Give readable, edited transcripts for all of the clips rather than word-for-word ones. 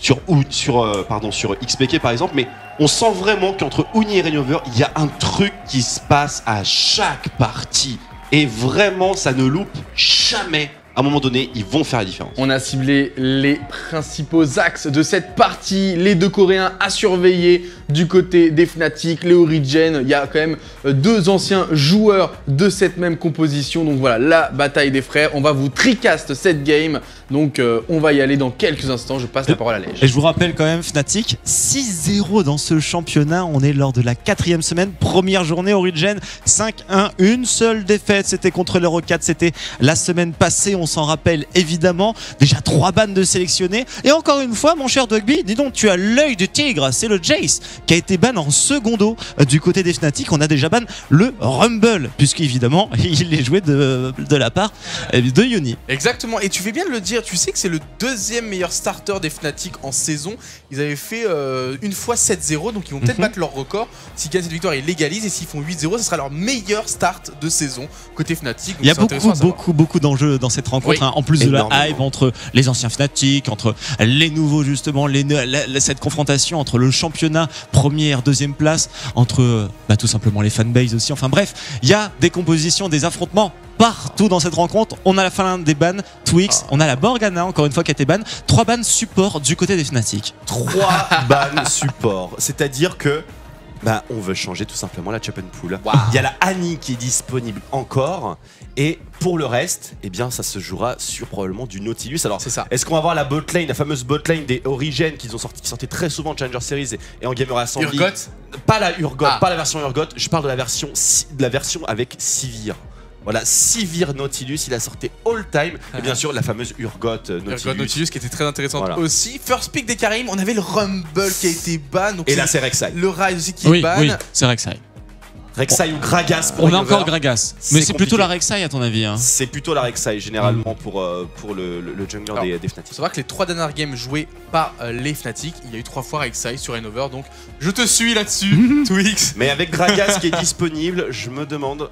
sur XPK par exemple, mais on sent vraiment qu'entre Uni et Rainover, il y a un truc qui se passe à chaque partie. Et vraiment, ça ne loupe jamais. À un moment donné, ils vont faire la différence. On a ciblé les principaux axes de cette partie, les deux Coréens à surveiller du côté des Fnatic, les Origen. Il y a quand même deux anciens joueurs de cette même composition. Donc voilà, la bataille des frères. On va vous tricast cette game. Donc on va y aller dans quelques instants. Je passe la parole à Lej. Et je vous rappelle quand même, Fnatic, 6-0 dans ce championnat. On est lors de la 4e semaine, première journée. Origen 5-1, une seule défaite. C'était contre l'Euro 4, c'était la semaine passée. On s'en rappelle évidemment. Déjà 3 bans de sélectionnés. Et encore une fois, mon cher Dogby, dis donc, tu as l'œil du tigre. C'est le Jace qui a été ban en secondo du côté des Fnatic. On a déjà ban le Rumble, puisqu'évidemment, il est joué de la part de Uni. Exactement. Et tu fais bien de le dire. Tu sais que c'est le deuxième meilleur starter des Fnatic en saison. Ils avaient fait une fois 7-0. Donc ils vont peut-être battre leur record. S'ils gagnent cette victoire, ils légalisent. Et s'ils font 8-0, ce sera leur meilleur start de saison côté Fnatic. Donc il y a beaucoup d'enjeux dans cette rencontre. Oui. En plus de la hype entre les anciens Fnatic, entre les nouveaux justement, cette confrontation entre le championnat première, deuxième place, entre tout simplement les fanbases aussi. Enfin bref, il y a des compositions, des affrontements partout dans cette rencontre. On a la Finlande des bans, Twix, on a la Morgana encore une fois qui a été ban. 3 bans support du côté des Fnatic. 3 bans support, c'est-à-dire que on veut changer tout simplement la Chop and Pool. Wow. Il y a la Annie qui est disponible encore. Et pour le reste, eh bien, ça se jouera sur probablement du Nautilus. Alors, est-ce qu'on va voir la botlane, la fameuse botlane des Origen qui sortaient très souvent en Challenger Series et en Gamer Assembly? Urgot? Pas la Urgot, pas la version Urgot. Je parle de la version avec Sivir. Voilà, Sivir Nautilus, il a sorti all time. Et bien sûr, la fameuse Urgot Nautilus. Urgot Nautilus qui était très intéressante aussi. First pick des Karim, on avait le Rumble qui a été ban. Donc et là, c'est Rek'Sai. Le Rise aussi qui est ban. Oui, c'est Rek'Sai. Rek'Sai ou Gragas pour on a encore Gragas, mais c'est plutôt la Rek'Sai à ton avis hein. C'est plutôt la Rek'Sai généralement pour le jungler des Fnatic. Il faut savoir que les 3 dernières games jouées par les Fnatic, il y a eu 3 fois Rek'Sai sur Rainover, donc je te suis là-dessus, Twix. Mais avec Gragas qui est disponible, je me demande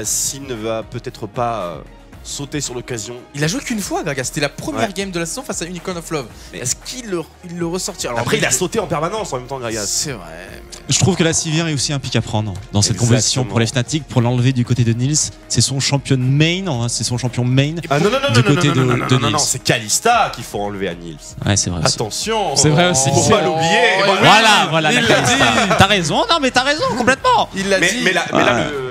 s'il ne va peut-être pas sauter sur l'occasion. Il a joué qu'une fois, Gragas, c'était la première game de la saison face à Unicorn of Love. Est-ce qu'il le ressortira? Après, il a sauté en permanence en même temps, Gragas. C'est vrai. Je trouve que la Sivir est aussi un pic à prendre dans cette composition pour les Fnatic, pour l'enlever du côté de Nils. C'est son champion main, c'est son champion main du côté de Nils. Non, c'est Kalista qu'il faut enlever à Nils. Ouais, c'est vrai. Attention, c'est vrai aussi. Faut pas l'oublier. Voilà, il l'a dit. T'as raison, non mais t'as raison complètement. Il l'a dit. Mais là,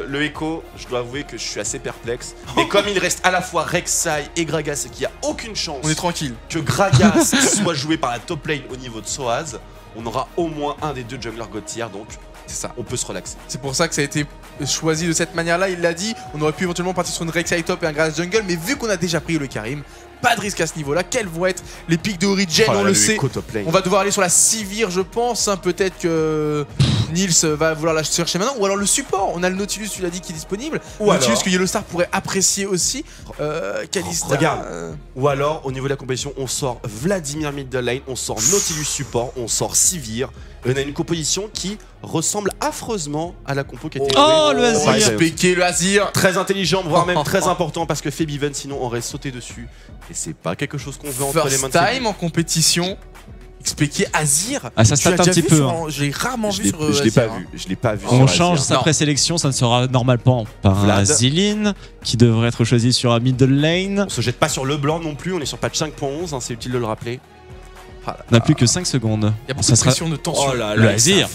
le Echo, je dois avouer que je suis assez perplexe. Mais comme il reste à la fois Rek'Sai et Gragas et qu'il n'y a aucune chance, on est tranquille, que Gragas soit joué par la top lane au niveau de Soaz, on aura au moins un des 2 junglers God tier, donc c'est ça, on peut se relaxer. C'est pour ça que ça a été choisi de cette manière-là, il l'a dit. On aurait pu éventuellement partir sur une Rek'Sai top et un Gragas jungle, mais vu qu'on a déjà pris le Karim, pas de risque à ce niveau-là. Quels vont être les pics de Origen? On le sait. On va devoir aller sur la Sivir, je pense. Peut-être que Nils va vouloir la chercher maintenant. Ou alors le support. On a le Nautilus, tu l'as dit, qui est disponible. Ou Nautilus que Yellowstar pourrait apprécier aussi. Kalista. Regarde. Ou alors, au niveau de la compétition, on sort Vladimir middle lane, on sort Nautilus support, on sort Sivir. On a une composition qui ressemble affreusement à la compo qui a été jouée. Oh, le Azir. XPK, le Azir. Très intelligent, voire même très important, parce que Febiven sinon aurait sauté dessus. Et c'est pas quelque chose qu'on veut entre les mains de First time en compétition. XPK Azir. Ah, ça se tape un petit peu. J'ai rarement vu sur je l'ai pas vu. On change sa présélection, ça ne sera normalement par un Zilin qui devrait être choisi sur un middle lane. On se jette pas sur le blanc non plus, on est sur patch 5.11, c'est utile de le rappeler. On n'a plus que 5 secondes. Il y a beaucoup de pression de tension. Oh là le Azir.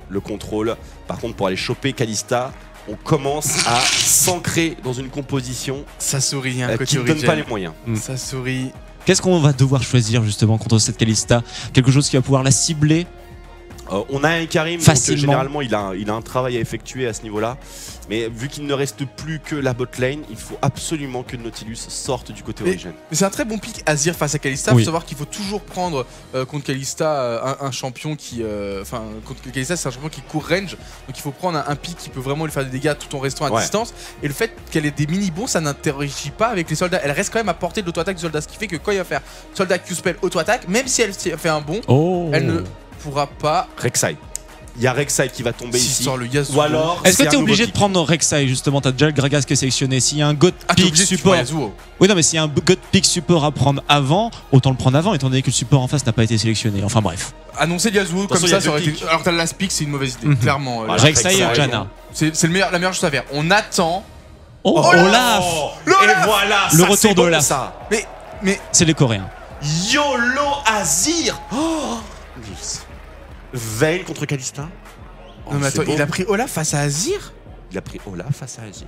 Le contrôle. Par contre, pour aller choper Kalista, on commence à s'ancrer dans une composition ça sourit qui ne donne pas les moyens. Ça sourit. Qu'est-ce qu'on va devoir choisir justement contre cette Kalista? Quelque chose qui va pouvoir la cibler? On a un Karim, donc généralement il a un travail à effectuer à ce niveau-là. Mais vu qu'il ne reste plus que la bot lane, il faut absolument que Nautilus sorte du côté Origen. Mais c'est un très bon pick Azir face à Kalista. Il faut savoir qu'il faut toujours prendre contre Kalista un champion qui. Enfin, contre Kalista, c'est un champion qui court range. Donc il faut prendre un pick qui peut vraiment lui faire des dégâts tout en restant à distance. Et le fait qu'elle ait des mini-bons, ça n'interagit pas avec les soldats. Elle reste quand même à portée de l'auto-attaque du soldat. Ce qui fait que quand il va faire soldat Q-spell auto-attaque, même si elle fait un bond, elle ne pourra pas. Rek'Sai. Il y a Rek'Sai qui va tomber ici. Sort le Yasuo. Ou alors. Est-ce que t'es obligé de prendre Rek'Sai justement? T'as déjà le Gragas qui est sélectionné. S'il y a un God Pick support. Oui, non, mais s'il y a un God Pick support à prendre avant, autant le prendre avant, étant donné que le support en face n'a pas été sélectionné. Enfin bref. Annoncer le Yasuo comme ça aurait été. Alors que t'as le last pick, c'est une mauvaise idée, clairement. Rek'Sai et Janna. C'est la meilleure chose à faire. On attend. Olaf. Et voilà. Le retour d'Olaf. Mais c'est les Coréens. YOLO Azir. Vayne contre Kalista. Non mais attends, il a pris Olaf face à Azir? Il a pris Olaf face à Azir.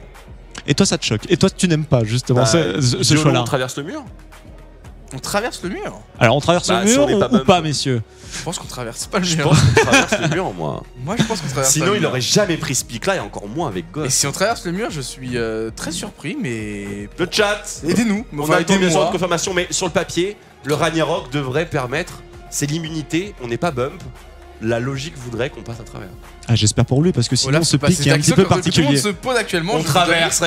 Et toi ça te choque? Et toi tu n'aimes pas justement ce choix-là? On traverse le mur? On traverse le mur? Alors on traverse le mur ou pas, messieurs? Je pense qu'on traverse pas le mur. Je pense qu'on traverse le mur, moi. Moi je pense qu'on traverse Sinon le mur. il aurait jamais pris ce pic là et encore moins avec Ghost. Et si on traverse le mur, je suis très surpris, mais... Le chat, aidez-nous. On a bien sûr de confirmation, mais sur le papier, le Ragnarok devrait permettre, c'est l'immunité, on n'est pas bump. La logique voudrait qu'on passe à travers. Ah, j'espère pour lui parce que sinon ce pic est un petit peu particulier. Tout le monde se pose actuellement. On traverse,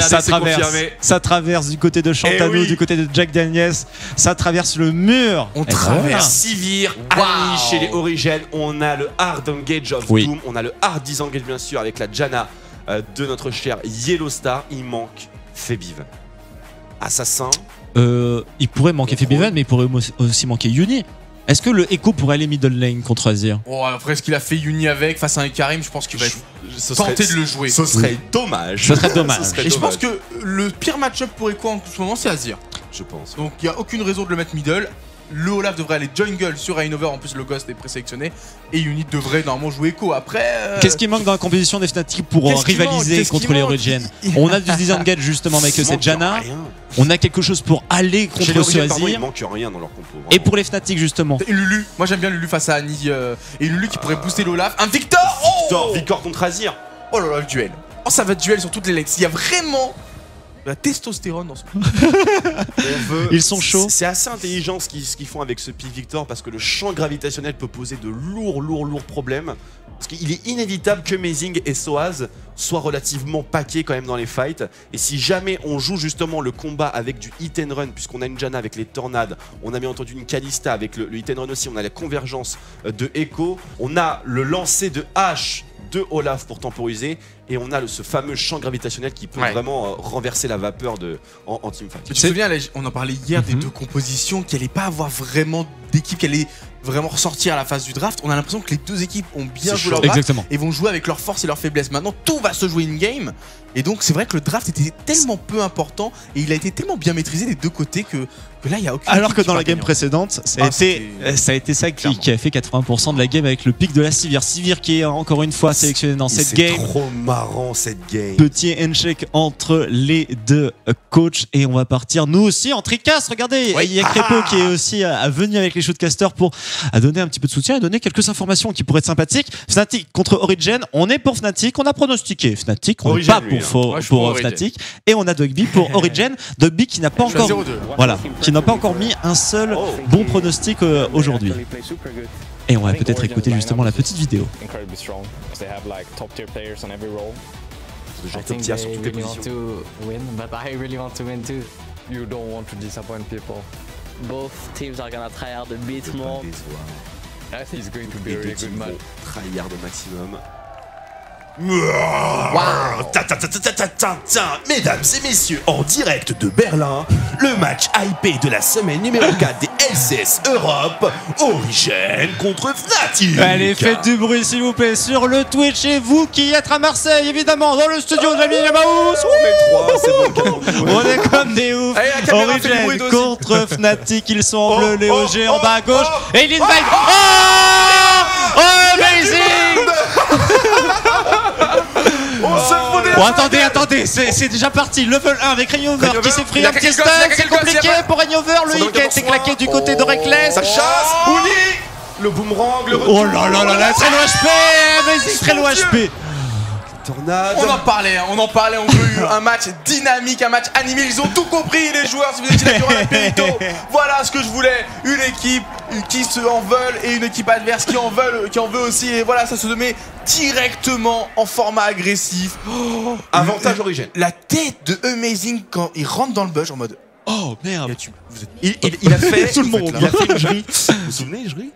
ça traverse du côté de Chantano, du côté de Jack Daniels, ça traverse le mur. On traverse Sivir, Annie chez les Origins, on a le Hard Engage of Doom, on a le Hard Disengage bien sûr avec la Janna de notre cher Yellow Star. Il manque Febiven. Assassin. Il pourrait manquer Febiven, mais il pourrait aussi manquer Yuni. Est-ce que le Echo pourrait aller middle lane contre Azir? Oh, après ce qu'il a fait Yuni avec face à un Karim, je pense qu'il va tenter de le jouer. Ce serait dommage. Ce serait dommage. Et je pense que le pire match-up pour Echo en ce moment c'est Azir. Je pense. Donc il n'y a aucune raison de le mettre middle. Le Olaf devrait aller jungle sur Reignover, en plus le Ghost est présélectionné. Et Unit devrait normalement jouer Echo. Après. Qu'est-ce qui manque dans la composition des Fnatic pour rivaliser contre les Origins? On a du disengage justement avec cette Janna. On a quelque chose pour aller contre ce Azir. Il manque rien dans leur compo. Et pour les Fnatic justement. Et Lulu, moi j'aime bien Lulu face à Annie. Et Lulu qui pourrait booster l'Olaf. Un Victor contre Azir. Oh là là, le duel. Oh, ça va duel sur toutes les lanes. Il y a vraiment la testostérone dans ce Ils sont chauds. C'est assez intelligent ce qu'ils font avec ce pick Victor parce que le champ gravitationnel peut poser de lourds problèmes. Parce qu'il est inévitable que Mazing et Soaz soient relativement paquets quand même dans les fights. Et si jamais on joue justement le combat avec du hit and run, puisqu'on a une Janna avec les tornades, on a bien entendu une Kalista avec le hit and run aussi, on a la convergence de Echo, on a le lancer de hache de Olaf pour temporiser et on a ce fameux champ gravitationnel qui peut vraiment renverser la vapeur en teamfight. Tu te souviens, on en parlait hier des deux compositions qui n'allaient pas avoir vraiment d'équipe, qui allaient vraiment ressortir à la phase du draft. On a l'impression que les deux équipes ont bien joué leur draft et vont jouer avec leurs forces et leurs faiblesses. Maintenant tout va se jouer in-game et donc c'est vrai que le draft était tellement peu important et il a été tellement bien maîtrisé des deux côtés que là il y a aucun. Alors que dans la game précédente ça a été ça qui a fait 80% de la game avec le pic de la Sivir. Sivir qui est encore une fois sélectionné dans cette game. C'est trop marrant cette game. Petit handshake entre les deux coachs et on va partir nous aussi en tricast. Regardez, il y a Crépo qui est aussi venu avec les shootcasters pour donner un petit peu de soutien et donner quelques informations qui pourraient être sympathiques. Fnatic contre Origin, on est pour Fnatic, on a pronostiqué Fnatic, on n'est pas pour Fnatic et on a Dogby pour Origin. Dogby qui n'a pas encore qui n'a pas encore mis un seul bon pronostic aujourd'hui. Et on va peut-être écouter justement la petite vidéo. Genre top tier sur toutes les positions. You don't want to disappoint people. Both teams are gonna try hard a bit more. I think it's going to be a really good match. Try hard au maximum. Mesdames et messieurs, en direct de Berlin, le match hypé de la semaine numéro 4 des LCS Europe, Origin contre Fnatic. Allez, faites du bruit s'il vous plaît sur le Twitch et vous qui êtes à Marseille, évidemment, dans le studio de Jamie Yamaous. On est comme des oufs. Origin contre Fnatic, ils sont en bleu, les OG en bas à gauche. Et il invite. Oh, amazing. Attendez, c'est déjà parti. Level 1 avec Reignover qui s'est pris un petit stun. C'est compliqué pour Reignover. Le hit a été claqué du côté de Reckless. Ça chasse. Ouli. Le boomerang. Le oh là là là là. Très low HP. Vas-y, très low HP. Tornade. On en parlait, on veut un match dynamique, un match animé, ils ont tout compris les joueurs, si vous étiez d'accord avec Benito. Voilà ce que je voulais, une équipe qui se en veulent et une équipe adverse qui en veut aussi, et voilà, ça se met directement en format agressif. Avantage Origin. La tête de Amazing quand il rentre dans le bush en mode oh merde. Il a fait tout le monde. Il a fait une jury. Vous vous souvenez, jury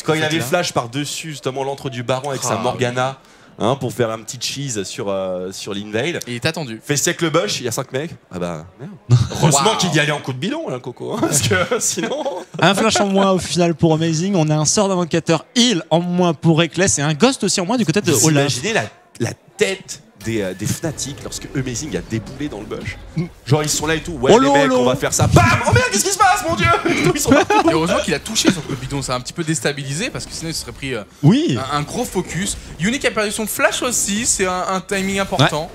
Quand il avait flash par-dessus justement l'antre du baron avec sa Morgana. Hein, pour faire un petit cheese sur l'invade. Il est attendu. Fait sec le bush, il y a 5 mecs. Ah bah merde. Heureusement qu'il y allait en coup de bidon, là, Coco. Hein, parce que sinon. Un flash en moins au final pour Amazing. On a un sort d'invocateur heal en moins pour Reckless et un ghost aussi en moins du côté de Olaf. Imaginez la tête des Fnatic lorsque Amazing a déboulé dans le bush. Genre ils sont là et tout. Ouais, les mecs, on va faire ça. Bam! Oh merde, qu'est-ce qui se passe, mon dieu? Ils sont partout. Et heureusement qu'il a touché sur le bidon, ça a un petit peu déstabilisé parce que sinon il se serait pris un gros focus. Unique a perdu son flash aussi, c'est un timing important.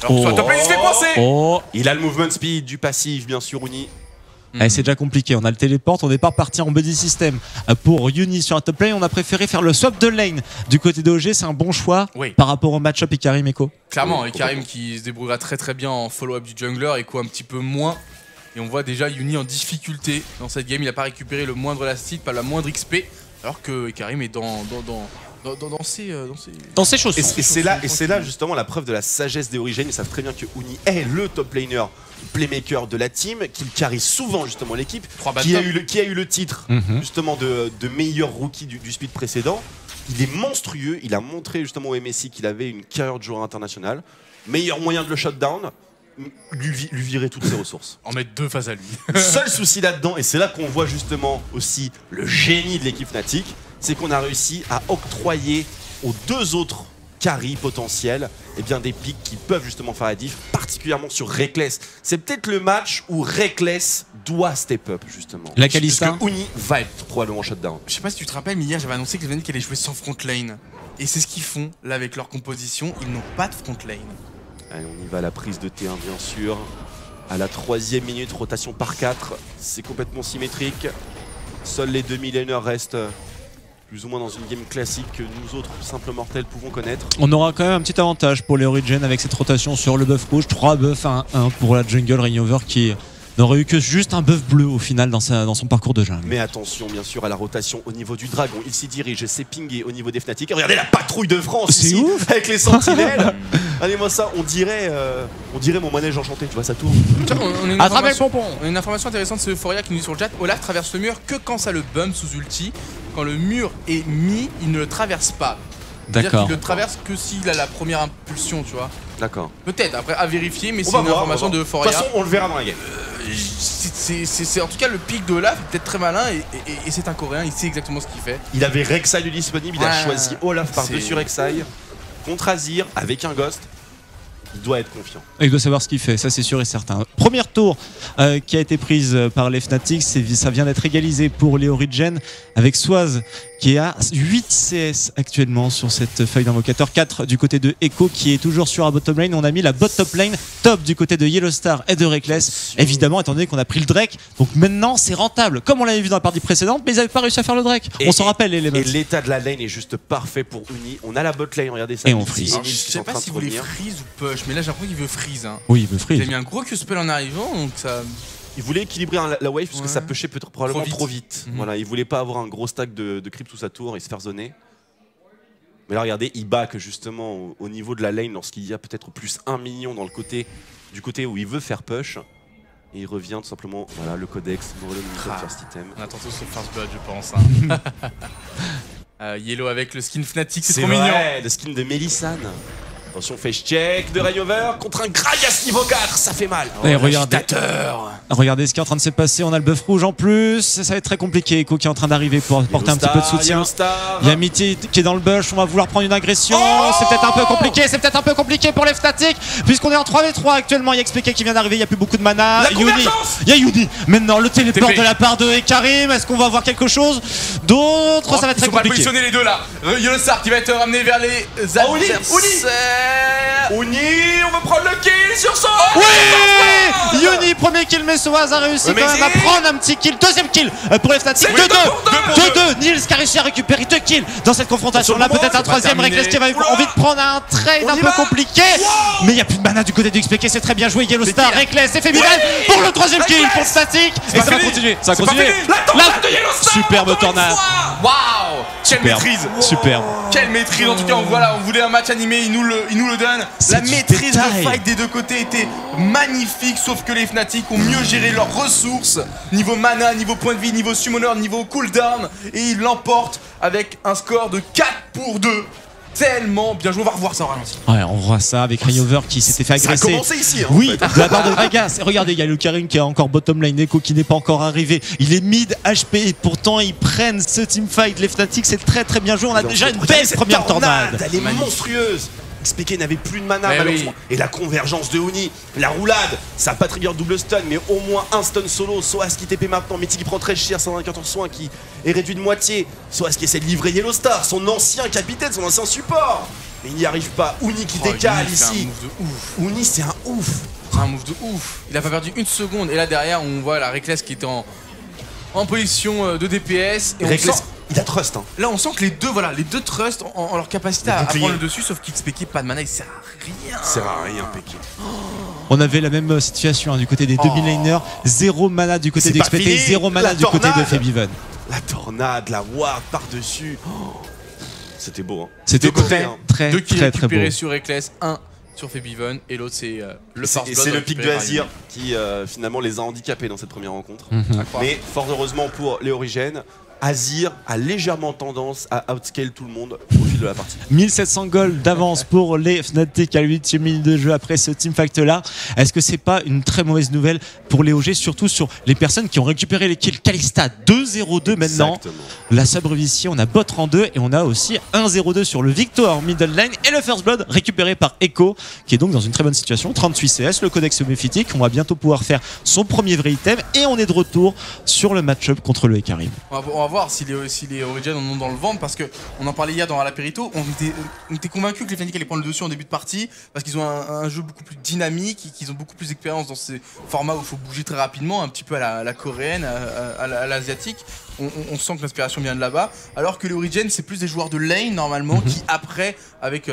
Alors sur la top lane, il se fait coincer. Il a le movement speed du passif, bien sûr, Uni. C'est déjà compliqué, on a le téléport, on n'est pas reparti en buddy system pour Uni sur un top lane, on a préféré faire le swap de lane du côté d'OG, c'est un bon choix par rapport au match-up Ikarim Echo. Clairement, Ikarim qui se débrouillera très bien en follow-up du jungler, Echo un petit peu moins. Et on voit déjà Uni en difficulté dans cette game, il n'a pas récupéré le moindre last hit, pas la moindre XP, alors que Ikarim est dans ses chaussons. Et c'est là justement la preuve de la sagesse des Origines. Ils savent très bien que Uni est le top laner playmaker de la team, qu'il carry souvent justement l'équipe, qui a eu le titre justement de meilleur rookie du split précédent. Il est monstrueux, il a montré justement au MSI qu'il avait une carrière de joueur international. Meilleur moyen de le shutdown, lui virer toutes ses ressources. En mettre 2 face à lui. Le seul souci là-dedans, et c'est là qu'on voit justement aussi le génie de l'équipe Fnatic, c'est qu'on a réussi à octroyer aux 2 autres carry potentiels des pics qui peuvent justement faire la diff, particulièrement sur Reckless. C'est peut-être le match où Reckless doit step up justement. La Kalista. Parce que Uni va être probablement shutdown. Je sais pas si tu te rappelles, mais hier j'avais annoncé que les Fnatic allaient jouer sans front lane. Et c'est ce qu'ils font là avec leur composition, ils n'ont pas de front lane. Allez, on y va à la prise de T1 bien sûr. À la 3e minute, rotation par 4, c'est complètement symétrique. Seuls les 2 millénaires restent plus ou moins dans une game classique que nous autres simples mortels pouvons connaître. On aura quand même un petit avantage pour les Origins avec cette rotation sur le buff rouge. 3 buffs à 1 pour la jungle Rainover qui n'aurait eu que juste un buff bleu au final dans son parcours de jungle. Mais attention bien sûr à la rotation au niveau du dragon. Il s'y dirige, c'est pingé au niveau des Fnatic. Regardez la patrouille de France ici, ouf avec les sentinelles. Allez-moi ça, on dirait mon manège enchanté, tu vois, ça tourne. On a une information intéressante de Euphoria qui nous dit sur le chat. Olaf traverse le mur que quand ça le bump sous ulti. Quand le mur est mis, il ne le traverse pas. D'accord. Il le traverse que s'il a la première impulsion, tu vois. D'accord. Peut-être, après à vérifier, mais c'est une information de Euphoria. De toute façon, on le verra dans la game. C'est en tout cas le pic de Olaf, peut-être très malin, et c'est un Coréen, il sait exactement ce qu'il fait. Il avait Rek'Sai de disponible, il a choisi Olaf par-dessus Rek'Sai, contre Azir, avec un Ghost. Il doit être confiant. Il doit savoir ce qu'il fait, ça c'est sûr et certain. Première tour qui a été prise par les Fnatic, ça vient d'être égalisé pour les Origins avec Swaz qui est à 8 CS actuellement sur cette feuille d'invocateur, 4 du côté de Echo qui est toujours sur la bottom lane. On a mis la bot top lane top du côté de Yellow Star et de Reckless, évidemment étant donné qu'on a pris le Drake, donc maintenant c'est rentable comme on l'avait vu dans la partie précédente, mais ils n'avaient pas réussi à faire le Drake. On s'en rappelle les Et l'état de la lane est juste parfait pour Uni. On a la bot lane, regardez ça. Et on freeze. Je sais pas s'il voulait freeze ou push, mais là j'ai l'impression qu'il veut freeze. Oui, il veut freeze. Il a mis un gros Q-spell en arrivant, donc ça... Il voulait équilibrer la wave parce que ça pushait peut-être probablement trop vite. Voilà, il voulait pas avoir un gros stack de creep sous sa tour et se faire zoner. Mais là regardez, il back justement au niveau de la lane lorsqu'il y a peut-être plus 1 million dans du côté où il veut faire push. Et il revient tout simplement, voilà, le codex, le first item. On attend tous ce first blood je pense. Yellow avec le skin Fnatic, c'est trop vrai, mignon. Le skin de Melissan. Attention, face check de Rainover contre un Gragas niveau 4, ça fait mal. Et regardez ce qui est en train de se passer, on a le buff rouge en plus, ça va être très compliqué. Echo qui est en train d'arriver pour apporter un petit peu de soutien. Il y a Mitty qui est dans le bush, on va vouloir prendre une agression. C'est peut-être un peu compliqué, pour les Fnatic, puisqu'on est en 3v3 actuellement. Il y a XPK qui vient d'arriver, il n'y a plus beaucoup de mana. Il y a Yudi. Maintenant le téléport de la part de Ekarim, est-ce qu'on va avoir quelque chose d'autre? Ça va être très compliqué. Ils sont pas positionnés les deux là. Yellow Star qui va être ramené vers les Uni, on va prendre le kill sur son. Oui, Uni, premier kill, mais Swaz a réussi quand même à prendre un petit kill. Deuxième kill pour les Fnatic. 2-2. Nils qui a réussi à récupérer 2 kills dans cette confrontation. Là, peut-être un troisième. Reckless qui avait envie de prendre un trade un peu compliqué. Mais il n'y a plus de mana du côté du XPK. C'est très bien joué. Yellow Star, Reckless, c'est fait Milan pour le troisième kill pour Fnatic. Et ça va continuer. Ça va continuer. La tente de Yellow Star. superbe tornade. Waouh! Quelle maîtrise! Superbe. Quelle maîtrise, en tout cas, on voulait un match animé, il nous le donne. La maîtrise de fight des deux côtés était magnifique, sauf que les Fnatic ont mieux géré leurs ressources, niveau mana, niveau point de vie, niveau summoner, niveau cooldown, et ils l'emportent avec un score de 4-2. Tellement bien joué, on va revoir ça en ralenti. Ouais, on voit ça avec Rayover qui s'était fait agresser. Ça a commencé ici, hein, oui, en fait. de la part de Gragas. Regardez, il y a le Karim qui est encore bottom lane, Echo qui n'est pas encore arrivé. Il est mid HP et pourtant ils prennent ce teamfight. Les Fnatic, c'est très très bien joué. On a déjà une belle première tornade. Elle est monstrueuse. XPK n'avait plus de mana malheureusement. Oui. Et la convergence de Uni, la roulade, ça n'a pas trigger double stun, mais au moins un stun solo. Soaz qui TP maintenant, Métis qui prend très cher, 124 soin qui est réduit de moitié. Soaz qui essaie de livrer Yellow Star, son ancien capitaine, son ancien support. Mais il n'y arrive pas. Uni qui décale ici. Uni, c'est un ouf. C'est un move de ouf. Il a pas perdu une seconde. Et là derrière, on voit la Reckless qui est en position de DPS. Et Reckless, il a trust. Hein. Là, on sent que les deux trust en leur capacité à prendre le dessus, sauf qu'XPK, pas de mana, il sert à rien. Il sert à rien, PK. On avait la même situation hein, du côté des 2000 laners. 0 mana du côté d'XPK, 0 mana du côté de Febiven. La tornade, la ward par-dessus. C'était beau. Hein. C'était très Deux kills récupérés beau. sur Reckless, un sur Febiven et l'autre c'est le First Blood. C'est le pic de Azir qui finalement les a handicapés dans cette première rencontre. Mais fort heureusement pour les Origènes, Azir a légèrement tendance à outscale tout le monde au fil de la partie. 1700 gold d'avance pour les Fnatic à 8e minute de jeu après ce teamfight là. Est-ce que c'est pas une très mauvaise nouvelle pour les OG, surtout sur les personnes qui ont récupéré les kills? Kalista 2-0-2 maintenant. Exactement. La Sabre ici, on a bot en 2 et on a aussi 1-0-2 sur le Victor middle lane et le First Blood récupéré par Echo qui est donc dans une très bonne situation. 38 CS, le codex méphitique. On va bientôt pouvoir faire son premier vrai item et on est de retour sur le match-up contre le Hecarim. On va voir si les Origins en ont dans le ventre parce qu'on en parlait hier dans l'apérito. On était convaincus que les Fnatic allaient prendre le dessus en début de partie parce qu'ils ont un jeu beaucoup plus dynamique et qu'ils ont beaucoup plus d'expérience dans ces formats où il faut bouger très rapidement, un petit peu à la coréenne, à l'asiatique. On sent que l'inspiration vient de là-bas, alors que les Origins c'est plus des joueurs de lane normalement qui après, avec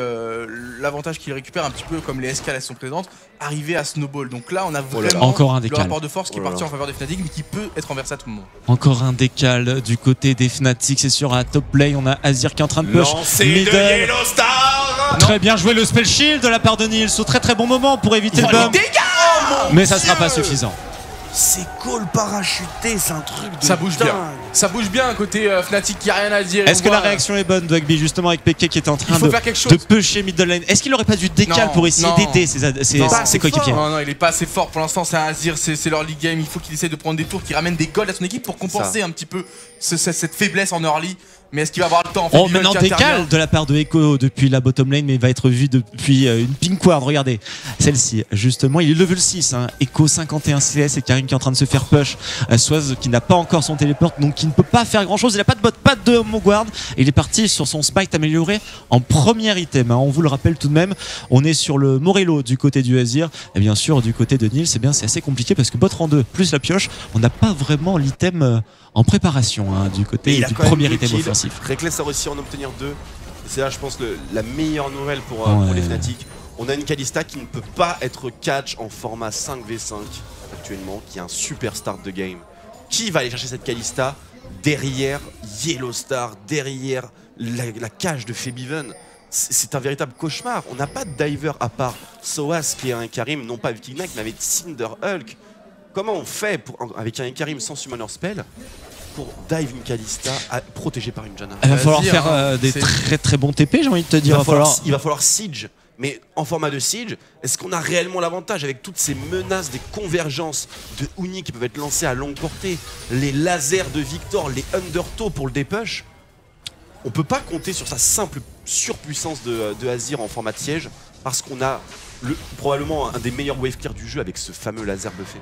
l'avantage qu'ils récupèrent un petit peu comme les SK elles sont présentes, arriver à snowball. Donc là on a vraiment encore un le rapport de force qui est parti en faveur des Fnatic mais qui peut être renversé à tout moment. Encore un décal du côté des Fnatic, c'est sur la top lane, on a Azir qui est en train de push. Lancer de Yellow Star. Très bien joué le spell shield de la part de Nils, au très très bon moment pour éviter le bump. Mais ça sera pas suffisant. C'est call parachuté, c'est un truc de ça bouge dingue. Bien. Ça bouge bien côté Fnatic, il n'y a rien à dire. Est-ce que la réaction est bonne, Dogby, justement avec PK qui est en train de pusher middle lane? Est-ce qu'il aurait pas dû décal pour essayer d'aider ses coéquipiers? Non, il est pas assez fort pour l'instant, c'est un Azir, c'est leur league game, il faut qu'il essaie de prendre des tours qui ramènent des golds à son équipe pour compenser un petit peu cette faiblesse en early. Mais est-ce qu'il va avoir le temps? Oh, maintenant décal de la part de Echo depuis la bottom lane, mais il va être vu depuis une pink ward. Regardez, celle-ci, justement, il est level 6. Hein. Echo 51 CS et Karim qui est en train de se faire push. Soaz qui n'a pas encore son téléport, donc qui ne peut pas faire grand-chose. Il n'a pas de bot, pas de homo guard. Et il est parti sur son spike amélioré en premier item. Hein. On vous le rappelle tout de même, on est sur le Morello du côté du Azir. Et bien sûr, du côté de Nils, c'est assez compliqué parce que bot rang 2 plus la pioche, on n'a pas vraiment l'item en préparation hein, du côté du premier item offensif. Reckless a réussi à en obtenir 2. C'est là, je pense, la meilleure nouvelle pour les Fnatic. On a une Kalista qui ne peut pas être catch en format 5v5 actuellement, qui est un super start de game. Qui va aller chercher cette Kalista derrière Yellow Star, derrière la cage de Febiven? C'est un véritable cauchemar. On n'a pas de diver à part Soaz qui est un Karim, non pas avec Ignite, mais avec Cinder Hulk. Comment on fait avec un Karim sans Summoner Spell pour dive une Kalista protégée par une Janna? Il va falloir faire des très très bons TP, j'ai envie de te dire. Il va falloir Siege. Mais en format de Siege, est-ce qu'on a réellement l'avantage avec toutes ces menaces des convergences de Uni qui peuvent être lancées à longue portée, les lasers de Victor, les Undertow pour le dépush? On peut pas compter sur sa simple surpuissance de Azir en format de siège parce qu'on a probablement un des meilleurs wave clear du jeu avec ce fameux laser buffé.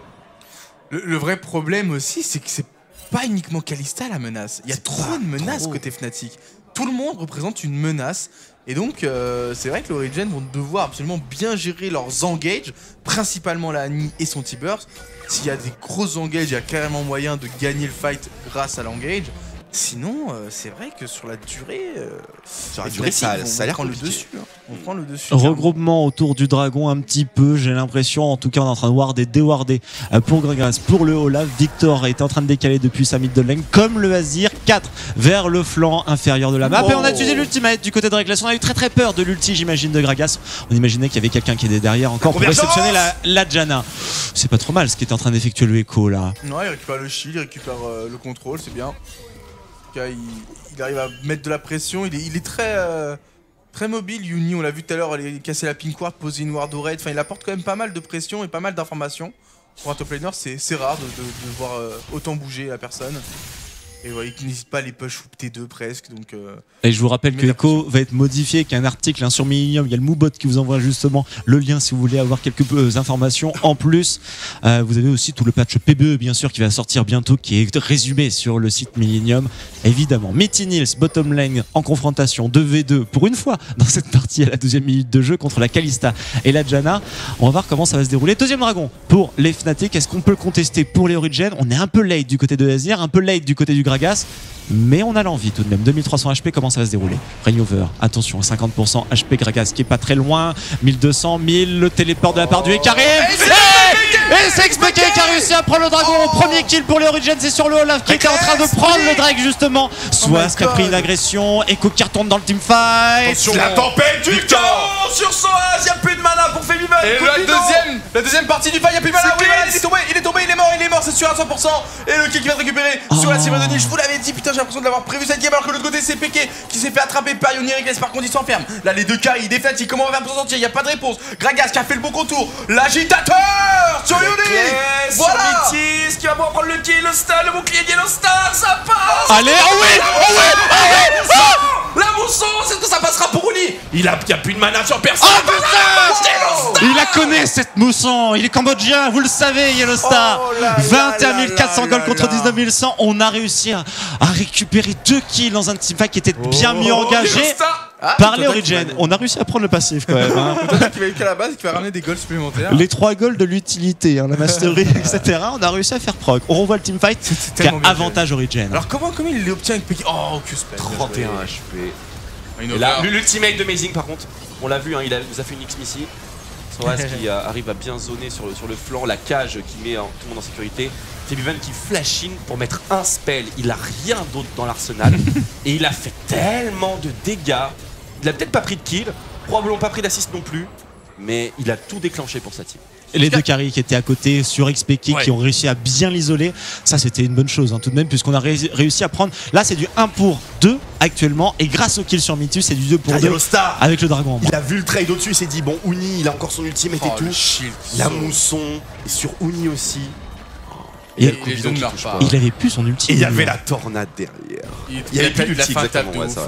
Le vrai problème aussi, c'est que c'est pas uniquement Kalista la menace. Il y a trop de menaces côté Fnatic. Tout le monde représente une menace. Et donc, c'est vrai que les Origins vont devoir absolument bien gérer leurs engages, principalement la Annie et son T-Burst. S'il y a des gros engages, il y a carrément moyen de gagner le fight grâce à l'engage. Sinon, c'est vrai que sur la durée, ça a l'air le dessus. Hein. On prend le dessus. Regroupement autour du dragon un petit peu, j'ai l'impression. En tout cas, on est en train de warder, déwarder pour Gragas, pour le Olaf. Victor est en train de décaler depuis sa mid lane, comme le Azir. 4 vers le flanc inférieur de la map. Et on a utilisé l'ultimate du côté de Reckless. On a eu très peur de l'ulti, j'imagine, de Gragas. On imaginait qu'il y avait quelqu'un qui était derrière encore pour réceptionner la Janna. C'est pas trop mal ce qui est en train d'effectuer le Echo là. Ouais, il récupère le shield, il récupère le contrôle, c'est bien. Il arrive à mettre de la pression, il est très mobile. Uni, on l'a vu tout à l'heure, aller casser la pink ward, poser une ward au raid. Enfin, il apporte quand même pas mal de pression et pas mal d'informations. Pour un top laner, c'est rare de voir autant bouger la personne. Et ouais, il n'hésite pas à les push T2 presque. Donc, et je vous rappelle que Echo va être modifié, qu'il y a un article sur Millennium. Il y a le Moobot qui vous envoie justement le lien si vous voulez avoir quelques informations. En plus, vous avez aussi tout le patch PBE bien sûr qui va sortir bientôt, qui est résumé sur le site Millennium. Évidemment, Mitty Nils, bottom lane en confrontation 2v2 pour une fois dans cette partie à la 12e minute de jeu contre la Kalista et la Janna. On va voir comment ça va se dérouler. Deuxième dragon pour les Fnatic. Est-ce qu'on peut le contester pour les Origin? On est un peu late du côté de Azir, un peu late du côté du Gragas, mais on a l'envie tout de même. 2300 HP, comment ça va se dérouler? Rainover, attention, 50% HP, Gragas qui est pas très loin, 1200, 1000, le téléport de la part du Ekarim. Et c'est XPK qui a réussi à prendre le dragon. Premier kill pour les Origins, c'est sur le Olaf qui était en train de prendre le Drake justement. Soaz qui a pris une agression, Echo qui retourne dans le teamfight. La tempête du temps sur Soaz, y'a plus de mana pour Feliman. Et la deuxième partie du fight, y'a plus de mana. Oui, il est tombé, il est mort, c'est sûr à 100%. Et le kill qui va être récupéré sur la cible de Nil. Je vous l'avais dit, putain, j'ai l'impression de l'avoir prévu cette game, alors que de l'autre côté c'est PK qui s'est fait attraper par Yoni Reckless. Par contre, il s'enferme. Là, les deux carries, des Fnatic, comment on va faire pour s'en sortir? Il n'y a pas de réponse. Gragas qui a fait le bon contour, l'agitateur sur Yoni. Voilà, Métis qui va pouvoir prendre le kill, le stun, le bouclier de Yellow Star, ça passe. Allez, la mousson, c'est que ça passera pour Uni. Il y a plus de mana sur personne. Oh putain, il la connaît cette mousson, il est cambodgien, vous le savez, Yellow Star. 21 400 gold contre 19 100. On a réussi à récupérer 2 kills dans un teamfight qui était bien mieux engagé par les Origin. On a réussi à prendre le passif quand même. Peut-être qu'il va être à la base et qu'il va ramener des golds supplémentaires. Les 3 golds de l'utilité, la mastery, etc. On a réussi à faire proc. On revoit le teamfight qui a avantage Origin. Alors comment il l'obtient avec PK? Oh, que spell. 31 HP. Et là, l'ultimate de Mazing par contre, on l'a vu, hein, il nous a fait une X ici. Soaz qui arrive à bien zoner sur le flanc, la cage qui met tout le monde en sécurité. Febivan qui flash in pour mettre un spell, il a rien d'autre dans l'arsenal. Et il a fait tellement de dégâts. Il a peut-être pas pris de kill, probablement pas pris d'assist non plus, mais il a tout déclenché pour sa team. Et les deux carries qui étaient à côté sur XPK qui ont réussi à bien l'isoler, ça c'était une bonne chose tout de même, puisqu'on a réussi à prendre. Là c'est du 1 pour 2 actuellement, et grâce au kill sur Mitus c'est du 2 pour 2 avec le dragon en main. Il a vu le trade au-dessus, il s'est dit bon, Uni il a encore son ultimate et tout. La mousson, et sur Uni aussi. Et il avait plus son ulti. Et il y avait la tornade derrière. Il y avait plus la fatale de ouf.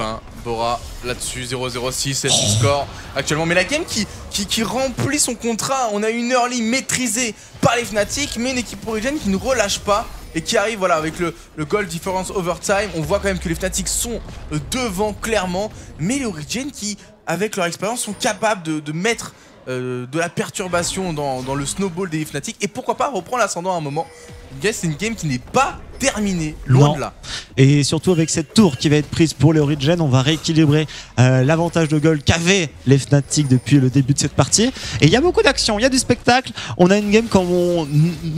Bora là-dessus, 0-0-6, c'est son score actuellement. Mais la game qui remplit son contrat. On a une early maîtrisée par les Fnatic, mais une équipe Origin qui ne relâche pas et qui arrive voilà, avec le goal difference overtime. On voit quand même que les Fnatic sont devant clairement, mais les Origin qui, avec leur expérience, sont capables de mettre de la perturbation dans le snowball des Fnatic et pourquoi pas reprendre l'ascendant à un moment. C'est une game qui n'est pas terminée, loin de là. Et surtout avec cette tour qui va être prise pour les Origin, on va rééquilibrer l'avantage de gold qu'avaient les Fnatic depuis le début de cette partie. Et il y a beaucoup d'action, il y a du spectacle. On a une game comme on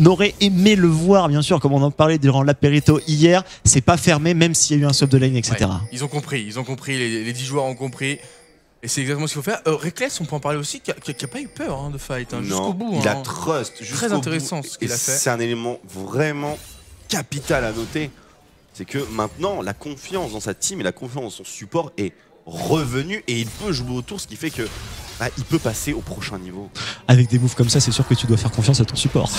aurait aimé le voir, bien sûr, comme on en parlait durant l'apérito hier. C'est pas fermé, même s'il y a eu un swap de lane, etc. Ouais, ils ont compris, les 10 joueurs ont compris. Et c'est exactement ce qu'il faut faire. Reckless, on peut en parler aussi, qui a pas eu peur de fight jusqu'au bout. Il a trust. Très intéressant ce qu'il a fait. C'est un élément vraiment capital à noter. C'est que maintenant, la confiance dans sa team et la confiance dans son support est revenue et il peut jouer autour, ce qui fait que il peut passer au prochain niveau. Avec des moves comme ça, c'est sûr que tu dois faire confiance à ton support.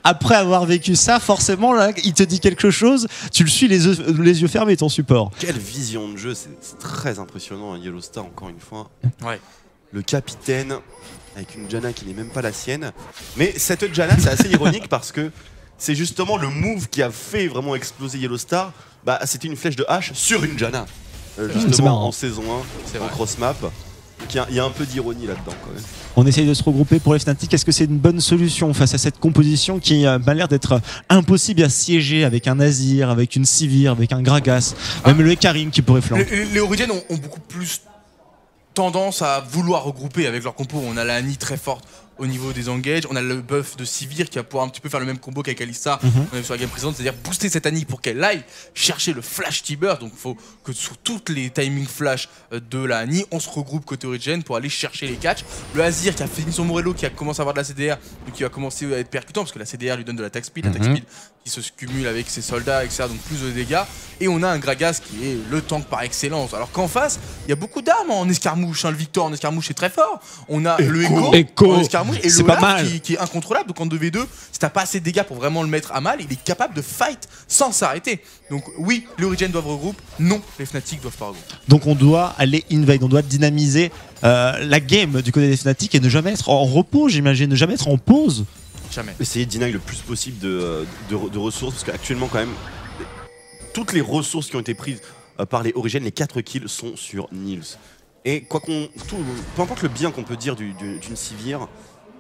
Après avoir vécu ça, forcément, là, il te dit quelque chose, tu le suis les yeux fermés, ton support. Quelle vision de jeu, c'est très impressionnant, Yellow Star, encore une fois. Ouais. Le capitaine, avec une Janna qui n'est même pas la sienne. Mais cette Janna, c'est assez ironique parce que c'est justement le move qui a fait vraiment exploser Yellow Star. C'était une flèche de hache sur une Janna. Justement en saison 1, en cross map. Il y a un peu d'ironie là-dedans quand même. On essaye de se regrouper pour les Fnatic. Est-ce que c'est une bonne solution face à cette composition qui m'a l'air d'être impossible à siéger avec un Azir, avec une Sivir, avec un Gragas, même le Karim qui pourrait flanquer. Les Origin ont beaucoup plus tendance à vouloir regrouper avec leur compo. On a la Annie très forte au niveau des engages, on a le buff de Sivir qui va pouvoir un petit peu faire le même combo qu'avec Alistar on a vu sur la game précédente, c'est-à-dire booster cette Annie pour qu'elle aille chercher le flash T-Burst. Donc il faut que sur toutes les timing flash de la Annie, on se regroupe côté Origin pour aller chercher les catchs. Le Azir qui a fini son Morello, qui a commencé à avoir de la CDR, donc qui va commencer à être percutant parce que la CDR lui donne de l'attack speed, l'attack speed qui se cumule avec ses soldats, etc. Donc plus de dégâts. Et on a un Gragas qui est le tank par excellence. Alors qu'en face, il y a beaucoup d'armes en escarmouche. Le Victor en escarmouche est très fort. On a le Echo en escarmouche et le Olaf qui est incontrôlable. Donc en 2v2, si t'as pas assez de dégâts pour vraiment le mettre à mal, il est capable de fight sans s'arrêter. Donc oui, les Origin doivent regrouper. Non, les Fnatic doivent pas regrouper. Donc on doit aller invade, on doit dynamiser la game du côté des Fnatic et ne jamais être en repos, j'imagine, ne jamais être en pause. Jamais. Essayer de deny le plus possible de ressources, parce qu'actuellement quand même, toutes les ressources qui ont été prises par les Origin, les 4 kills sont sur Nils. Et quoi peu importe le bien qu'on peut dire d'une Sivir,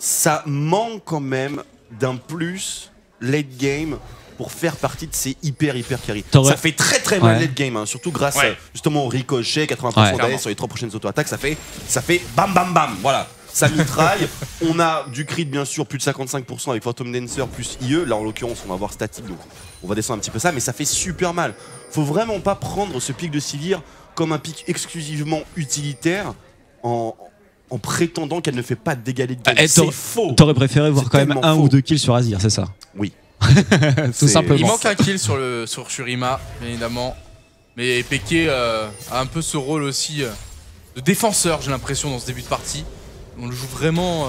ça manque quand même d'un plus late game pour faire partie de ces hyper carry. Ça fait très mal late game, hein, surtout grâce justement au ricochet, 80% d'AS sur les 3 prochaines auto-attaques, ça fait bam bam bam, voilà. Ça mitraille, on a du crit bien sûr, plus de 55% avec Phantom Dancer plus IE, là en l'occurrence on va voir statique donc on va descendre un petit peu ça, mais ça fait super mal. Faut vraiment pas prendre ce pic de Sivir comme un pic exclusivement utilitaire en prétendant qu'elle ne fait pas de dégâts de game. C'est faux. T'aurais préféré voir quand même 1 ou 2 kills sur Azir, c'est ça? Oui. Tout simplement. Il manque un kill sur Shurima, bien évidemment. Mais Peke a un peu ce rôle aussi de défenseur, j'ai l'impression, dans ce début de partie. On le joue vraiment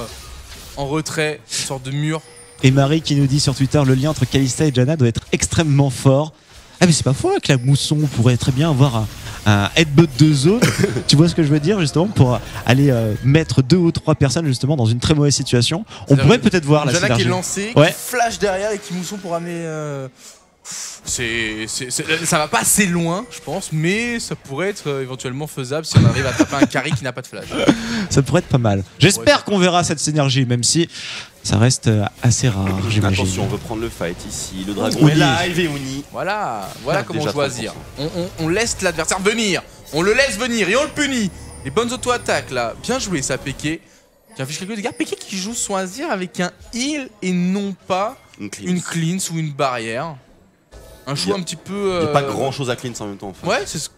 en retrait, une sorte de mur. Et Marie qui nous dit sur Twitter, le lien entre Kalista et Janna doit être extrêmement fort. Ah mais c'est pas faux que la mousson pourrait très bien avoir un headbutt de zone. Tu vois ce que je veux dire justement, pour aller mettre 2 ou 3 personnes justement dans une très mauvaise situation. On pourrait peut-être voir la synergie. Janna qui est lancé, qui flash derrière et qui mousson pour amener... ça va pas assez loin, je pense, mais ça pourrait être éventuellement faisable si on arrive à taper un carry qui n'a pas de flash. Ça pourrait être pas mal. J'espère qu'on verra cette synergie, même si ça reste assez rare. Attention, on veut prendre le fight ici. Le dragon est live et Uni. Voilà comment choisir. On laisse l'adversaire venir, on le laisse venir et on le punit. Les bonnes auto-attaques là, bien joué ça, Peke. Qui affiche quelques dégâts. Peke qui joue son Azir avec un heal et non pas une cleanse ou une barrière. Un choix un petit peu... Il n'y a pas grand chose à cleanse en même temps. En fait. Ouais, c'est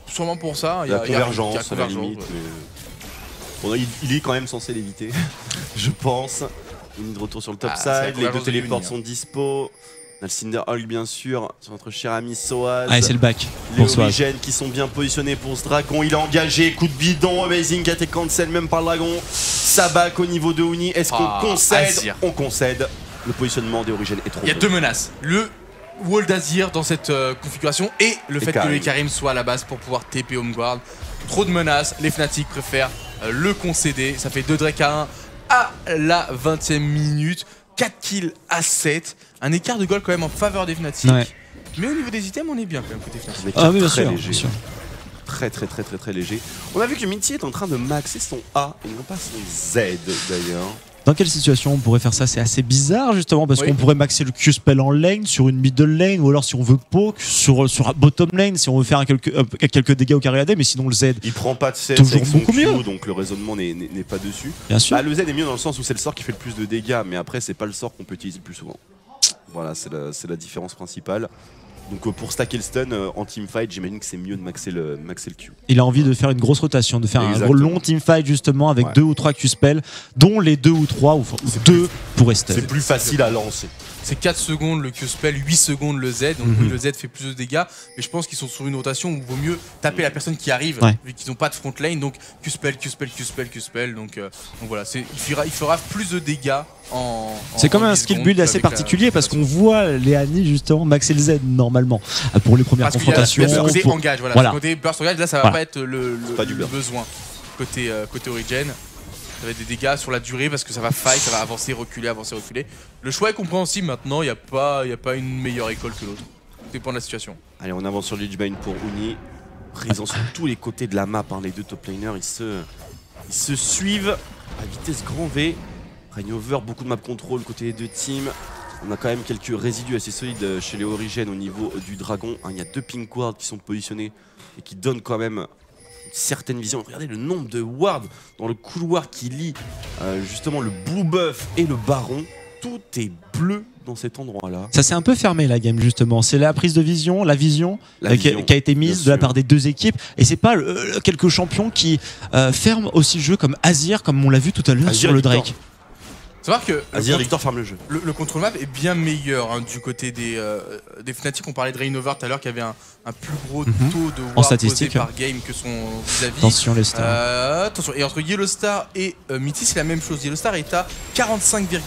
sûrement pour ça. Il y a convergence à la limite. Mais... Bon, il est quand même censé l'éviter, je pense. Uni de retour sur le top side, les 2 téléports sont dispo. On a le Cinder Hulk bien sûr, sur notre cher ami Soaz. Allez, c'est le back. Les Origin qui sont bien positionnés pour ce dragon. Il est engagé, coup de bidon, amazing, qui a été cancel même par le dragon. Ça back au niveau de Uni. Est-ce qu'on concède? Azir. On concède. Le positionnement des Origin est trop. Il y a 2 menaces. Le wall d'Azir dans cette configuration et le fait que le Karim soit à la base pour pouvoir TP Homeguard. Trop de menaces, les Fnatic préfèrent le concéder. Ça fait 2 Drake à 1 à la 20e minute. 4 kills à 7. Un écart de goal quand même en faveur des Fnatic. Mais au niveau des items, on est bien quand même côté Fnatic. Ah oui, bien très sûr, léger. bien sûr. Très léger. On a vu que Minty est en train de maxer son A et non pas son Z d'ailleurs. Dans quelle situation on pourrait faire ça? C'est assez bizarre justement parce qu'on pourrait maxer le Q-spell en lane, sur une middle lane, ou alors si on veut poke, sur un bottom lane, si on veut faire quelques dégâts au carry AD, mais sinon le Z... Il prend pas de CS toujours avec son beaucoup Q, mieux. donc le raisonnement n'est pas dessus. Bien sûr. Bah, le Z est mieux dans le sens où c'est le sort qui fait le plus de dégâts, mais après c'est pas le sort qu'on peut utiliser le plus souvent. Voilà, c'est la différence principale. Donc pour stacker le stun en teamfight, j'imagine que c'est mieux de maxer le Q. Il a envie de faire une grosse rotation, de faire un gros long teamfight justement avec 2 ou 3 Q-spells, dont les 2 ou 3 ou 2 pour stun. C'est plus facile à lancer. C'est 4 secondes le Q-spell, 8 secondes le Z. Donc oui, le Z fait plus de dégâts. Mais je pense qu'ils sont sur une rotation où il vaut mieux taper la personne qui arrive, vu qu'ils n'ont pas de front lane. Donc Q-spell. Donc voilà, il fera plus de dégâts c'est comme un skill build assez particulier parce qu'on voit les Annie justement maxer le Z normalement pour les premières confrontations. Parce qu'il y a ce côté engage, voilà. Ce côté burst engage, là ça va pas être le besoin côté Origin. Ça va être des dégâts sur la durée parce que ça va fight, ça va avancer, reculer. Le choix est compréhensible maintenant, il n'y a pas une meilleure école que l'autre. Tout dépend de la situation. Allez, on avance sur le Lich Bane pour Uni. présents sur tous les côtés de la map. Hein. Les deux top laners, ils se suivent à vitesse grand V. Rainover, beaucoup de map control côté des deux teams. On a quand même quelques résidus assez solides chez les Origènes au niveau du dragon. Hein, il y a 2 pink wards qui sont positionnés et qui donnent quand même une certaine vision. Regardez le nombre de wards dans le couloir qui lie justement le blue buff et le baron. Tout est bleu dans cet endroit-là. Ça s'est un peu fermé la game justement. C'est la prise de vision, la vision qui a été mise de la part des deux équipes. Et c'est pas quelques champions qui ferment aussi le jeu comme Azir, comme on l'a vu tout à l'heure sur le Drake. Savoir que Azir Victor ferme le jeu. Le contrôle map est bien meilleur hein, du côté des Fnatic. On parlait de Rainover tout à l'heure qui avait un plus gros taux de ward posé par game que son vis-à-vis. Attention les stars. Attention. Et entre Yellowstar et Mitty, c'est la même chose. Yellowstar est à 45,2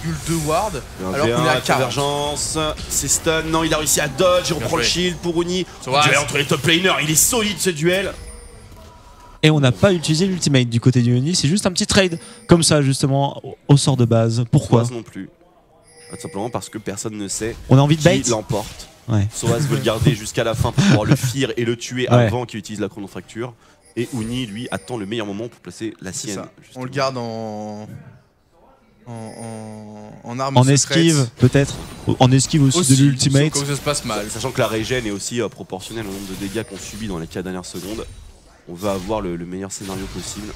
ward alors qu'on est à 40. Convergence, c'est stun. Non, il a réussi à dodge. Il reprend le shield pour Uni. Duel entre les top laners. Il est solide ce duel. Et on n'a pas utilisé l'ultimate du côté du Uni, c'est juste un petit trade comme ça justement au sort de base. Pourquoi? Soaz non plus. Tout simplement parce que personne ne sait on a envie de bait qui l'emporte. Ouais. Soaz veut le garder jusqu'à la fin pour pouvoir le fear et le tuer avant qu'il utilise la chronofracture. Et Uni lui attend le meilleur moment pour placer la sienne. On le garde en arme en esquive peut-être. En esquive aussi de l'ultimate. Comme ça se passe mal. Sachant que la régène est aussi proportionnelle au nombre de dégâts qu'on subit dans les 4 dernières secondes. On veut avoir le meilleur scénario possible.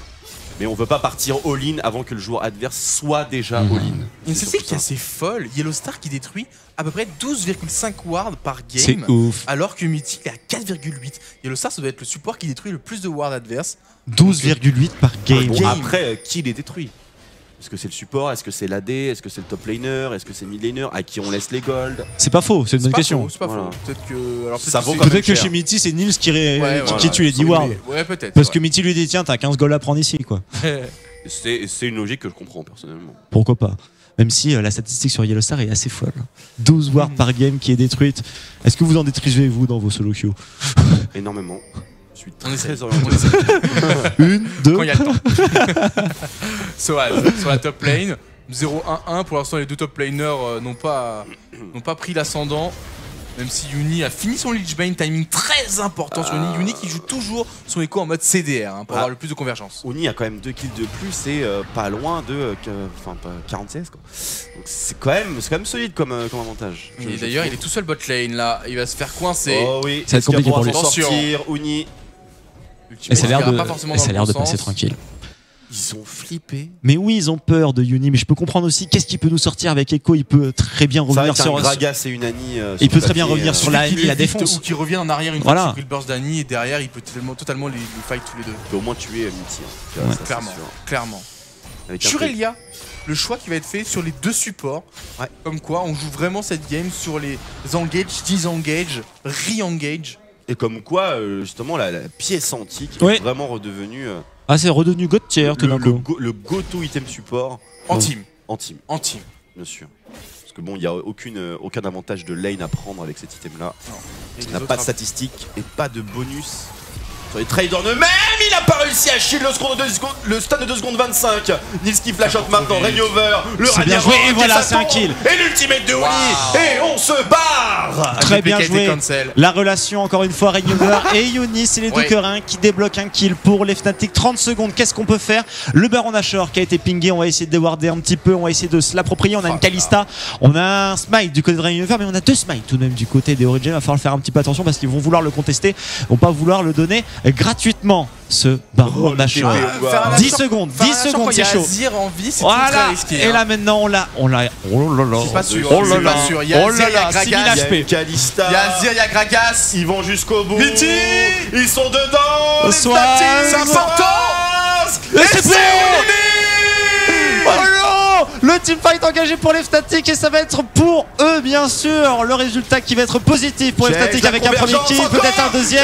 Mais on veut pas partir all-in avant que le joueur adverse soit déjà all-in. Une statistique qui est assez folle. Yellowstar qui détruit à peu près 12,5 wards par game. C'est ouf. Alors que Mitty est à 4,8. Yellowstar ça doit être le support qui détruit le plus de wards adverses. 12,8 par game. Bon, après, qui les détruit? Est-ce que c'est le support? Est-ce que c'est l'AD? Est-ce que c'est le top laner? Est-ce que c'est le mid laner? À qui on laisse les gold? C'est pas faux, c'est une bonne question. C'est pas faux. Peut-être que. Alors peut-être que chez Mitty, c'est Nils qui tue les 10 wards. Ouais, peut-être. Parce que Mitty lui dit tiens, t'as 15 gold à prendre ici, quoi. C'est une logique que je comprends personnellement. Pourquoi pas? Même si la statistique sur Yellowstar est assez folle. 12 wards par game qui est détruite. Est-ce que vous en détruisez vous dans vos solo queue? Énormément. Je suis très orienté. 1, 2. Quand il y a le temps. Soaz sur la top lane. 0-1-1. Pour l'instant, les deux top laners n'ont pas pris l'ascendant. Même si Uni a fini son Lich Bane, timing très important sur Uni. Uni qui joue toujours son écho en mode CDR hein, pour avoir le plus de convergence. Uni a quand même 2 kills de plus et pas loin de 46 quoi. Donc c'est quand même solide comme avantage. Et d'ailleurs il est tout seul bot lane là, il va se faire coincer. Oh oui, ça va être compliqué pour lui. Sortir Uni. Et ça a l'air de passer tranquille. Ils ont flippé. Mais oui, ils ont peur de Uni, mais je peux comprendre aussi qu'est-ce qu'il peut nous sortir avec Echo. Il peut très bien revenir sur Gragas et une Annie. Il peut très bien revenir sur la Annie, la défense. Ou qui revient en arrière une fois qu'il a pris le burst d'Annie et derrière il peut totalement les fight tous les deux. Il peut au moins tuer Mitty. Hein. Clairement. Shurelia, le choix qui va être fait sur les deux supports. Comme quoi on joue vraiment cette game sur les engage, disengage, re-engage. Et comme quoi justement la pièce antique est vraiment redevenue. Ah, c'est redevenu God tier tout d'un coup. Le go-to item support en team. Bien sûr. Parce que bon, il n'y a aucun avantage de lane à prendre avec cet item-là. Il n'a pas de statistiques et pas de bonus. Sur les traders eux-mêmes, il n'a pas réussi à shield le stun de 2 secondes 25. Nils qui flash out maintenant, Rainover, le bien joué, et voilà, c'est un kill. Et l'ultimate de Uni, et on se barre. Très bien joué. La relation, encore une fois, Rainover et Uni, c'est les deux cœurs qui débloquent un kill pour les Fnatic. 30 secondes, qu'est-ce qu'on peut faire? Le Baron Nashor qui a été pingé, on va essayer de déwarder un petit peu, on va essayer de se l'approprier. On a une Kalista, on a un smite du côté de Rainover, mais on a 2 smites tout de même du côté des Origin. Il va falloir faire un petit peu attention parce qu'ils vont vouloir le contester, ils vont pas vouloir le donner gratuitement, ce Baron Nashor. 10 secondes, c'est chaud. Azir en vie, c'est voilà. très risqué. Et là maintenant on l'a. Oh là là. C'est pas sûr. Oh là là. Il y a Azir, il y a Gragas, il y a Kalista. Il y a Azir, il y a Gragas. Ils vont jusqu'au bout. Mitty, ils sont dedans. C'est important. Et c'est bon. Oh non, le teamfight engagé pour les Fnatic et ça va être pour eux bien sûr. Le résultat qui va être positif pour les Fnatic avec un premier kill, peut-être un deuxième.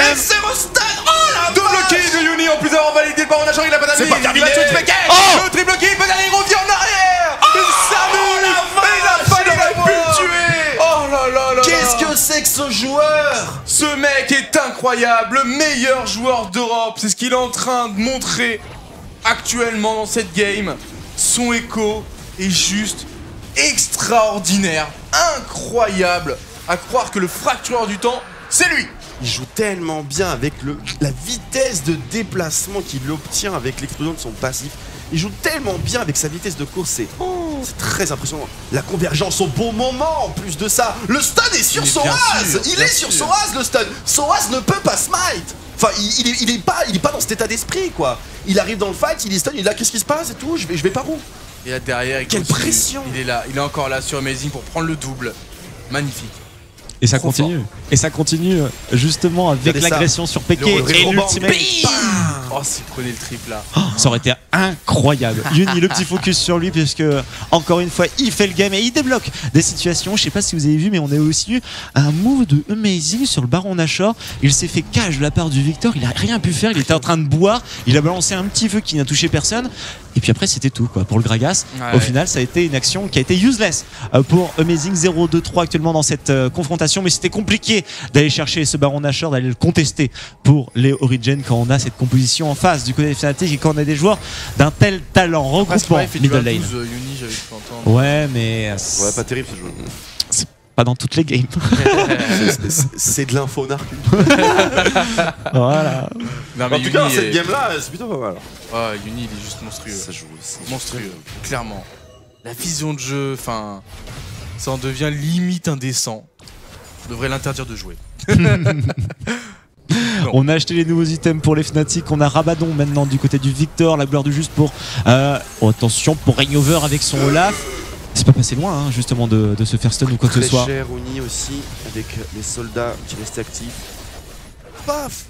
Double kill de Uni en plus d'avoir validé le Baron Nashor, il a pas d'amis. Il va tuer le triple kill, peut aller, il revient en arrière. Il a pu le tuer. Oh là là là. Qu'est-ce que c'est que ce joueur? Ce mec est incroyable, le meilleur joueur d'Europe. C'est ce qu'il est en train de montrer actuellement dans cette game. Son écho est juste extraordinaire, incroyable. À croire que le fractureur du temps, c'est lui. Il joue tellement bien avec la vitesse de déplacement qu'il obtient avec l'explosion de son passif. Il joue tellement bien avec sa vitesse de course, c'est très impressionnant. La convergence au bon moment en plus de ça. Le stun est sur Soaz. Il est sur Soaz le stun. Soaz ne peut pas smite. Enfin, il est pas dans cet état d'esprit quoi. Il arrive dans le fight, il est stun, il est là, qu'est-ce qui se passe et tout, je vais par où? Et là derrière, quelle pression. Il est là, il est encore là sur Amazing pour prendre le double. Magnifique. Et ça continue. Et ça continue justement avec l'agression sur Peke et l'ultimate. Oh, s'il prenait le triple là. Oh, ça aurait été incroyable. Uni, le petit focus sur lui, puisque encore une fois, il fait le game et il débloque des situations. Je sais pas si vous avez vu, mais on a aussi eu un move de Amazing sur le Baron Nashor. Il s'est fait cash de la part du Victor. Il a rien pu faire. Il était en train de boire. Il a balancé un petit feu qui n'a touché personne. Et puis après, c'était tout quoi pour le Gragas. Au final, ça a été une action qui a été useless pour Amazing. 0-2-3 actuellement dans cette confrontation. Mais c'était compliqué d'aller chercher ce Baron Nashor, d'aller le contester pour les Origin quand on a cette composition en face du côté des Fnatic et quand on a des joueurs d'un tel talent regroupant middle lane. Ouais, mais ouais, pas terrible ce jeu. C'est pas dans toutes les games. C'est de l'info narcu. Voilà. Non, mais en tout cas, cette game là, c'est plutôt pas mal. Ah, Uni, il est juste monstrueux. Ça joue aussi. Monstrueux, clairement. La vision de jeu, enfin, ça en devient limite indécent. On devrait l'interdire de jouer. On a acheté les nouveaux items pour les Fnatic. On a Rabadon maintenant du côté du Victor, la gloire du juste pour attention pour Rainover avec son Olaf. C'est pas passé loin hein, justement de se faire stun ou quoi que ce soit. Très cher Uni aussi avec les soldats qui restent actifs.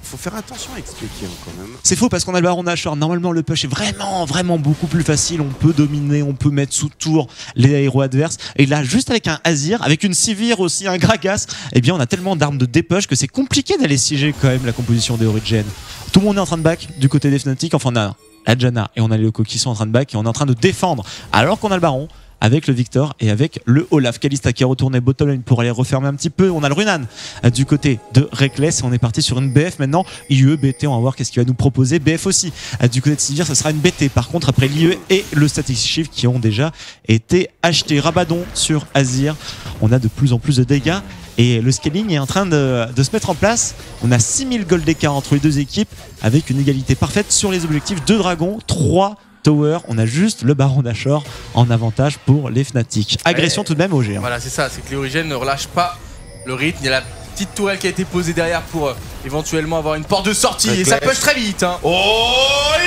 Faut faire attention à expliquer quand même. C'est faux parce qu'on a le Baron Nashor. Normalement le push est vraiment beaucoup plus facile. On peut dominer, on peut mettre sous tour les héros adverses. Et là juste avec un Azir, avec une Sivir aussi, un Gragas, eh bien on a tellement d'armes de dépush que c'est compliqué d'aller siéger quand même la composition des Origin. Tout le monde est en train de back du côté des Fnatic. Enfin on a la Janna et on a les Locos qui sont en train de back et on est en train de défendre alors qu'on a le Baron avec le Victor et avec le Olaf. Kalista qui est retourné bottom lane pour aller refermer un petit peu. On a le Runan du côté de Reckless et on est parti sur une BF maintenant. IE, BT, on va voir qu'est-ce qu'il va nous proposer. BF aussi du côté de Sivir, ça sera une BT par contre après l'IE et le Static Shift qui ont déjà été achetés. Rabadon sur Azir. On a de plus en plus de dégâts et le scaling est en train de se mettre en place. On a 6000 gold d'écart entre les deux équipes avec une égalité parfaite sur les objectifs. 2 dragons, 3 tower, on a juste le Baron Nashor en avantage pour les Fnatic. Agression tout de même au géant. Voilà, c'est ça, c'est que les Origin ne relâchent pas le rythme. Il y a la petite tourelle qui a été posée derrière pour éventuellement avoir une porte de sortie et ça push très vite. Hein. Oh,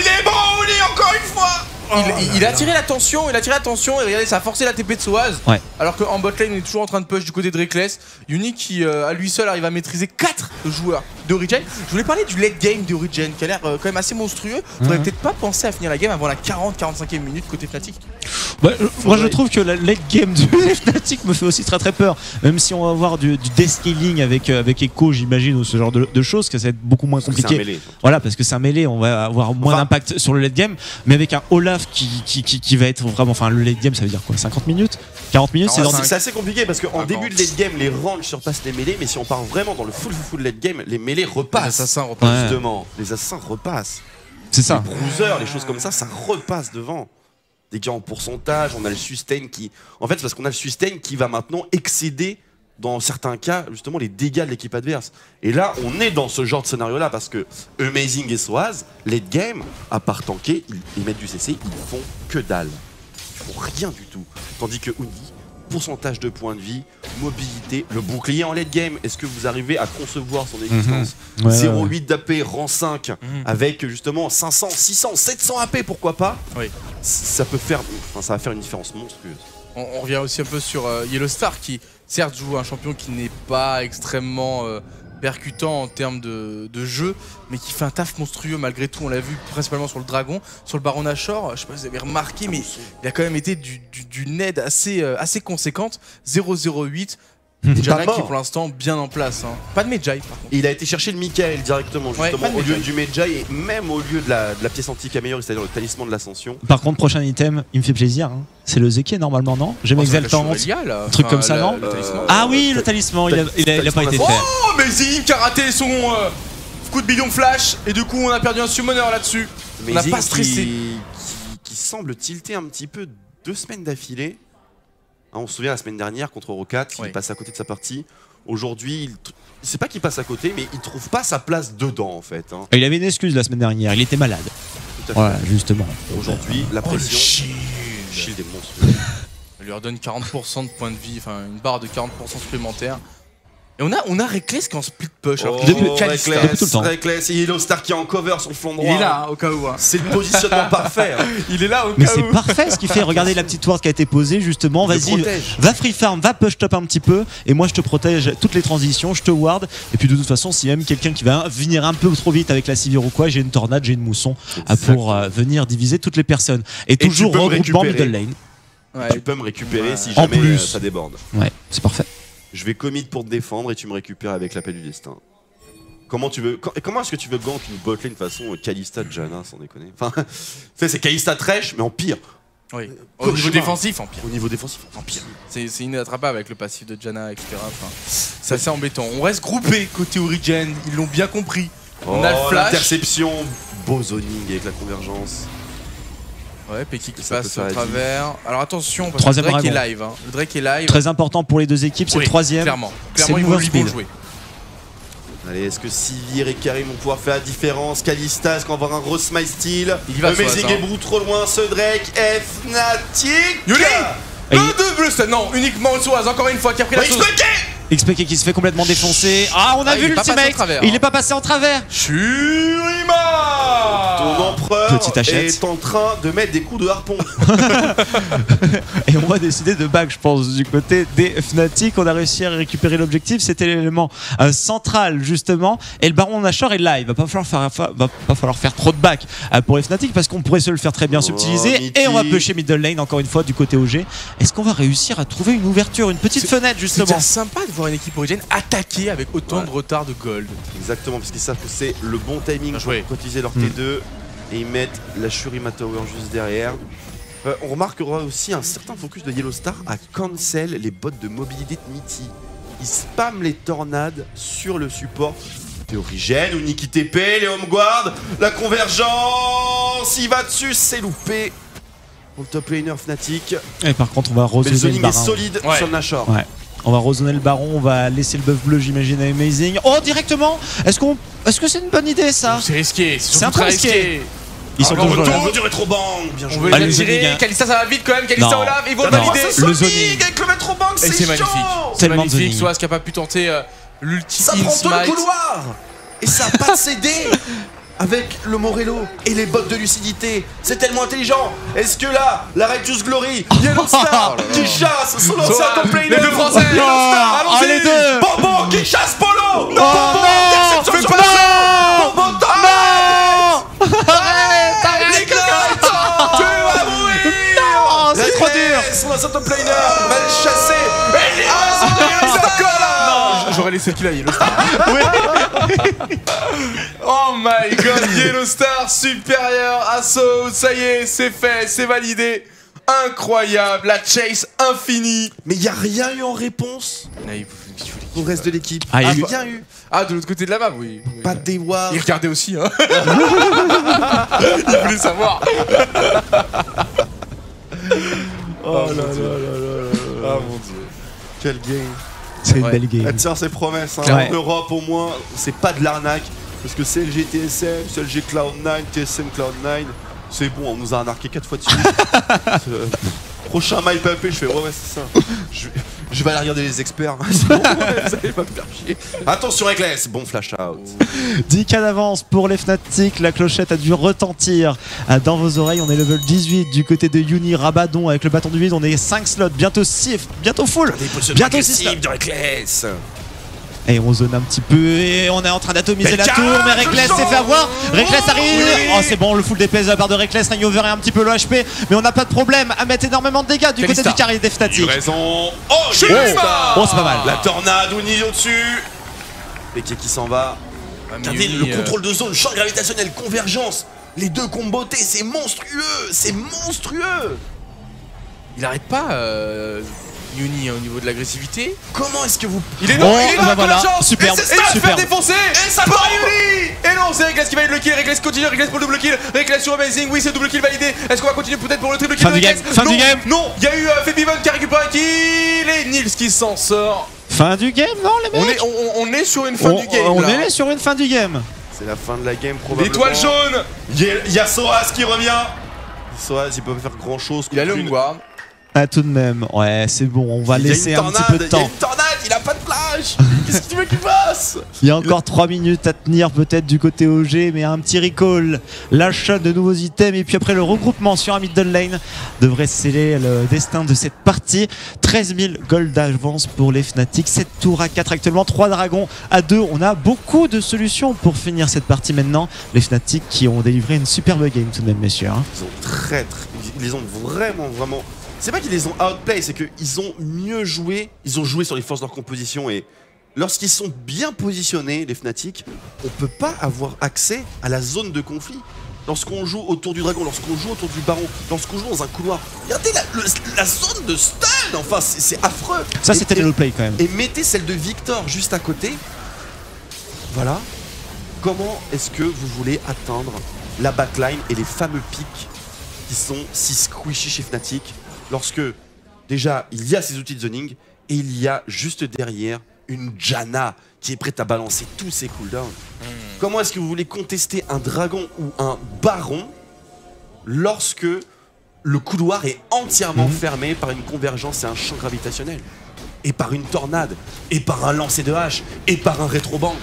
il est bon, il est encore une fois. Il a attiré l'attention, et regardez, ça a forcé la TP de Soaz. Ouais. Alors qu'en botlane, on est toujours en train de push du côté de Reckless. Uni qui, à lui seul, arrive à maîtriser 4 joueurs d'Origin. Je voulais parler du late game d'Origin qui a l'air quand même assez monstrueux. Faudrait peut-être pas penser à finir la game avant la 40-45e minute côté Fnatic. Ouais, moi je trouve que la late game du Fnatic me fait aussi très peur. Même si on va avoir du descaling avec Echo, j'imagine, ou ce genre de choses, que ça va être beaucoup moins compliqué. Mêlé, voilà, parce que c'est un mêlé, on va avoir moins d'impact sur le late game. Mais avec un Olaf qui va être vraiment. Enfin, le late game, ça veut dire quoi, 50 minutes 40 minutes? C'est assez compliqué parce qu'en début de late game, les ranges surpassent les mêlés. Mais si on part vraiment dans le full late game, les mêlés repassent. Les assassins repassent. Justement, les assassins repassent. C'est ça. Les bruisers, les choses comme ça repasse devant. Des gains en pourcentage, on a le sustain qui... En fait, c'est parce qu'on a le sustain qui va maintenant excéder, dans certains cas, justement, les dégâts de l'équipe adverse. Et là, on est dans ce genre de scénario-là, parce que Amazing et Soaz, late game, à part tanker, ils mettent du CC, ils font que dalle. Ils font rien du tout. Tandis que Uni, pourcentage de points de vie, mobilité, le bouclier en late game, est-ce que vous arrivez à concevoir son existence? 0,8 d'AP, rang 5, avec justement 500, 600, 700 AP, pourquoi pas? Oui. Ça peut faire, ça va faire une différence monstrueuse. On revient aussi un peu sur Yellowstar qui certes joue un champion qui n'est pas extrêmement percutant en termes de jeu, mais qui fait un taf monstrueux malgré tout. On l'a vu principalement sur le Dragon, sur le Baron Nashor. Je sais pas si vous avez remarqué, mais il a quand même été d'une aide assez conséquente. 0-0-8. Janna qui est pour l'instant bien en place. Hein. Pas de Medjay par contre. Et il a été chercher le Mikael directement, justement, au lieu du Medjay et même au lieu de la pièce antique améliorée, c'est-à-dire le talisman de l'ascension. Par contre, prochain item, il me fait plaisir. Hein. C'est le Zeki normalement, non? J'aime Exaltant. Un truc comme ça, non? Ah oui, le talisman, il a pas été fait. Oh, mais Zim qui a raté son coup de bidon flash et du coup on a perdu un summoner là-dessus. On n'a pas stressé. Qui semble tilter un petit peu 2 semaines d'affilée. On se souvient la semaine dernière contre Rocat, il est passé à côté de sa partie. Aujourd'hui, c'est pas qu'il passe à côté, mais il trouve pas sa place dedans en fait. Hein. Il avait une excuse la semaine dernière, il était malade. Voilà, justement. Aujourd'hui, la pression. Shield est monstrueux. Il lui redonne 40% de points de vie, enfin une barre de 40% supplémentaire. Et on a Reckless qui est en split push. Reckless et Yellowstar qui est en cover son flanc droit. Il est là, au cas où. Hein. C'est le positionnement parfait. Hein. Il est là au cas où. Mais c'est parfait ce qu'il fait. Regardez la petite ward qui a été posée justement. Vas-y, va free farm, va push top un petit peu. Et moi je te protège toutes les transitions, je te ward. Et puis de toute façon, si même quelqu'un qui va venir un peu trop vite avec la Sivir ou quoi, j'ai une tornade, j'ai une mousson pour venir diviser toutes les personnes. Et toujours regroupement middle lane. Ouais. Tu peux me récupérer si jamais ça déborde. Ouais, c'est parfait. Je vais commit pour te défendre et tu me récupères avec l'appel du destin. Comment tu veux comment est-ce que tu veux gank une botlane façon Kalista Janna sans déconner. Enfin, c'est Kalista Thresh mais en pire. Oui. Au niveau défensif en pire. Au niveau défensif en pire. C'est inattrapable avec le passif de Janna etc. Enfin, c'est assez embêtant. On reste groupé côté Origen, ils l'ont bien compris. On a le flash. L'interception, beau zoning avec la convergence. Ouais, Peki qui passe au travers. Alors attention, parce que le Drake est live. Hein. Le Drake est live. Très important pour les deux équipes, c'est le troisième. Clairement, ils vont jouer. Allez, est-ce que Sivir et Karim vont pouvoir faire la différence? Kalista, est-ce qu'on va avoir un gros smile steal? Amazing Ebru trop loin, ce Drake, Fnatic. Yuli le bleu stun, non, uniquement Soaz, encore une fois, qui a pris la sauce. XPK qui se fait complètement défoncer. Ah, on a vu l'ultimate. Il est pas passé en travers. Shurima. Ton empereur est en train de mettre des coups de harpon. Et on va décider de back, je pense, du côté des Fnatic. On a réussi à récupérer l'objectif. C'était l'élément central, justement. Et le baron Nashor est live. Va pas falloir faire trop de back pour les Fnatic parce qu'on pourrait se le faire très bien subtiliser. Et on va pusher middle lane, encore une fois, du côté OG. Est-ce qu'on va réussir à trouver une ouverture, une petite fenêtre, justement? C'est sympa de voir une équipe Origen attaquer avec autant de retard de gold. Exactement, parce qu'ils savent que c'est le bon timing pour utiliser leur T2 et ils mettent la Shurima Tower juste derrière. On remarquera aussi un certain focus de Yellowstar à cancel les bots de mobilité de Mitty. Ils spamment les tornades sur le support. Origen ou Niki TP, les Homeguard, la convergence, il va dessus, c'est loupé. Pour le top laner Fnatic. Et par contre, on va rosonner le zoning est solide sur le Nashor. Ouais. On va rosonner le baron, on va laisser le buff bleu, j'imagine, à Amazing. Oh, directement. Est-ce que c'est une bonne idée, ça? C'est risqué, c'est un peu risqué. Ils sont toujours là. Du rétro-bang, bien joué. On veut les attirer, Kalista ça va vite quand même, Kalista Olaf, ils vont valider. Le zoning avec le rétro-bang, c'est magnifique. C'est magnifique, Soaz qui a pas pu tenter l'ulti ça prend tout le couloir. Et ça a pas cédé. Avec le Morello et les bottes de lucidité, c'est tellement intelligent. Est-ce que là, la Righteous Glory, Yellowstar qui chasse son ancien top laner, les deux français, allons-y, les deux, Bobo qui chasse Polo, non, interception sur Bobo, Bobo, arrête, les gars, tu vas mourir. Non, c'est trop dur. Son ancien top laner va le chasser. Et Yellowstar. J'aurais laissé qu'il a Yellowstar. Oh my god, Yellowstar supérieur à Saut, ça y est, c'est fait, c'est validé. Incroyable, la chase infinie. Mais il n'y a rien eu en réponse au reste de l'équipe. Ah, rien eu. Ah, de l'autre côté de la map, oui. Pas de Dewar. Il regardait aussi, hein. Il voulait savoir. Oh là là là là. Ah mon dieu. Quel game. C'est une belle game. Elle tient ses promesses. Hein. En Europe, au moins, c'est pas de l'arnaque. Parce que CLG TSM, CLG Cloud9, TSM Cloud9, c'est bon, on nous a arnaqué 4 fois dessus. Prochain My Papé, je fais ouais, c'est ça. Je vais aller regarder les experts. C'est bon, vous allez pas me faire chier. Attention, Reckless, bon flash out. 10K d'avance pour les Fnatic. La clochette a dû retentir dans vos oreilles. On est level 18 du côté de Uni Rabadon avec le bâton du vide. On est 5 slots, bientôt 6, bientôt full. Bientôt 6 slots de Reckless. Et on zone un petit peu et on est en train d'atomiser la tour, mais Reckless s'est fait avoir. Reckless arrive. Oh, c'est bon, le full DPS de la part de Reckless, Ragno over un petit peu le HP, mais on n'a pas de problème à mettre énormément de dégâts du côté du carré des Fnatic. Oh, c'est pas mal. La tornade, Uni au-dessus. Peki qui s'en va. Regardez le contrôle de zone, champ gravitationnel, convergence. Les deux combos T, c'est monstrueux, c'est monstrueux. Il arrête pas. Uni au niveau de l'agressivité. Comment est-ce que vous... Il est là, voilà, super, et super. se faire défoncer. Et ça part Uni. Et non, c'est Reckless qui valide le kill. Reckless continue, Reckless pour le double kill. Reckless sur Amazing, oui c'est double kill validé. Est-ce qu'on va continuer peut-être pour le triple kill? Fin du game, fin du game. Non, il y a eu Febiven qui a récupéré un kill. Et Nils qui s'en sort. Fin du game, non les mecs? On est sur une fin du game. On est sur une fin du game. C'est la fin de la game probablement. L'étoile jaune. Il y a Soaz qui revient. Soaz, il peut pas faire grand chose. Il a le Homeguard. Ah tout de même, ouais c'est bon, on va laisser un petit peu de temps. Il y a une tornade, il a pas de flash. Qu'est-ce que tu veux qu'il fasse? Il y a encore 3 minutes à tenir peut-être du côté OG, mais un petit recall, l'achat de nouveaux items et puis après le regroupement sur un middle lane devrait sceller le destin de cette partie. 13 000 gold d'avance pour les Fnatic, 7 tours à 4 actuellement, 3 dragons à 2. On a beaucoup de solutions pour finir cette partie maintenant. Les Fnatic qui ont délivré une superbe game tout de même messieurs. Ils les ont vraiment c'est pas qu'ils les ont outplay, c'est qu'ils ont mieux joué. Ils ont joué sur les forces de leur composition et lorsqu'ils sont bien positionnés, les Fnatic, on peut pas avoir accès à la zone de conflit. Lorsqu'on joue autour du dragon, lorsqu'on joue autour du baron, lorsqu'on joue dans un couloir, regardez la zone de stun. Enfin, c'est affreux. Ça c'était le play quand même. Et mettez celle de Victor juste à côté. Voilà. Comment est-ce que vous voulez atteindre la backline et les fameux pics qui sont si squishy chez Fnatic lorsque déjà il y a ces outils de zoning et il y a juste derrière une Janna qui est prête à balancer tous ses cooldowns. Comment est-ce que vous voulez contester un dragon ou un baron lorsque le couloir est entièrement fermé par une convergence et un champ gravitationnel et par une tornade et par un lancer de hache et par un rétrobang?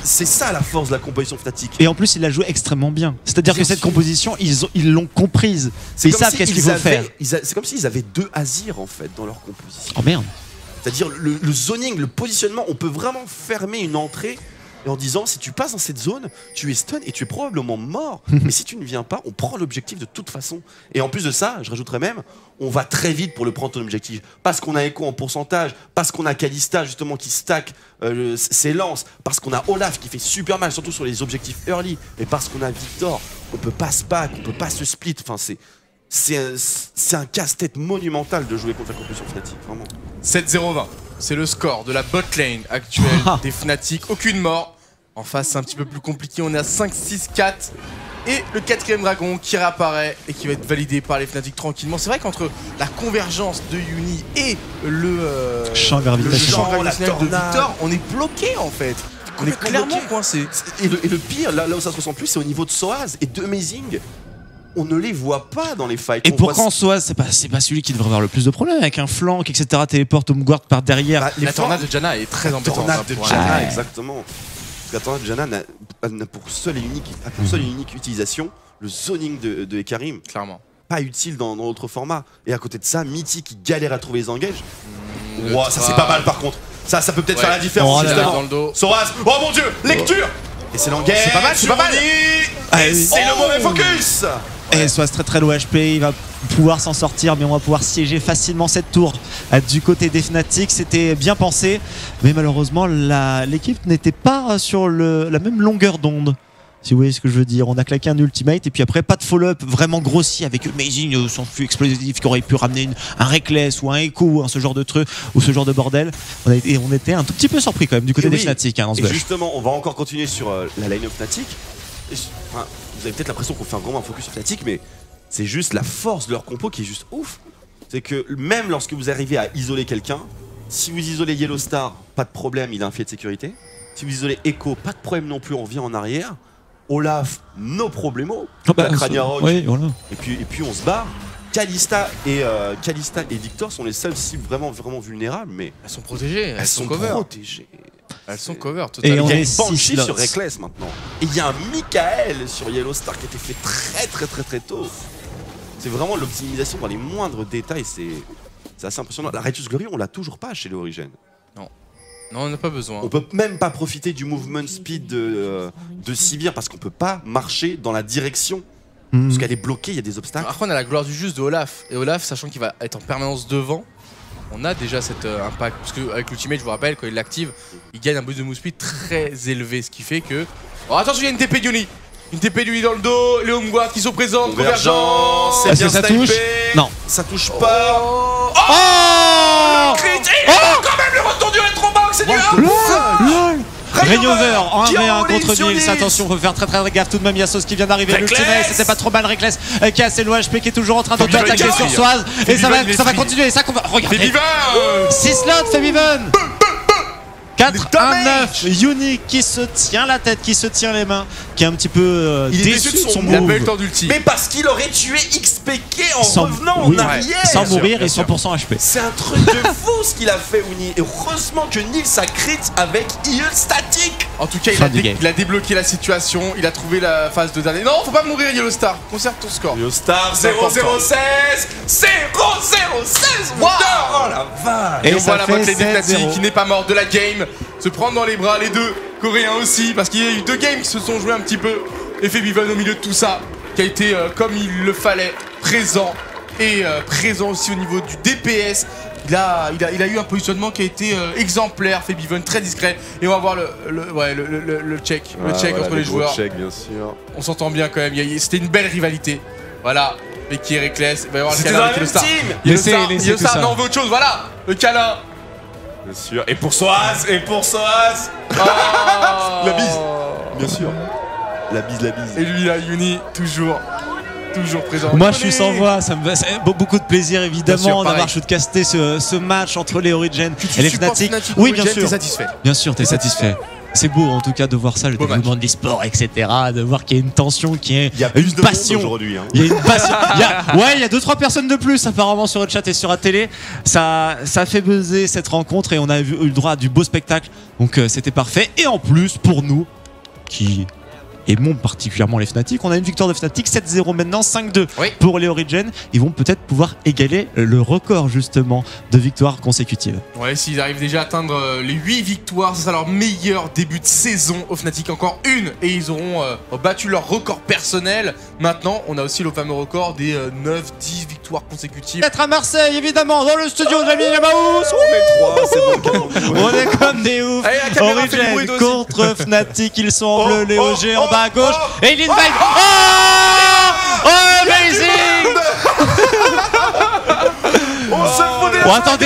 C'est ça la force de la composition Fnatic. Et en plus, il la joue extrêmement bien. C'est-à-dire que cette composition, ils l'ont comprise. Ils savent qu'est-ce qu'il faut faire. C'est comme s'ils avaient 2 Azir en fait dans leur composition. Oh merde. C'est-à-dire le zoning, le positionnement, on peut vraiment fermer une entrée et en disant si tu passes dans cette zone, tu es stun et tu es probablement mort. Mais si tu ne viens pas, on prend l'objectif de toute façon. Et en plus de ça, je rajouterais même, on va très vite pour le prendre ton objectif. Parce qu'on a Echo en pourcentage, parce qu'on a Kalista justement qui stack ses lances, parce qu'on a Olaf qui fait super mal, surtout sur les objectifs early, et parce qu'on a Victor, on peut pas se pack, on peut pas se split. Enfin, c'est un casse-tête monumental de jouer contre la composition Fnatic, vraiment. 7-0-20, c'est le score de la bot lane actuelle des Fnatic. Aucune mort. En face, c'est un petit peu plus compliqué. On est à 5-6-4. Et le 4ème dragon qui réapparaît et qui va être validé par les Fnatic tranquillement. C'est vrai qu'entre la convergence de Yuni et le champ gravitationnel de Victor, on est bloqué en fait. On est clairement coincé. Et le pire, là où ça se ressent plus, c'est au niveau de Soaz et de Amazing. On ne les voit pas dans les fights. Et pourquant Soaz, c'est pas celui qui devrait avoir le plus de problèmes avec un flank, etc. Téléporte Homeguard par derrière. La tornade de Janna est très embêtante. La tornade de Janna, exactement. La tornade de Janna n'a pour seule et unique utilisation le zoning de Hecarim. Clairement. Pas utile dans l'autre format. Et à côté de ça, Mithy qui galère à trouver les engages. Wow, ça c'est pas mal par contre. Ça peut peut-être faire la différence justement. Dans le dos. Soaz, oh mon dieu, lecture. Et c'est l'engage. C'est pas mal, c'est pas mal. Et c'est le mauvais focus. Et Soaz très low HP, il va pouvoir s'en sortir, mais on va pouvoir siéger facilement cette tour du côté des Fnatic. C'était bien pensé, mais malheureusement l'équipe n'était pas sur la même longueur d'onde. Si vous voyez ce que je veux dire, on a claqué un ultimate et puis après pas de follow-up vraiment grossier avec Amazing, son flux explosif qui aurait pu ramener un Reckless ou un Echo, ce genre de truc ou ce genre de bordel. On était un tout petit peu surpris quand même du côté des Fnatic dans ce match. Et justement, on va encore continuer sur la line-up Fnatic. Vous avez peut-être l'impression qu'on fait vraiment un focus sur Fnatic, mais c'est juste la force de leur compo qui est juste ouf. C'est que même lorsque vous arrivez à isoler quelqu'un, si vous isolez Yellow Star, pas de problème, il a un filet de sécurité. Si vous isolez Echo, pas de problème non plus, on vient en arrière. Olaf, no problemo. Ragnarok. Oui, voilà. Et puis on se barre. Kalista et Victor sont les seules cibles vraiment vulnérables, mais elles sont protégées. Elles sont protégées. Elles sont cover totalement. Et il y a une Banshee sur Reckless maintenant. Et il y a un Michael sur Yellow Star qui a été fait très tôt. C'est vraiment l'optimisation dans les moindres détails, c'est assez impressionnant. La Righteous Glory, on l'a toujours pas chez les Origins. Non, on n'a pas besoin. On peut même pas profiter du movement speed de Sivir parce qu'on peut pas marcher dans la direction. Parce qu'elle est bloquée, il y a des obstacles. Après, on a la gloire du juste de Olaf. Et Olaf, sachant qu'il va être en permanence devant, on a déjà cet impact. Parce qu'avec l'ultimate, je vous rappelle, quand il l'active, il gagne un boost de move speed très élevé. Ce qui fait que. Oh, attention, il y a une TP Yuni. Une TP Yuni dans le dos, les Homeguard qui sont présents, convergence. C'est bien ça touche. Non. Ça touche pas. Oh, le crit. Et quand même le retour du rétrobang, c'est du 1. Rainover en 1v1 contre Nils. Attention, faut faire très gaffe tout de même. Yassos qui vient d'arriver. L'ultimate, c'était pas trop mal. Reckless qui a assez le HP qui est toujours en train d'auto-attaquer sur Swaz. Et ça va continuer. Ça qu'on va. Regardez. 6 slots, Febiven. 4-1-9, Unique qui se tient la tête, qui se tient les mains, qui est un petit peu déçu de son move. Il a pas eu le temps d'ulti. Mais parce qu'il aurait tué XPK en revenant en arrière. Sans mourir et 100% HP. C'est un truc de fou ce qu'il a fait, Uni. Et heureusement que Nils a crit avec heal statique. En tout cas, il a débloqué la situation, il a trouvé la phase de dernier. Non, faut pas mourir, Yellow Star. Conserve ton score. Yellow Star 0-0-16 0-0-16. Wow. Oh la vache. Et on voit la botlane des Fnatic qui n'est pas morte de la game se prendre dans les bras, les deux Coréens aussi, parce qu'il y a eu 2 games qui se sont joués un petit peu. Et Febiven au milieu de tout ça, qui a été comme il le fallait, présent. Et présent aussi au niveau du DPS. Il a eu un positionnement qui a été exemplaire, Febiven, très discret. Et on va voir le check, entre les joueurs. Check, bien sûr. On s'entend bien quand même, c'était une belle rivalité. Voilà, Becky et Reckless, il va y avoir le câlin avec Yellowstar. Yellowstar, non, on veut autre chose, voilà, le câlin. Bien sûr, et pour Swaz, la bise, bien sûr. La bise. Et lui là, Uni, toujours présent. Moi je suis sans voix, ça me fait beaucoup de plaisir évidemment d'avoir shootcasté ce match entre les Origin et les Fnatic. Oui, bien sûr. T'es satisfait. Bien sûr, t'es satisfait. C'est beau en tout cas de voir ça, le développement de l'e-sport, etc. De voir qu'il y a une tension, qu'il y a une passion aujourd'hui. Hein. Il y a une passion. Il y a 2-3 personnes de plus apparemment sur le chat et sur la télé. Ça fait buzzer cette rencontre et on a eu le droit à du beau spectacle. Donc c'était parfait. Et en plus pour nous qui aimons particulièrement les Fnatic, on a une victoire de Fnatic 7-0 maintenant, 5-2 pour les Origin. Ils vont peut-être pouvoir égaler le record justement de victoires consécutives. Ouais, s'ils arrivent déjà à atteindre les 8 victoires, ce sera leur meilleur début de saison au Fnatic. Encore une et ils auront battu leur record personnel. Maintenant, on a aussi le fameux record des 9-10 victoires consécutives. Être à Marseille évidemment, dans le studio de Jamie Yamaous. On est 3, c'est bon. On est comme des oufs. Origin contre Fnatic, ils sont en bleu, les OG en bas à gauche. Et il invite. Oh amazing.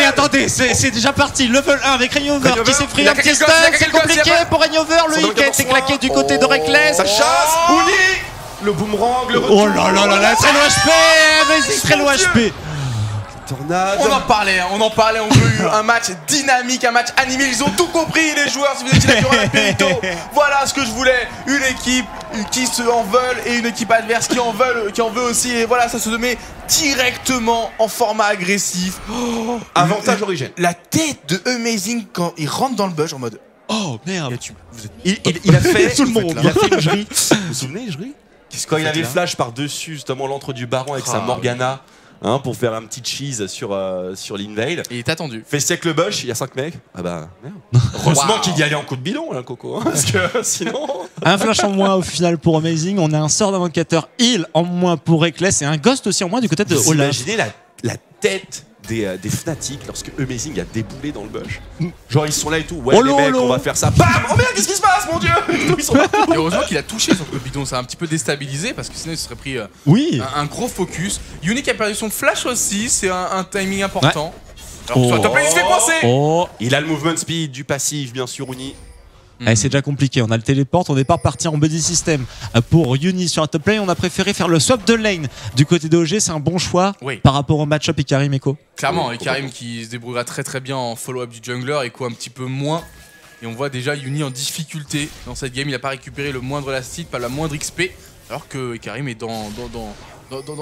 Attendez, c'est déjà parti. Level 1 avec Rainover qui s'est pris un petit stun. C'est compliqué pour Rainover. Lui qui a été claqué du côté de Reckless. Ça chasse. Uni. Le boomerang, le retour. Oh là là, très low HP. Amazing, très low HP. Tornade. On en parlait, on veut eu un match dynamique, un match animé, ils ont tout compris les joueurs, si vous étiez là durant la périto. Voilà ce que je voulais, une équipe qui se en veulent et une équipe adverse qui en veut aussi, et voilà, ça se met directement en format agressif. Avantage Origin. La tête de Amazing quand il rentre dans le bush en mode oh merde. Il a fait tout le monde. Il a fait une Jri. Vous vous souvenez, Jri? Quand il avait flash par-dessus justement l'entre du baron avec sa Morgana. Hein, pour faire un petit cheese sur l'Inveil. Il est attendu. Fait sec le bush, il y a 5 mecs. Ah bah merde. Heureusement qu'il y allait en coup de bidon là, Coco. Hein, parce que sinon. Un flash en moins au final pour Amazing. On a un sort d'invocateur heal en moins pour Reckless et un ghost aussi en moins du côté de Olaf. Imaginez la tête des Fnatic lorsque Amazing a déboulé dans le bush. Genre ils sont là et tout. Ouais, les mecs, on va faire ça. Bam! Oh merde, qu'est-ce qui se passe, mon dieu? Ils sont là. Et heureusement qu'il a touché son coup de bidon, ça a un petit peu déstabilisé parce que sinon il se serait pris un gros focus. Unique a perdu son flash aussi, c'est un timing important. Alors sur la top lane, il se fait coincer. Il a le movement speed du passif, bien sûr, Uni. C'est déjà compliqué, on a le téléport, on n'est pas reparti en buddy system pour Uni sur la top lane, on a préféré faire le swap de lane du côté d'OG, c'est un bon choix par rapport au match-up Ikarim Echo. Clairement, Ikarim qui se débrouillera très bien en follow-up du jungler, Echo un petit peu moins. Et on voit déjà Uni en difficulté dans cette game, il n'a pas récupéré le moindre last hit, pas la moindre XP, alors que Ikarim est dans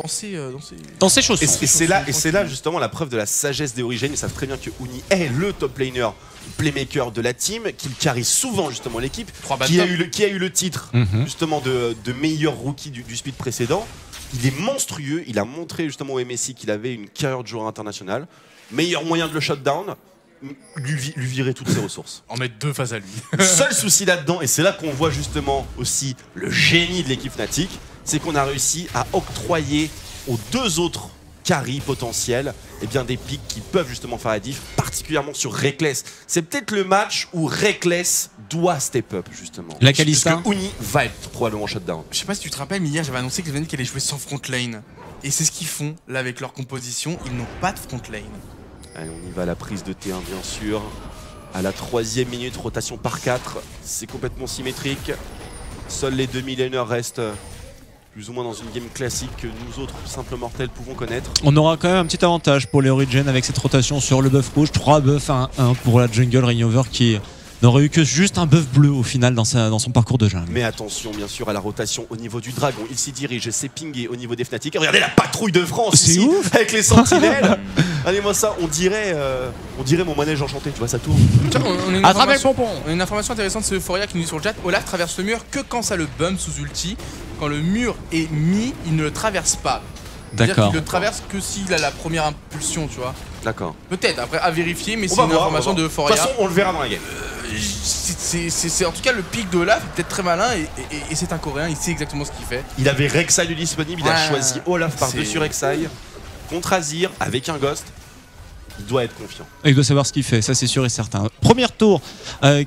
ses chaussons. Et c'est là justement la preuve de la sagesse des Origin. Ils savent très bien que Uni est le top laner playmaker de la team, qu'il carry souvent justement l'équipe, qui a eu le titre justement de meilleur rookie du split précédent. Il est monstrueux, il a montré justement au MSI qu'il avait une carrière de joueur international. Meilleur moyen de le shutdown, lui virer toutes ses ressources. En mettre 2 face à lui. Seul souci là-dedans, et c'est là qu'on voit justement aussi le génie de l'équipe Fnatic, c'est qu'on a réussi à octroyer aux 2 autres carry potentiels des pics qui peuvent justement faire la diff, particulièrement sur Reckless. C'est peut-être le match où Reckless doit step up justement. La Kalista. Parce que Uni va être probablement shutdown. Je sais pas si tu te rappelles, mais hier j'avais annoncé que les Fnatic allaient jouer sans front lane. Et c'est ce qu'ils font là avec leur composition, ils n'ont pas de front lane. Allez, on y va, la prise de T1 bien sûr. À la 3e minute, rotation par 4, c'est complètement symétrique. Seuls les 2 millénaires restent plus ou moins dans une game classique que nous autres simples mortels pouvons connaître. On aura quand même un petit avantage pour les Origin avec cette rotation sur le buff rouge. 3 buffs à 1 pour la jungle. Reignover qui n'aurait eu que juste un buff bleu au final dans son parcours de jungle. Mais attention bien sûr à la rotation au niveau du dragon. Il s'y dirige, c'est pingé au niveau des Fnatic. Regardez la patrouille de France ici ouf avec les sentinelles. Regardez-moi ça, on dirait mon manège enchanté, tu vois, ça tourne. Tiens, on a une information intéressante, c'est Euphoria qui nous dit sur le chat. Olaf traverse le mur que quand ça le bump sous ulti. Quand le mur est mis, il ne le traverse pas. D'accord. Il le traverse que s'il a la première impulsion, tu vois. D'accord. Peut-être, après à vérifier, mais c'est une information de Euphoria. De toute façon, on le verra dans la game. C'est en tout cas le pic de Olaf, peut-être très malin et c'est un Coréen, il sait exactement ce qu'il fait. Il avait Rek'Sai de disponible, il a choisi Olaf par-dessus Rek'Sai contre Azir avec un Ghost. Il doit être confiant. Et il doit savoir ce qu'il fait, ça c'est sûr et certain. Première tour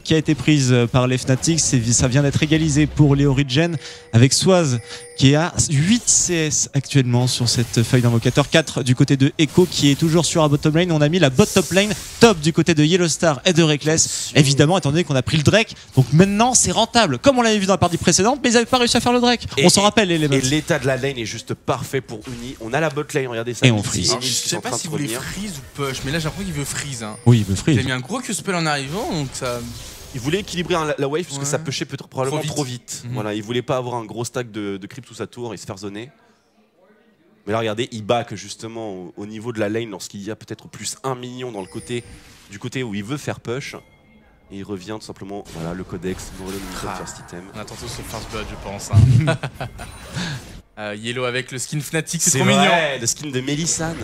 qui a été prise par les Fnatic, ça vient d'être égalisé pour les Origin avec Swaz qui est à 8 CS actuellement sur cette feuille d'invocateur, 4 du côté de Echo qui est toujours sur la bottom lane. On a mis la bot top lane top du côté de Yellowstar et de Reckless, évidemment étant donné qu'on a pris le Drake, donc maintenant c'est rentable comme on l'avait vu dans la partie précédente, mais ils n'avaient pas réussi à faire le Drake. On s'en rappelle les Et l'état de la lane est juste parfait pour Uni. On a la bot lane, regardez ça. Et on freeze. Je sais pas si vous voulez freeze ou push, mais là j'ai l'impression qu'il veut freeze. Hein. Oui, il veut freeze. Il a mis un gros Q-spell en arrivant, donc ça... Il voulait équilibrer la wave parce que ça pushait peut-être probablement trop vite. Voilà, il voulait pas avoir un gros stack de creep sous sa tour et se faire zoner. Mais là regardez, il back justement au niveau de la lane lorsqu'il y a peut-être plus 1 million dans du côté où il veut faire push. Et il revient tout simplement, voilà, le codex, first item. On attend tous ce first blood je pense. Hein. Yellow avec le skin Fnatic, c'est trop vrai, mignon. Le skin de Melisane.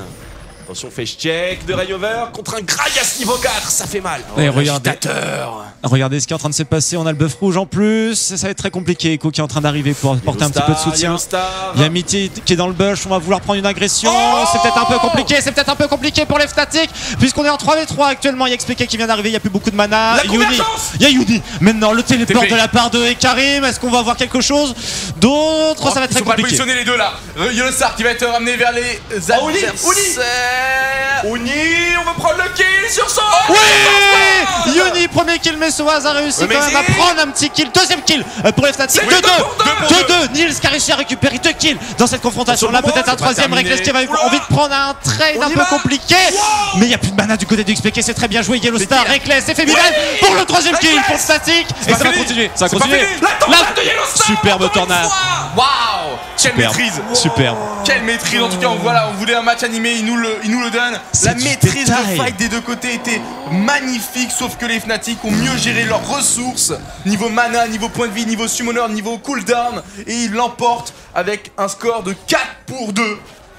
Attention, face check de Reignover contre un Gragas niveau 4, ça fait mal. Et regardez ce qui est en train de se passer, on a le buff rouge en plus, ça va être très compliqué. Echo qui est en train d'arriver pour apporter un petit peu de soutien. Il y a Mitty qui est dans le bush, on va vouloir prendre une agression. C'est peut-être un peu compliqué pour les Fnatic, puisqu'on est en 3v3 actuellement. Il y a XPK qui vient d'arriver, il n'y a plus beaucoup de mana. Il y a Yudi. Maintenant le téléport de la part de Ekarim, est-ce qu'on va avoir quelque chose d'autre? Ça va être très compliqué. Ils sont pas positionnés les deux là. Yellowstar qui va être ramené vers les Uni, on va prendre le kill sur son. Oui, Uni, premier kill, mais Swaz a réussi quand même à prendre un petit kill. Deuxième kill pour les Fnatic. 2-2. Nils qui a réussi à récupérer 2 kills dans cette confrontation là. Peut-être un troisième. Reckless qui avait envie de prendre un trade un peu compliqué. Mais il n'y a plus de mana du côté du XPK. C'est très bien joué. Yellowstar, Reckless et Febiven pour le troisième kill pour Fnatic. Et ça va continuer. Ça va continuer. Superbe tornade. Waouh, quelle maîtrise. Superbe. Quelle maîtrise. En tout cas, on voulait un match animé. Il nous le donne. La maîtrise de fight des deux côtés était magnifique, sauf que les Fnatic ont mieux géré leurs ressources niveau mana, niveau point de vie, niveau summoner, niveau cooldown, et ils l'emportent avec un score de 4-2.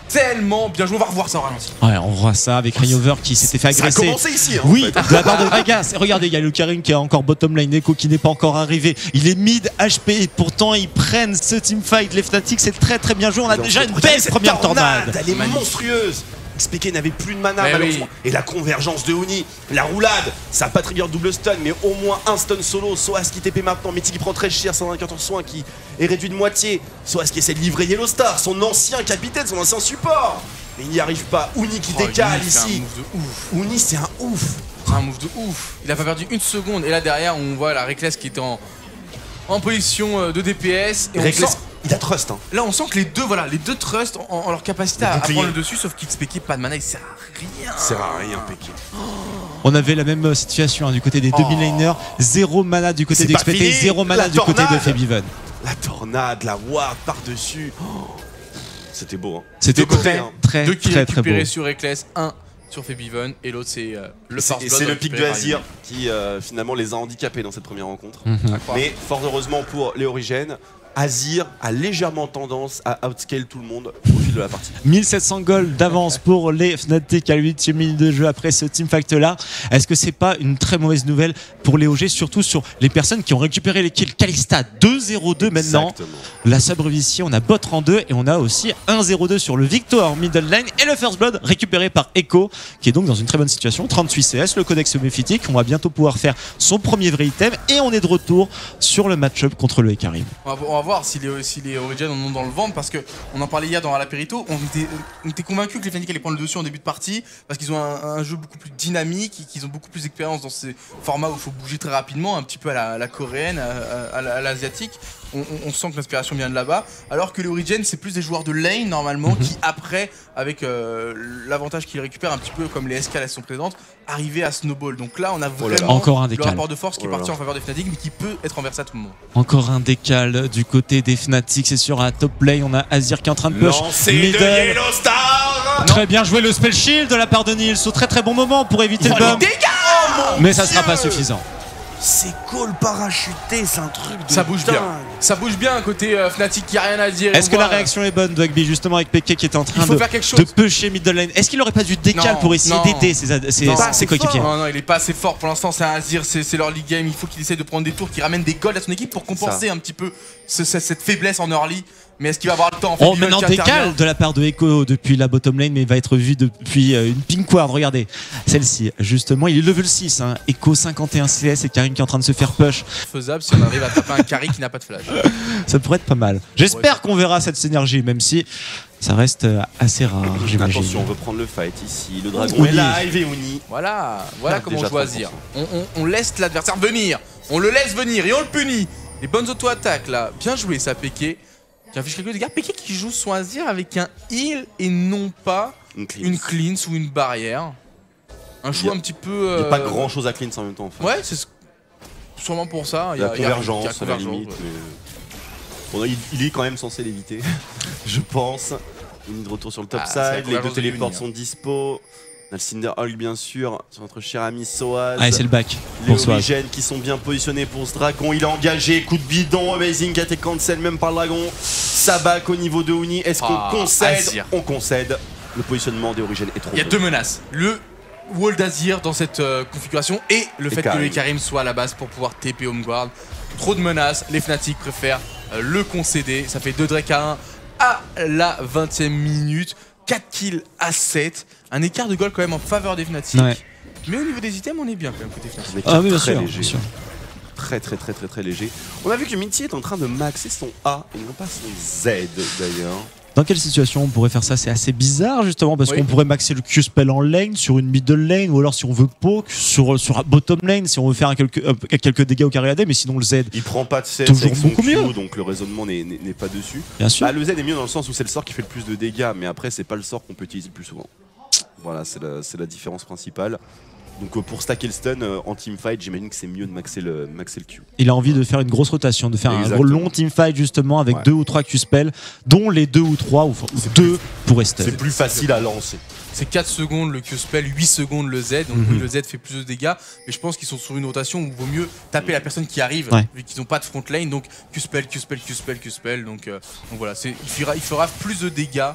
Tellement bien joué, on va revoir ça au ralenti. Ouais, on voit ça avec Reignover qui s'était fait agresser. Ça a commencé ici, oui, de la part de Gragas. Et regardez, il y a le Karim qui est encore bottom lane, Echo qui n'est pas encore arrivé. Il est mid HP et pourtant ils prennent ce teamfight. Les Fnatic, c'est très très bien joué. On a déjà une belle première tornade. Elle est monstrueuse. XPK n'avait plus de mana malheureusement. Et la convergence de Uni, la roulade, ça a pas trigger double stun, mais au moins un stun solo. Soaz qui TP maintenant, Mitty qui prend très cher, 124 soins qui est réduit de moitié. Soaz qui essaie de livrer Yellowstar, son ancien capitaine, son ancien support. Mais il n'y arrive pas. Uni qui décale ici. Uni c'est un ouf. C'est un move de ouf. Il a pas perdu une seconde. Et là derrière, on voit la Reckless qui est en position de DPS. Et Reckless, il a trust. Hein. Là, on sent que les deux trust en leur capacité à prendre le dessus, sauf qu'XPK, pas de mana, il sert à rien. Il sert à rien, PK. On avait la même situation du côté des 2000 laners, 0 mana du côté d'XPK, 0 mana du côté de Febiven. La tornade, la ward par-dessus. C'était beau. Hein. C'était très récupéré sur Reckless, 1 sur Febiven, et l'autre c'est le First Blood. C'est le pic de Azir qui finalement les a handicapés dans cette première rencontre. Mais fort heureusement pour les Origin, Azir a légèrement tendance à outscale tout le monde au fil de la partie. 1700 gold d'avance pour les Fnatic à 8e minute de jeu après ce teamfight là. Est-ce que c'est pas une très mauvaise nouvelle pour les OG, surtout sur les personnes qui ont récupéré les kills? Kalista 2-0-2 maintenant. Exactement. La Sabre-Vicier, on a bot en 2 et on a aussi 1-0-2 sur le Victor middle lane et le First Blood récupéré par Echo qui est donc dans une très bonne situation. 38 CS, le codex méphitique. On va bientôt pouvoir faire son premier vrai item et on est de retour sur le match-up contre le Ekarim. On va voir si les Origin en ont dans le ventre, parce qu'on en parlait hier dans l'apéritif Spirito, on était convaincus que les Fnatic allaient prendre le dessus en début de partie parce qu'ils ont un jeu beaucoup plus dynamique et qu'ils ont beaucoup plus d'expérience dans ces formats où il faut bouger très rapidement, un petit peu à la coréenne, à l'asiatique. On sent que l'inspiration vient de là-bas, alors que les Origen c'est plus des joueurs de lane normalement qui après, avec l'avantage qu'ils récupèrent un petit peu comme les SK là sont présentes, arriver à snowball. Donc là on a vraiment encore un le décal. rapport de force qui est parti en faveur des Fnatic mais qui peut être renversé à tout moment. Encore un décal du côté des Fnatic, c'est sûr à top play, on a Azir qui est en train de push. Lancer de Yellow Star. Très bien joué le spell shield de la part de Nils, au très très bon moment pour éviter le bump. Mais ça sera pas suffisant. C'est call parachuté, c'est un truc de Ça bouge dingue. bien. Ça bouge bien côté Fnatic, il n'y a rien à dire. Est-ce que la réaction est bonne de Hugby justement avec Peke qui était en train faut faire quelque chose. de pusher middle lane? Est-ce qu'il aurait pas dû décal pour essayer d'aider ses coéquipiers? Non, il est pas assez fort pour l'instant, c'est un Azir, c'est leur league game, il faut qu'il essaie de prendre des tours qui ramènent des golds à son équipe pour compenser un petit peu cette faiblesse en early. Mais est-ce qu'il va avoir le temps en fait, Oh, maintenant décal de la part de Echo depuis la bottom lane, mais il va être vu depuis une pink ward. Regardez, celle-ci, justement, il est level 6. Hein. Echo 51 CS et Karim qui est en train de se faire push. Faisable si on arrive à taper un carry qui n'a pas de flash. Ça pourrait être pas mal. J'espère qu'on verra cette synergie, même si ça reste assez rare. Attention, on veut prendre le fight ici. Le dragon est live et Uni. Voilà comment on joue Azir. On laisse l'adversaire venir, on le laisse venir et on le punit. Les bonnes auto-attaques là, bien joué ça Peke. Qui affiche quelques dégâts. Peke qui joue son Azir avec un heal et non pas une cleanse ou une barrière. Un choix un petit peu. Il n'y a pas grand chose à cleanse en même temps. Enfin. Ouais, c'est sûrement pour ça. Il y a convergence à la limite. Ouais. Mais... Bon, il est quand même censé l'éviter, je pense. Uni de retour sur le top side, les deux téléports sont dispo. On a le Cinder Hulk bien sûr, sur notre cher ami Soaz. Allez, c'est le back. Les Origènes qui sont bien positionnés pour ce dragon. Il est engagé, coup de bidon, Amazing qui a été cancel même par le dragon. Ça back au niveau de Uni. Est-ce qu'on concède? Azir. On concède. Le positionnement des Origènes est trop Il y a deux menaces. Le wall d'Azir dans cette configuration et le fait que les Karim soient à la base pour pouvoir TP Homeguard. Trop de menaces, les Fnatic préfèrent le concéder. Ça fait 2 Drake à 1 à la 20e minute. 4 kills à 7. Un écart de goal quand même en faveur des Fnatic. Ouais. Mais au niveau des items, on est bien quand même côté Fnatic. Ah oui, bien sûr. Très léger. On a vu que Minty est en train de maxer son A et non pas son Z d'ailleurs. Dans quelle situation on pourrait faire ça? C'est assez bizarre justement parce qu'on pourrait maxer le Q-spell en lane sur une middle lane ou alors si on veut poke sur bottom lane si on veut faire quelques dégâts au carry AD, mais sinon le Z il prend pas de CS toujours avec son beaucoup mieux, donc le raisonnement n'est pas dessus. Bien sûr. Bah, le Z est mieux dans le sens où c'est le sort qui fait le plus de dégâts, mais après c'est pas le sort qu'on peut utiliser le plus souvent. Voilà, c'est la différence principale. Donc pour stacker le stun en teamfight, j'imagine que c'est mieux de maxer le Q. Il a envie de faire une grosse rotation, de faire un gros long teamfight justement avec 2 ou 3 Q-spells, dont les 2 ou 3 ou 2 pour stun. C'est plus facile à lancer. C'est 4 secondes le Q-spell, 8 secondes le Z, donc oui, le Z fait plus de dégâts, mais je pense qu'ils sont sur une rotation où il vaut mieux taper la personne qui arrive, vu qu'ils n'ont pas de front lane, donc Q-spell, donc voilà, il fera plus de dégâts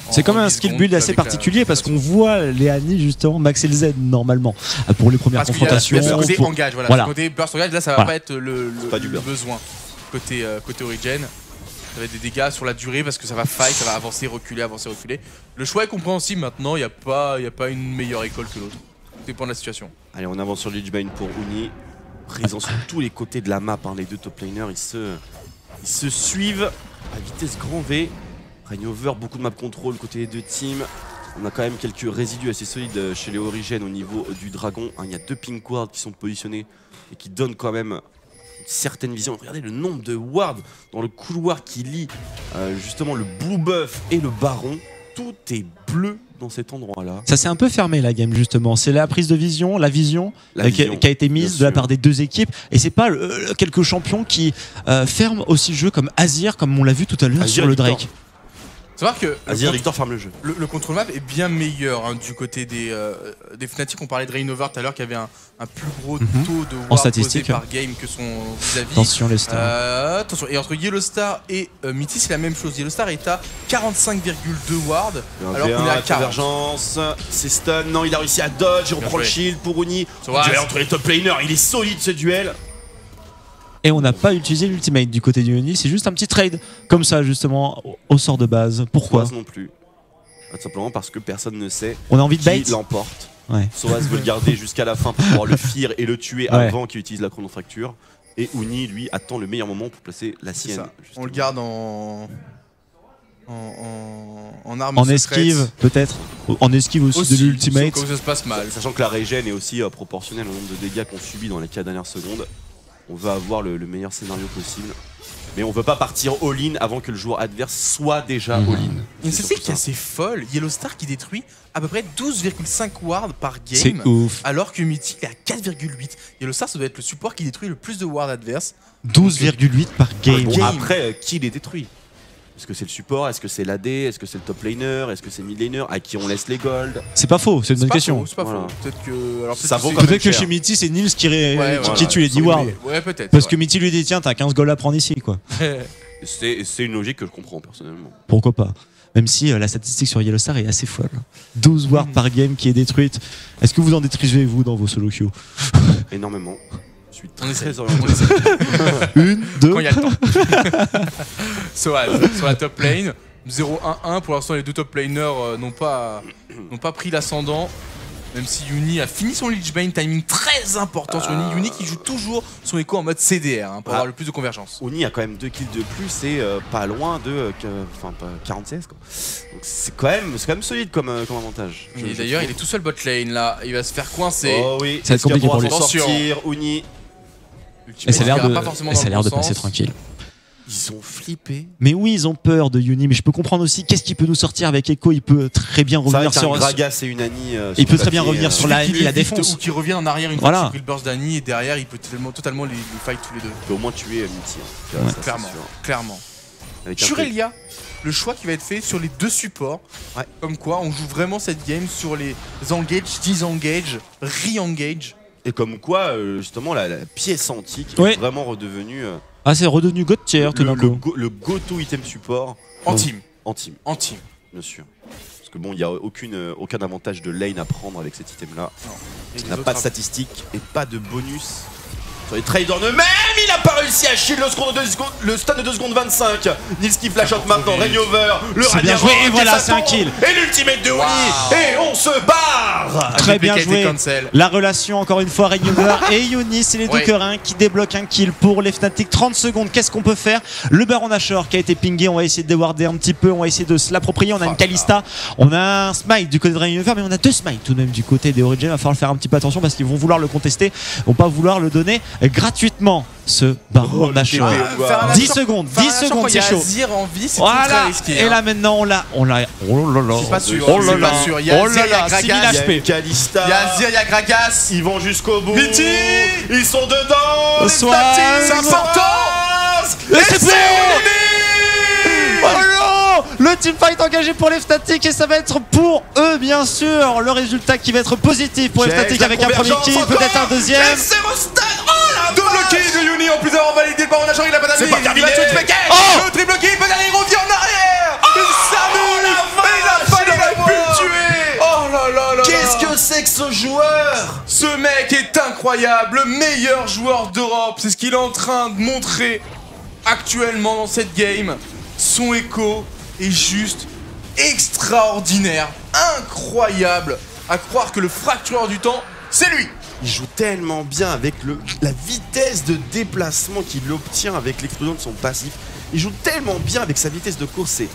c'est comme un skill build assez particulier parce qu'on voit Léani justement maxer le Z normalement pour les premières confrontations. Il y a ce côté engage, voilà. Ce côté burst engage, là ça va pas être le besoin côté Origen. Ça va être des dégâts sur la durée parce que ça va fight, ça va avancer, reculer. Le choix est compréhensible maintenant, il n'y a pas une meilleure école que l'autre. Tout dépend de la situation. Allez, on avance sur Lich-Bane pour Uni. Présent sur tous les côtés de la map, hein. Les deux top laners, ils se suivent à vitesse grand V. Règne over, beaucoup de map control côté des deux teams. On a quand même quelques résidus assez solides chez les Origènes au niveau du dragon. Il y a 2 pink wards qui sont positionnés et qui donnent quand même une certaine vision. Regardez le nombre de wards dans le couloir qui lie justement le blue buff et le baron. Tout est bleu dans cet endroit-là. Ça s'est un peu fermé la game justement. C'est la prise de vision, la vision qui a été mise de la part des deux équipes. Et c'est pas quelques champions qui ferment aussi le jeu comme Azir, comme on l'a vu tout à l'heure sur le Drake. Savoir que Azir Victor ferme le jeu. Le contrôle map est bien meilleur du côté des Fnatic. On parlait de Reignover tout à l'heure qui avait un plus gros taux de ward posé par game que son vis-à-vis. Attention les stars. Attention. Et entre Yellowstar et Mitty, c'est la même chose. Yellowstar est à 45,2 ward alors qu'on est à 40. Convergence, c'est stun. Non, il a réussi à dodge. Il reprend le shield pour Uni. Duel entre les top laners. Il est solide ce duel. Et on n'a pas utilisé l'ultimate du côté du Uni, c'est juste un petit trade comme ça justement au sort de base. Pourquoi? Soaz non plus. Tout simplement parce que personne ne sait on a envie de bait qui l'emporte. Soaz veut le garder jusqu'à la fin pour pouvoir le fear et le tuer avant qu'il utilise la chronofracture. Et Uni lui attend le meilleur moment pour placer la sienne. On le garde en en arme En esquive, peut-être. En esquive aussi de l'ultimate. Quand ça se passe mal. Sachant que la régène est aussi proportionnelle au nombre de dégâts qu'on subit dans les 4 dernières secondes. On veut avoir le meilleur scénario possible. Mais on veut pas partir all-in avant que le joueur adverse soit déjà all-in. Il y a une statistique qui est assez folle. Yellowstar qui détruit à peu près 12,5 wards par game. C'est ouf. Alors que Mythic est à 4,8. Yellowstar, ça doit être le support qui détruit le plus de wards adverses. 12,8 par game. Bon, après, qui les détruit? Est-ce que c'est le support? Est-ce que c'est l'AD? Est-ce que c'est le top laner? Est-ce que c'est le mid laner? À qui on laisse les gold? C'est pas faux, c'est une bonne question. C'est pas faux. Peut-être que. Alors, Ça vaut Peut-être que chez Mitty, c'est Nils qui tue les 10 wards. Ouais, peut-être. Parce que Mitty lui dit tiens, t'as 15 gold à prendre ici, quoi. C'est une logique que je comprends personnellement. Pourquoi pas? Même si la statistique sur Yellowstar est assez folle. 12 wards par game qui est détruite. Est-ce que vous en détruisez vous dans vos solo queues? Énormément. Je suis On très essaie. orienté. Une, deux. Quand il y a le temps. Soaz sur la top lane. 0-1-1. Pour l'instant, les deux top laners n'ont pas pris l'ascendant. Même si Uni a fini son Lich Bane, timing très important sur Uni. Uni qui joue toujours son écho en mode CDR pour avoir le plus de convergence. Oni a quand même 2 kills de plus et pas loin de 46 quoi. Donc c'est quand même solide comme avantage. Et d'ailleurs, il est tout seul bot lane là. Il va se faire coincer. Oh oui, Ça va être compliqué pour lui. sortir Oni. Et ça a l'air de passer tranquille. Ils ont flippé. Mais oui, ils ont peur de Uni, mais je peux comprendre aussi qu'est-ce qu'il peut nous sortir avec Echo. Il peut très bien revenir sur Gragas et une Annie. Il peut très bien revenir sur la défense. Ou qui revient en arrière une fois qu'il a pris le burst d'Annie et derrière il peut totalement les fight tous les deux. Il peut au moins tuer Mitty. Clairement. Shurelia, le choix qui va être fait sur les deux supports. Comme quoi on joue vraiment cette game sur les engage, disengage, re-engage. Et comme quoi, justement, la pièce antique est vraiment redevenue. Ah, c'est redevenu God tier tout d'un coup. Le go-to item support. En team. Bien sûr. Parce que bon, il n'y a aucun avantage de lane à prendre avec cet item-là. Il n'a pas de statistiques et pas de bonus. Sur les traders de même, il n'a pas réussi à shield le stun de 2 secondes 25. Nils qui flash out maintenant, Rainover, le bien joué, et voilà, c'est un kill. Et l'ultimate de Oni, et on se barre. Très bien joué. La relation, encore une fois, Rainover et Yuni, c'est les deux querins qui débloquent un kill pour les Fnatic. 30 secondes, qu'est-ce qu'on peut faire? Le Baron Nashor qui a été pingé, on va essayer de déwarder un petit peu, on va essayer de se l'approprier. On a une Kalista, on a un smite du côté de Rainover, mais on a 2 smites tout de même du côté des Origin. Il va falloir faire un petit peu attention parce qu'ils vont vouloir le contester, ils vont pas vouloir le donner gratuitement, ce Baron Nashor. 10 secondes, c'est chaud. Azir en vie, c'est voilà. très risqué. Et là maintenant on l'a. Oh là là. C'est pas sûr. Oh là là. Il y a Azir, il y a Gragas. Il y a Kalista. Il y a Azir, il y a Gragas. Ils vont jusqu'au bout. Mitty, ils sont dedans. C'est important. Et c'est bon. Oh non, le teamfight engagé pour les Fnatic et ça va être pour eux bien sûr. Le résultat qui va être positif pour les Fnatic avec un premier kill, peut-être un deuxième. Double kill de Uni en plus d'avoir validé le Baron Nashor, il a pas d'amis. Il va tout fait. Le triple kill, peut aller, il revient en arrière. Il a failli le tuer. Oh là là là. Qu'est-ce que c'est que ce joueur? Ce mec est incroyable, le meilleur joueur d'Europe. C'est ce qu'il est en train de montrer actuellement dans cette game. Son écho est juste extraordinaire, incroyable. À croire que le fractureur du temps, c'est lui. Il joue tellement bien avec la vitesse de déplacement qu'il obtient avec l'explosion de son passif. Il joue tellement bien avec sa vitesse de course, c'est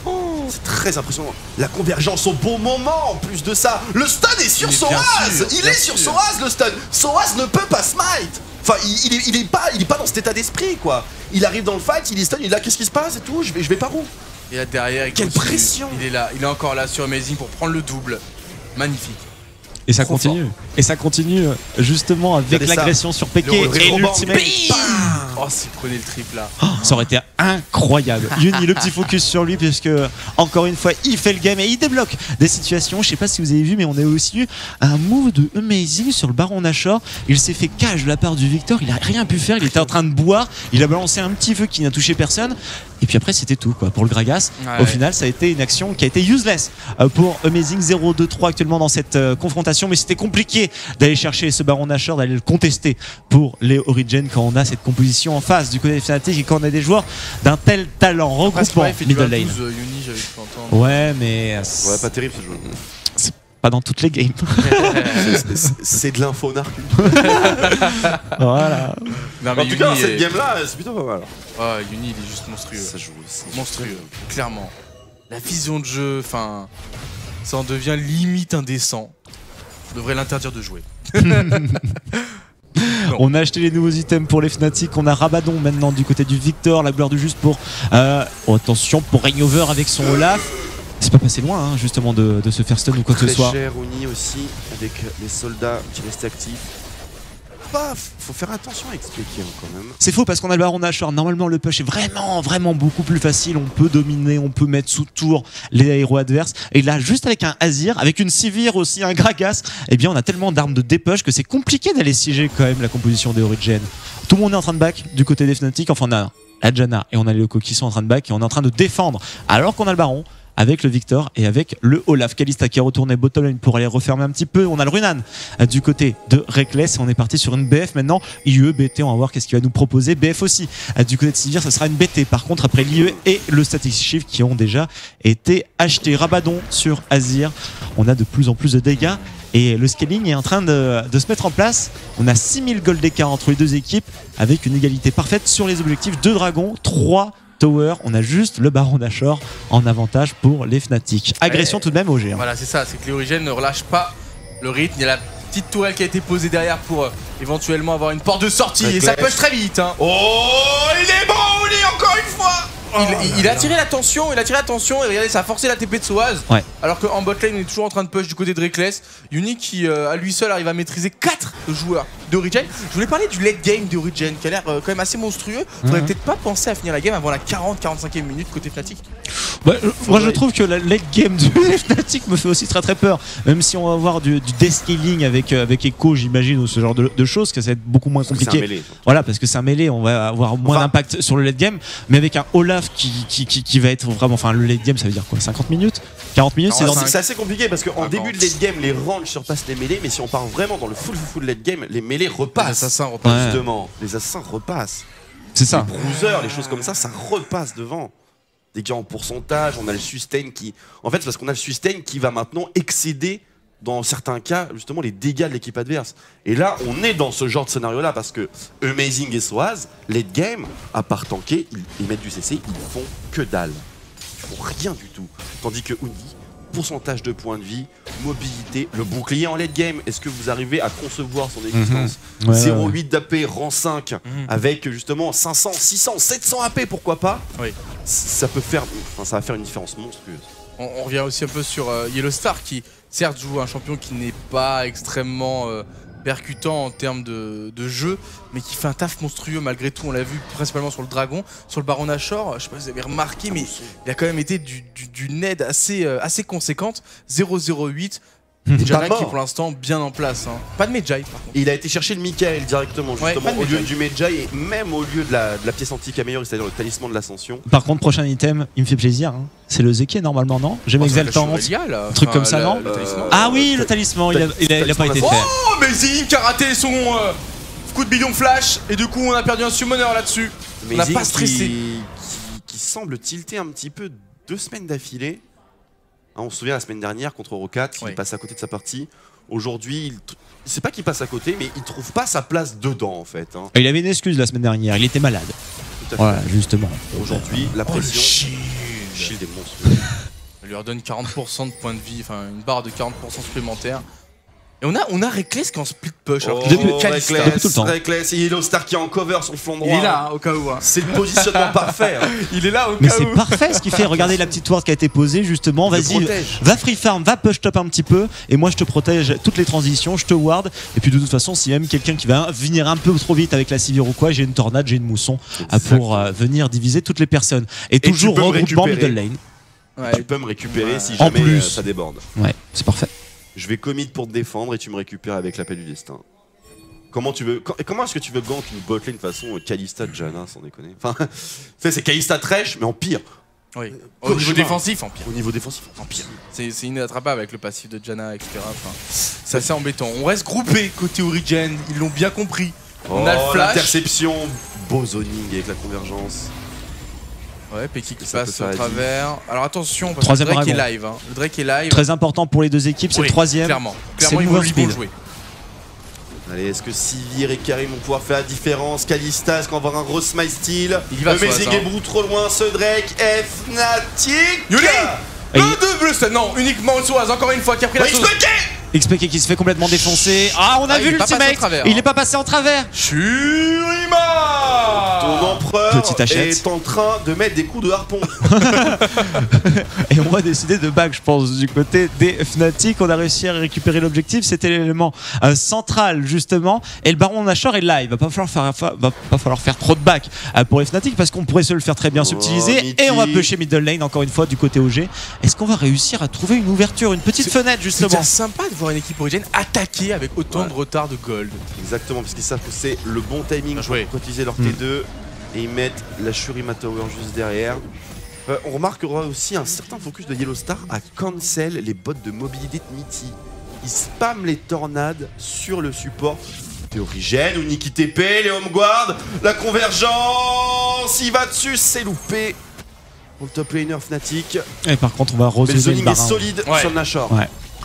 très impressionnant. La convergence au bon moment en plus de ça. Le stun est sur Soaz. Il est sur Soaz le stun. Soaz ne peut pas smite. Enfin, il est pas dans cet état d'esprit quoi. Il arrive dans le fight, il est stun, il est là, qu'est-ce qui se passe et tout, je vais par où? Et là derrière, quelle pression. Il est là, il est encore là sur Amazing pour prendre le double. Magnifique. Et ça continue. Et ça continue justement avec l'agression sur Peke et l'ultimate. Oh, s'il prenait le triple là. Oh, ça aurait été incroyable. Yuni, le petit focus sur lui, puisque encore une fois, il fait le game et il débloque des situations. Je sais pas si vous avez vu, mais on a aussi eu un move de Amazing sur le Baron Nashor. Il s'est fait cash de la part du Victor. Il a rien pu faire. Il était en train de boire. Il a balancé un petit feu qui n'a touché personne. Et puis après, c'était tout quoi. Pour le Gragas, au final, ça a été une action qui a été useless pour Amazing. 0-2-3 actuellement dans cette confrontation. Mais c'était compliqué d'aller chercher ce Baron Nashor, d'aller le contester pour les Origin quand on a cette composition en face du côté des Fnatic et quand on a des joueurs d'un tel talent regroupant middle lane. Ouais, mais ouais, pas terrible ce jeu. C'est pas dans toutes les games. C'est de l'info narcu. Voilà. Non, mais en tout cas, cette game là, c'est plutôt pas mal. Ah, Uni, il est juste monstrueux. Ça joue aussi. Monstrueux, clairement. la vision de jeu, enfin, ça en devient limite indécent. On devrait l'interdire de jouer. On a acheté les nouveaux items pour les Fnatic, on a Rabadon maintenant du côté du Victor, la gloire du juste pour... oh, attention pour Rainover avec son Olaf. C'est pas passé loin hein, justement de se faire stun ou quoi que ce soit. Très cher Uni aussi avec les soldats qui restent actifs. Faut faire attention à expliquer hein, quand même. C'est faux parce qu'on a le Baron Nashor. Normalement le push est vraiment beaucoup plus facile. On peut dominer, on peut mettre sous tour les héros adverses. Et là juste avec un Azir, avec une Sivir aussi, un Gragas, eh bien on a tellement d'armes de dépush que c'est compliqué d'aller siéger quand même la composition des Origin. Tout le monde est en train de back du côté des Fnatic. Enfin on a la Janna et on a les Locos qui sont en train de back et on est en train de défendre alors qu'on a le Baron avec le Victor et avec le Olaf. Kalista qui est retourné bottom lane pour aller refermer un petit peu. On a le Runan du côté de Reckless et on est parti sur une BF maintenant. IE, BT, on va voir qu'est-ce qu'il va nous proposer. BF aussi du côté de Sivir, ça sera une BT. Par contre, après l'IE et le Static Shift qui ont déjà été achetés. Rabadon sur Azir. On a de plus en plus de dégâts. Et le scaling est en train de se mettre en place. On a 6000 gold d'écart entre les deux équipes avec une égalité parfaite sur les objectifs. 2 dragons, 3 Tower, on a juste le Baron Nashor en avantage pour les Fnatic. Agression tout de même au géant. Voilà, c'est ça, c'est que les Origin ne relâchent pas le rythme. Il y a la petite tourelle qui a été posée derrière pour éventuellement avoir une porte de sortie. Et ça push très vite. Hein. Oh, il est bon, il est encore une fois. Il a attiré l'attention, et regardez, ça a forcé la TP de Soaz. Ouais. Alors qu'en botlane, on est toujours en train de push du côté de Reckless. Uni qui, à lui seul, arrive à maîtriser 4 joueurs d'Origin. Je voulais parler du late game d'Origin qui a l'air quand même assez monstrueux. Faudrait peut-être pas penser à finir la game avant la 40-45e minute côté Fnatic. Bah, moi je trouve que la late game du Fnatic me fait aussi très peur. Même si on va avoir du descaling avec Echo, j'imagine, ou ce genre de choses, que ça va être beaucoup moins compliqué. Mêlé, voilà, parce que c'est un mêlé, on va avoir moins d'impact sur le late game. Mais avec un Olaf qui va être vraiment. Enfin, le late game, ça veut dire quoi, 50 minutes 40 minutes? C'est assez compliqué parce qu'en début de late game, les ranges surpassent les mêlés. Mais si on part vraiment dans le full late game, les mêlés repassent. Les assassins repassent. Justement, les assassins repassent. C'est ça. Les bruisers, les choses comme ça repasse devant. Des gains en pourcentage, on a le sustain qui... En fait, c'est parce qu'on a le sustain qui va maintenant excéder, dans certains cas, justement, les dégâts de l'équipe adverse. Et là, on est dans ce genre de scénario-là, parce que Amazing et Soaz, late game, à part tanker, ils mettent du CC, ils font que dalle. Ils font rien du tout. Tandis que Uni, pourcentage de points de vie, mobilité, le bouclier en late game, est-ce que vous arrivez à concevoir son existence? 0,8 d'AP, rang 5, avec justement 500, 600, 700 AP, pourquoi pas? Oui. Ça peut faire, ça va faire une différence monstrueuse. On revient aussi un peu sur Yellowstar qui certes joue un champion qui n'est pas extrêmement percutant en termes de jeu, mais qui fait un taf monstrueux malgré tout. On l'a vu principalement sur le Dragon, sur le Baron Nashor. Je sais pas si vous avez remarqué, mais il a quand même été d'une aide assez conséquente. 0,08. Janna qui est pour l'instant bien en place. Hein. Pas de Medjay par contre. Il a été chercher le Mikael directement, justement, au lieu du Medjay et même au lieu de la pièce antique améliorée, c'est-à-dire le talisman de l'ascension. Par contre, prochain item, il me fait plaisir. Hein. C'est le Zeki normalement, non? J'aime Exaltant. Un truc comme ça, non? Ah oui, le talisman, il a pas été fait. Oh, mais Zing qui a raté son coup de bidon flash et du coup on a perdu un summoner là-dessus. On n'a pas stressé. Qui semble tilter un petit peu 2 semaines d'affilée. On se souvient la semaine dernière contre Rocat, il passe à côté de sa partie. Aujourd'hui, c'est pas qu'il passe à côté, mais il trouve pas sa place dedans en fait. Hein. Il avait une excuse la semaine dernière, il était malade. Voilà, justement. Aujourd'hui, la pression. Shield des monstres. Il lui redonne 40% de points de vie, enfin une barre de 40% supplémentaire. Et on a Reckless qui est en split push. Reckless et Yellowstar qui est en cover sur le flanc droit. Il est là, au cas où. Hein. C'est le positionnement parfait. Hein. Il est là au cas où. Mais c'est parfait ce qu'il fait. Regardez la petite ward qui a été posée justement. Vas-y, va free farm, va push top un petit peu. Et moi je te protège toutes les transitions, je te ward. Et puis de toute façon, si même quelqu'un qui va venir un peu trop vite avec la Sivir ou quoi, j'ai une tornade, j'ai une mousson pour venir diviser toutes les personnes. Et toujours regroupement middle lane. Tu peux me récupérer si jamais ça déborde. Ouais, c'est parfait. Je vais commit pour te défendre et tu me récupères avec l'appel du destin. Comment est-ce que tu veux gank une botlane façon Kalista Janna, sans déconner? Enfin, c'est Kalista Thresh, mais en pire. Oui. Au niveau défensif, en pire. Au niveau défensif, en pire. C'est inattrapable avec le passif de Janna, etc. Enfin, c'est assez embêtant. On reste groupé côté Origin, ils l'ont bien compris. On a le flash. L'interception, beau zoning avec la convergence. Ouais, Peki qui passe au travers. Alors attention, parce que le Drake est live. Hein. Le Drake est live. Très important pour les deux équipes, c'est le troisième. Clairement, ils vont jouer. Allez, est-ce que Sivir et Karim vont pouvoir faire la différence? Kalista, est-ce qu'on va avoir un Rose My Steel? Amazing Ebru trop loin, ce Drake, Fnatic. Yuli le double stun, non, uniquement Soaz, encore une fois, qui a pris la sauce. XPK qui se fait complètement défoncer. Ah, on a vu l'ultimate. Il est pas passé en travers. Shurima, ton empereur est en train de mettre des coups de harpon. Et on va décider de back, je pense, du côté des Fnatic. On a réussi à récupérer l'objectif. C'était l'élément central, justement. Et le baron Nashor est là. Il va pas falloir faire trop de back pour les Fnatic parce qu'on pourrait se le faire très bien subtiliser. Et on va pusher middle lane, encore une fois, du côté OG. Est-ce qu'on va réussir à trouver une ouverture, une petite fenêtre, justement? C'est sympa de voir une équipe origine attaquer avec autant de retard de gold. Exactement, parce qu'ils savent que c'est le bon timing pour utiliser leur T2 et ils mettent la Shurima Tower juste derrière. On remarquera aussi un certain focus de Yellow Star à cancel les bots de mobilité de Niti. Ils spamment les tornades sur le support. Origène ou Niki TP, les Homeguard, la convergence, il va dessus, c'est loupé. Pour le top laner Fnatic. Et par contre, on va rosonner le baron. est solide sur le Nashor.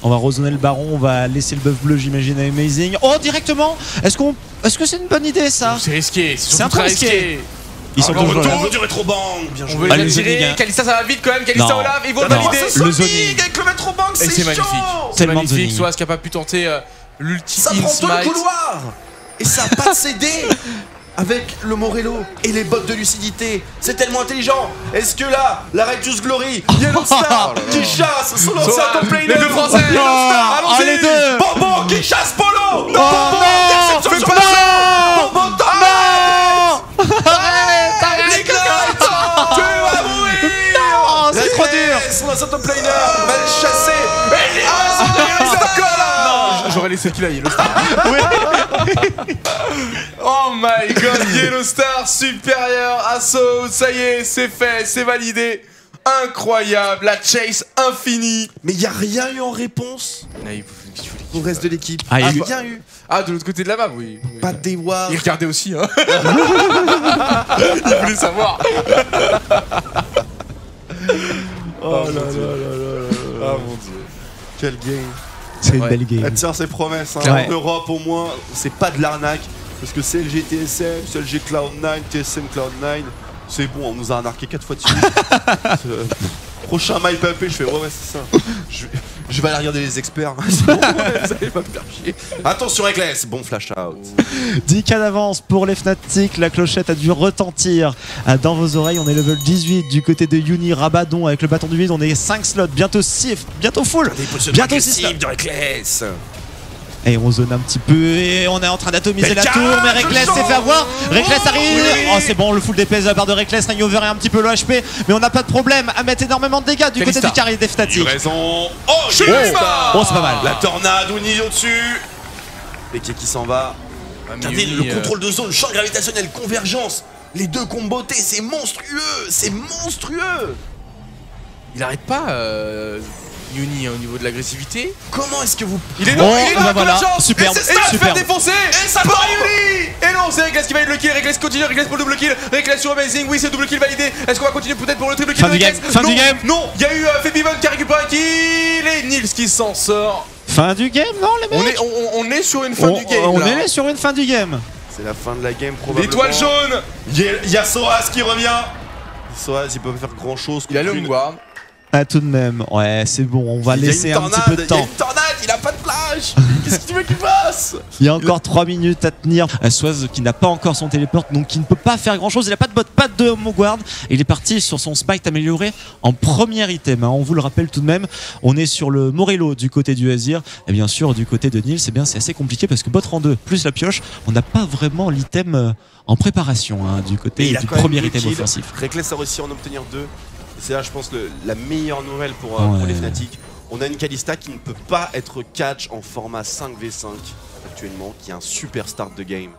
On va rosonner le baron, on va laisser le buff bleu, j'imagine, à Amazing. Oh, directement. Est-ce que c'est une bonne idée, ça? C'est risqué, c'est un peu risqué. Ils sont toujours du rétro-bang, bien joué. On veut les attirer, Kalista ça va vite quand même, Kalista Olaf, ils vont le valider. Le zoning avec le rétro-bang, c'est magnifique. C'est magnifique, Soaz qui a pas pu tenter l'ulti ça prend tout le couloir. Et ça a pas cédé. Avec le Morello et les bottes de lucidité, c'est tellement intelligent. Est-ce que là, la Righteous Glory, Yellow Star qui chasse son ancien top laner, les deux français, allons-y, les deux. Bonbon qui chasse Polo. Non, Bonbon, fais pas ça. Bonbon, non. Les gars, tu vas mourir. Non, c'est trop dur. Son ancien top laner va le chasser. J'aurais laissé qu'il a Yellow Star. Oh my god, Yellow Star supérieur à Saut. Ça y est, c'est fait, c'est validé. Incroyable, la chase infinie. Mais il n'y a rien eu en réponse au reste de l'équipe. Ah, rien eu. Ah, de l'autre côté de la map, oui. Pas de Dewar. Il regardait aussi, hein. Il voulait savoir. Oh là là là là. Ah mon dieu. Quel game. C'est une belle game. Elle tient ses promesses. Hein. En Europe, au moins, c'est pas de l'arnaque. Parce que CLG TSM, CLG Cloud9, TSM Cloud9, c'est bon, on nous a arnaqué 4 fois dessus. Prochain My PAP, je fais ouais, c'est ça. Je vais aller regarder les experts. C'est bon, vous allez pas me faire chier. Attention, Reckless, bon flash out. 10K d'avance pour les Fnatic. La clochette a dû retentir dans vos oreilles. On est level 18 du côté de Uni Rabadon avec le bâton du vide. On est 5 slots, bientôt 6, bientôt full. Bientôt 6 slots. De Reckless. Et on zone un petit peu et on est en train d'atomiser la tour, mais Reckless s'est fait avoir. Reckless arrive. Oh, c'est bon, le full DPS de la part de Reckless. Règne over un petit peu le HP, mais on n'a pas de problème à mettre énormément de dégâts du côté du carré des Fnatic. Oh, c'est pas mal. La tornade, Uni au-dessus. Peke qui s'en va. Regardez le contrôle de zone, champ gravitationnel, convergence. Les deux combotés, c'est monstrueux. C'est monstrueux. Il arrête pas. Uni au niveau de l'agressivité. Comment est-ce que vous... Il est là, voilà, superbe, et c'est superbe. faire défoncer. Et ça part Uni. Et non, c'est Reckless qui valide le kill. Reckless continue, Reckless pour le double kill. Reckless sur Amazing, oui, c'est double kill validé. Est-ce qu'on va continuer peut-être pour le triple kill? Fin du game, fin du game. Non, il y a eu Febiven qui a récupéré un kill et Nils qui s'en sort. Fin du game, non les mecs? On est sur une fin du game. On est sur une fin du game. C'est la fin de la game probablement. L'étoile jaune. Il y a Soaz qui revient. Soaz, il peut pas faire grand chose. Il a le Homeguard. Ah, tout de même, ouais, c'est bon, on va laisser un petit peu de temps. Il y a une tornade, il a pas de flash. Qu'est-ce que tu veux qu'il fasse? Il y a encore 3 minutes à tenir. Soaz qui n'a pas encore son téléport, donc qui ne peut pas faire grand chose. Il n'a pas de bot, pas de Homeguard. Il est parti sur son spike amélioré en premier item. Hein. On vous le rappelle tout de même, on est sur le Morello du côté du Azir. Et bien sûr, du côté de Nils, c'est assez compliqué parce que bot rang 2 plus la pioche, on n'a pas vraiment l'item en préparation hein, du côté du premier item offensif. Reckless a réussi à en obtenir 2. C'est là, je pense, la meilleure nouvelle pour les Fnatic. On a une Kalista qui ne peut pas être catch en format 5v5 actuellement, qui est un super start de game.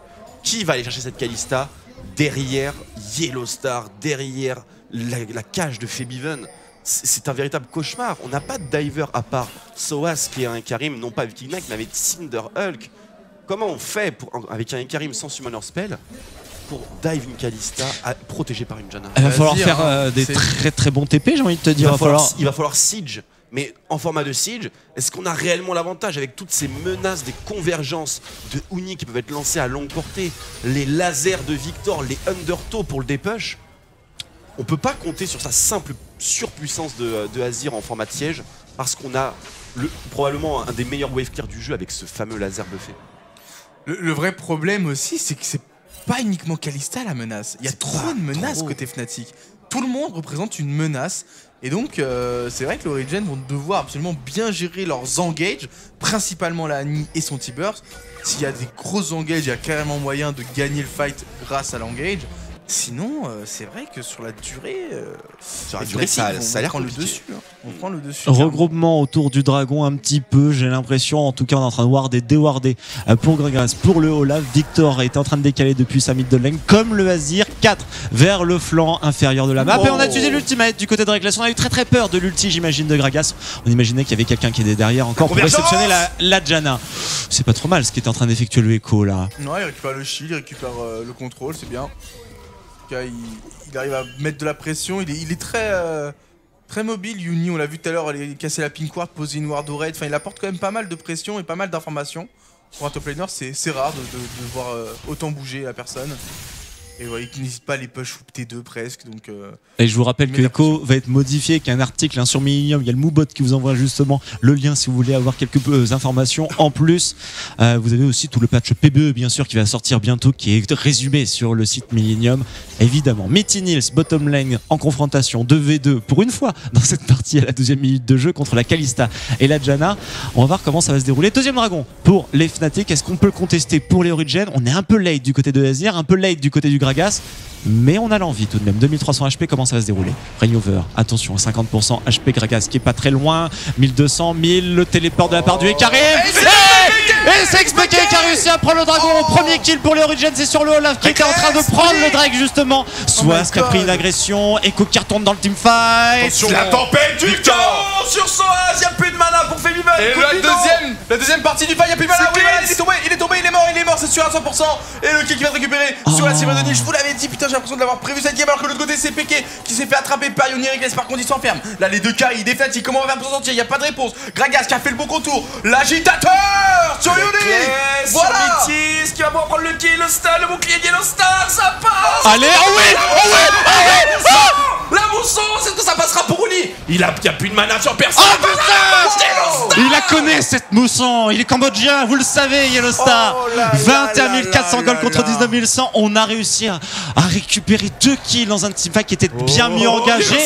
Qui va aller chercher cette Kalista derrière Yellow Star, derrière la cage de Febiven? C'est un véritable cauchemar. On n'a pas de diver à part Soaz qui est un Karim, non pas avec Ignac, mais avec Cinder Hulk. Comment on fait avec un Karim sans Summoner Spell pour dive une Kalista protégée par une Janna? Il va falloir faire des très très bons TP, j'ai envie de te dire. Il va falloir siege Mais en format de Siege, est-ce qu'on a réellement l'avantage avec toutes ces menaces des convergences de Uni qui peuvent être lancées à longue portée, les lasers de Victor, les Undertow pour le dépush? On peut pas compter sur sa simple surpuissance de Azir en format de siège parce qu'on a probablement un des meilleurs wave clear du jeu avec ce fameux laser buffé. Le vrai problème aussi, c'est que c'est pas uniquement Kalista la menace. Il y a trop de menaces côté Fnatic. Tout le monde représente une menace. Et donc, c'est vrai que les Origin vont devoir absolument bien gérer leurs engages, principalement la Annie et son T-Burst. S'il y a des grosses engages, il y a carrément moyen de gagner le fight grâce à l'engage. Sinon, c'est vrai que sur la durée, ça a l'air le dessus. Hein. On prend le dessus. Regroupement autour du dragon un petit peu, j'ai l'impression. En tout cas, on est en train de warder, déwarder pour Gragas, pour le Olaf. Victor est en train de décaler depuis sa mid lane, comme le Azir, 4 vers le flanc inférieur de la map. Et on a utilisé l'ultimate du côté de Reckless. On a eu très peur de l'ulti, j'imagine, de Gragas. On imaginait qu'il y avait quelqu'un qui était derrière encore pour réceptionner la Janna. C'est pas trop mal ce qui est en train d'effectuer le Echo là. Ouais, il récupère le shield, il récupère le contrôle, c'est bien. Il arrive à mettre de la pression, il est très mobile. Uni, on l'a vu tout à l'heure, aller casser la pink ward, poser une ward au raid. Enfin, il apporte quand même pas mal de pression et pas mal d'informations. Pour un top laner, c'est rare de voir autant bouger la personne. Et ouais, il n'hésite pas à les push ou T2 presque. Donc, et je vous rappelle que Echo va être modifié, qu'il y a un article sur Millennium. Il y a le Moobot qui vous envoie justement le lien si vous voulez avoir quelques informations. En plus, vous avez aussi tout le patch PBE bien sûr qui va sortir bientôt, qui est résumé sur le site Millennium. Évidemment, Mitty Nils, bottom lane en confrontation 2v2 pour une fois dans cette partie à la 12e minute de jeu contre la Kalista et la Janna. On va voir comment ça va se dérouler. Deuxième dragon pour les Fnatic. Est-ce qu'on peut le contester pour les Origin? On est un peu late du côté de Azir, un peu late du côté du Gragas, mais on a l'envie tout de même. 2300 HP, comment ça va se dérouler? Rainover, attention, 50% HP, Gragas qui est pas très loin, 1200, 1000, le téléport de la part du Ekarim. Et c'est XPK qui a réussi à prendre le dragon. Premier kill pour les Origins, c'est sur le Olaf qui était en train de prendre le Drake justement. Swask qui a pris une agression, Echo qui retourne dans le teamfight. La tempête du temps sur Soaz, il n'y a plus de mana pour Feliman. Et la deuxième partie du fight, il n'y a plus de mana. Oui, il est tombé, il est mort, c'est sûr à 100%. Et le kill qui va se récupérer sur la cible de Niche. Je vous l'avais dit, putain, j'ai l'impression de l'avoir prévu cette game. Alors que de l'autre côté, c'est PK qui s'est fait attraper par Yoni Reckless. Par contre, il s'enferme. Là, les deux carries, des Fnatic, comment on va faire pour s'en sortir? Il n'y a pas de réponse. Gragas qui a fait le bon contour. L'agitateur sur Yoni. Voilà. Sur qui va pouvoir prendre le kill, le stun, le bouclier Yellow Star, ça passe. Allez, la mousson, c'est que ça passera pour Uni. Il y a plus de mana sur personne. Oh putain, il la connaît cette mousson. Il est cambodgien, vous le savez, Yellow Star. 21 400 gold contre 19 100. On a réussi à récupérer 2 kills dans un teamfight qui était bien mieux engagé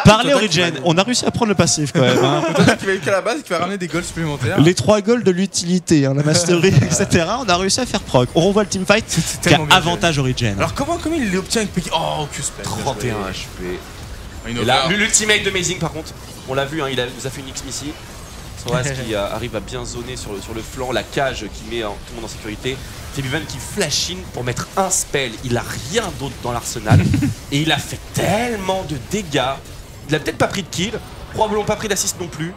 par les Origin. On a réussi à prendre le passif quand même. Hein. Peut-être qu'il va être à la base et qu'il va ramener des golds supplémentaires. Les 3 golds de l'utilité, hein, la mastery, etc. On a réussi à faire proc. On revoit le teamfight qui a avantage Origin. Alors comment il l'obtient avec PK? Oh, que spell. 31 HP. Et là, l'ultimate de Mazing par contre, on l'a vu, hein, il nous a fait une X-Missy. Soaz qui arrive à bien zoner sur le flanc, la cage qui met tout le monde en sécurité. Febivan qui flash in pour mettre un spell, il a rien d'autre dans l'arsenal. Et il a fait tellement de dégâts. Il a peut-être pas pris de kill, probablement pas pris d'assist non plus,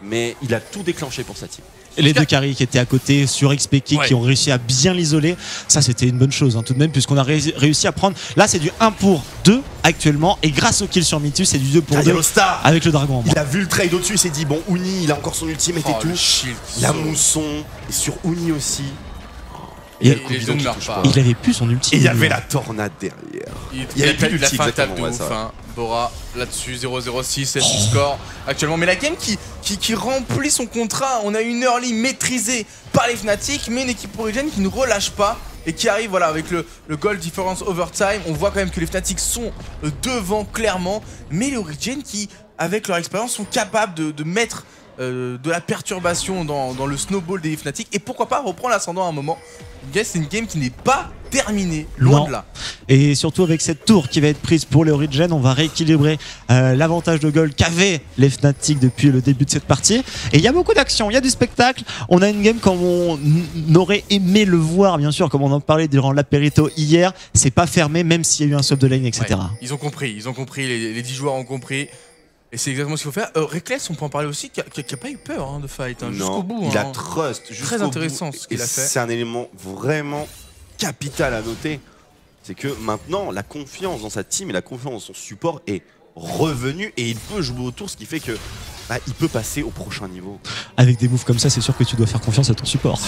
mais il a tout déclenché pour sa team. Les deux carries qui étaient à côté sur XPK qui ont réussi à bien l'isoler, ça c'était une bonne chose hein, tout de même, puisqu'on a réussi à prendre. Là c'est du 1 pour 2 actuellement, et grâce au kill sur Mitus c'est du 2 pour 2 avec le dragon en main. Il a vu le trade au-dessus, il s'est dit bon, Uni il a encore son ultimate et tout. La mousson, et sur Uni aussi. Et il avait plus son ulti. Et il y avait la tornade derrière. Il y avait plus la fin table de ouf. Hein. Bora là-dessus, 0-0-6, c'est le score actuellement. Mais la game qui remplit son contrat. On a une early maîtrisée par les Fnatic, mais une équipe Origin qui ne relâche pas et qui arrive voilà, avec le goal difference overtime. On voit quand même que les Fnatic sont devant clairement, mais les Origin qui, avec leur expérience, sont capables de mettre de la perturbation dans le snowball des Fnatic et pourquoi pas reprendre l'ascendant à un moment. C'est une game qui n'est pas terminée, loin de là. Et surtout avec cette tour qui va être prise pour les Origin, on va rééquilibrer l'avantage de gold qu'avaient les Fnatic depuis le début de cette partie. Et il y a beaucoup d'action, il y a du spectacle. On a une game comme on aurait aimé le voir, bien sûr, comme on en parlait durant l'apérito hier. C'est pas fermé, même s'il y a eu un swap de lane, etc. Ouais, ils ont compris, les 10 joueurs ont compris. Et c'est exactement ce qu'il faut faire. Reckless, on peut en parler aussi, qui a pas eu peur hein, de fight jusqu'au bout. Il a trust. Très intéressant ce qu'il a fait. C'est un élément vraiment capital à noter. C'est que maintenant, la confiance dans sa team et la confiance dans son support est revenue et il peut jouer autour, ce qui fait que bah, il peut passer au prochain niveau. Avec des moves comme ça, c'est sûr que tu dois faire confiance à ton support.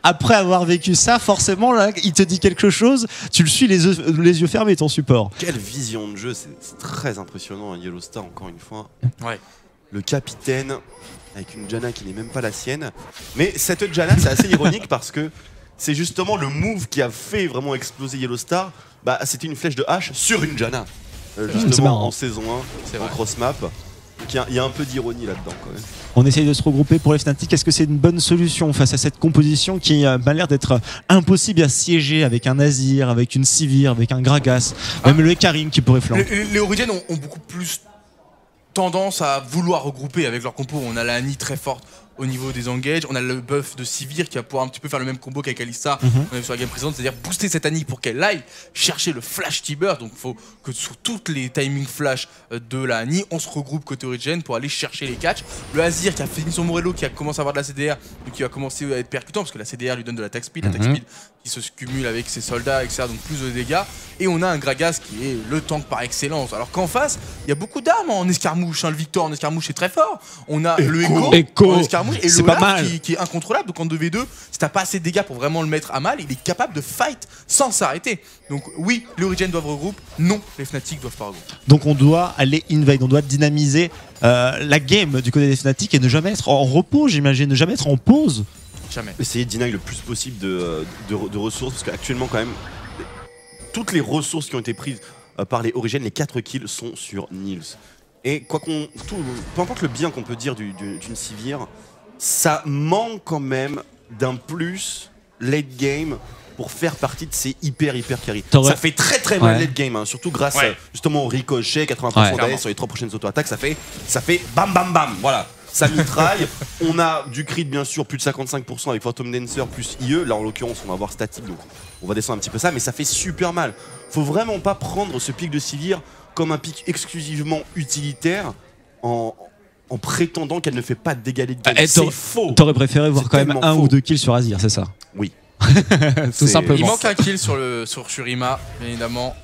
Après avoir vécu ça, forcément, là, il te dit quelque chose, tu le suis les yeux fermés, ton support. Quelle vision de jeu, c'est très impressionnant, Yellow Star, encore une fois. Ouais. Le capitaine, avec une Janna qui n'est même pas la sienne. Mais cette Janna, c'est assez ironique parce que c'est justement le move qui a fait vraiment exploser Yellow Star. Bah, c'était une flèche de hache sur une Janna. Justement en saison 1, en cross-map. Donc il y a un peu d'ironie là-dedans quand même. On essaye de se regrouper pour les Fnatic. Est-ce que c'est une bonne solution face à cette composition qui a l'air d'être impossible à siéger avec un Azir, avec une Sivir, avec un Gragas, même le Karim qui pourrait flanquer? Les Origins ont beaucoup plus tendance à vouloir regrouper avec leur compo. On a la Annie très forte au niveau des engages, on a le buff de Sivir qui va pouvoir un petit peu faire le même combo qu'avec Alistar on a vu sur la game précédente, c'est-à-dire booster cette Annie pour qu'elle aille chercher le flash T-Burst. Donc il faut que sur toutes les timing flash de la Annie, on se regroupe côté Origin pour aller chercher les catchs. Le Azir qui a fini son Morello, qui a commencé à avoir de la CDR, donc qui va commencer à être percutant parce que la CDR lui donne de l'attack speed, l'attack speed qui se cumule avec ses soldats, etc. Donc plus de dégâts. Et on a un Gragas qui est le tank par excellence. Alors qu'en face, il y a beaucoup d'armes en escarmouche. Le Victor en escarmouche est très fort. On a le Echo en escarmouche et le Olaf qui est incontrôlable. Donc en 2v2, si t'as pas assez de dégâts pour vraiment le mettre à mal, il est capable de fight sans s'arrêter. Donc oui, les Origins doivent regrouper. Non, les Fnatic doivent pas regrouper. Donc on doit aller invade, on doit dynamiser la game du côté des Fnatic et ne jamais être en repos, j'imagine, ne jamais être en pause. Jamais. Essayer de deny le plus possible de ressources, parce qu'actuellement quand même, toutes les ressources qui ont été prises par les Origins, les 4 kills sont sur Nils. Et peu importe le bien qu'on peut dire d'une Sivir, ça manque quand même d'un plus late game pour faire partie de ces hyper carry. Ça fait très mal late game, hein, surtout grâce justement au ricochet, 80% d'AS sur les 3 prochaines auto-attaques, ça fait bam bam bam, voilà. Ça mitraille, on a du crit bien sûr, plus de 55% avec Phantom Dancer plus IE, là en l'occurrence on va voir statique donc on va descendre un petit peu ça, mais ça fait super mal. Faut vraiment pas prendre ce pic de Sivir comme un pic exclusivement utilitaire en prétendant qu'elle ne fait pas de dégâts de game. C'est faux. T'aurais préféré voir quand même 1 ou 2 kills sur Azir, c'est ça? Oui. Tout simplement. Il manque un kill sur Shurima, bien évidemment.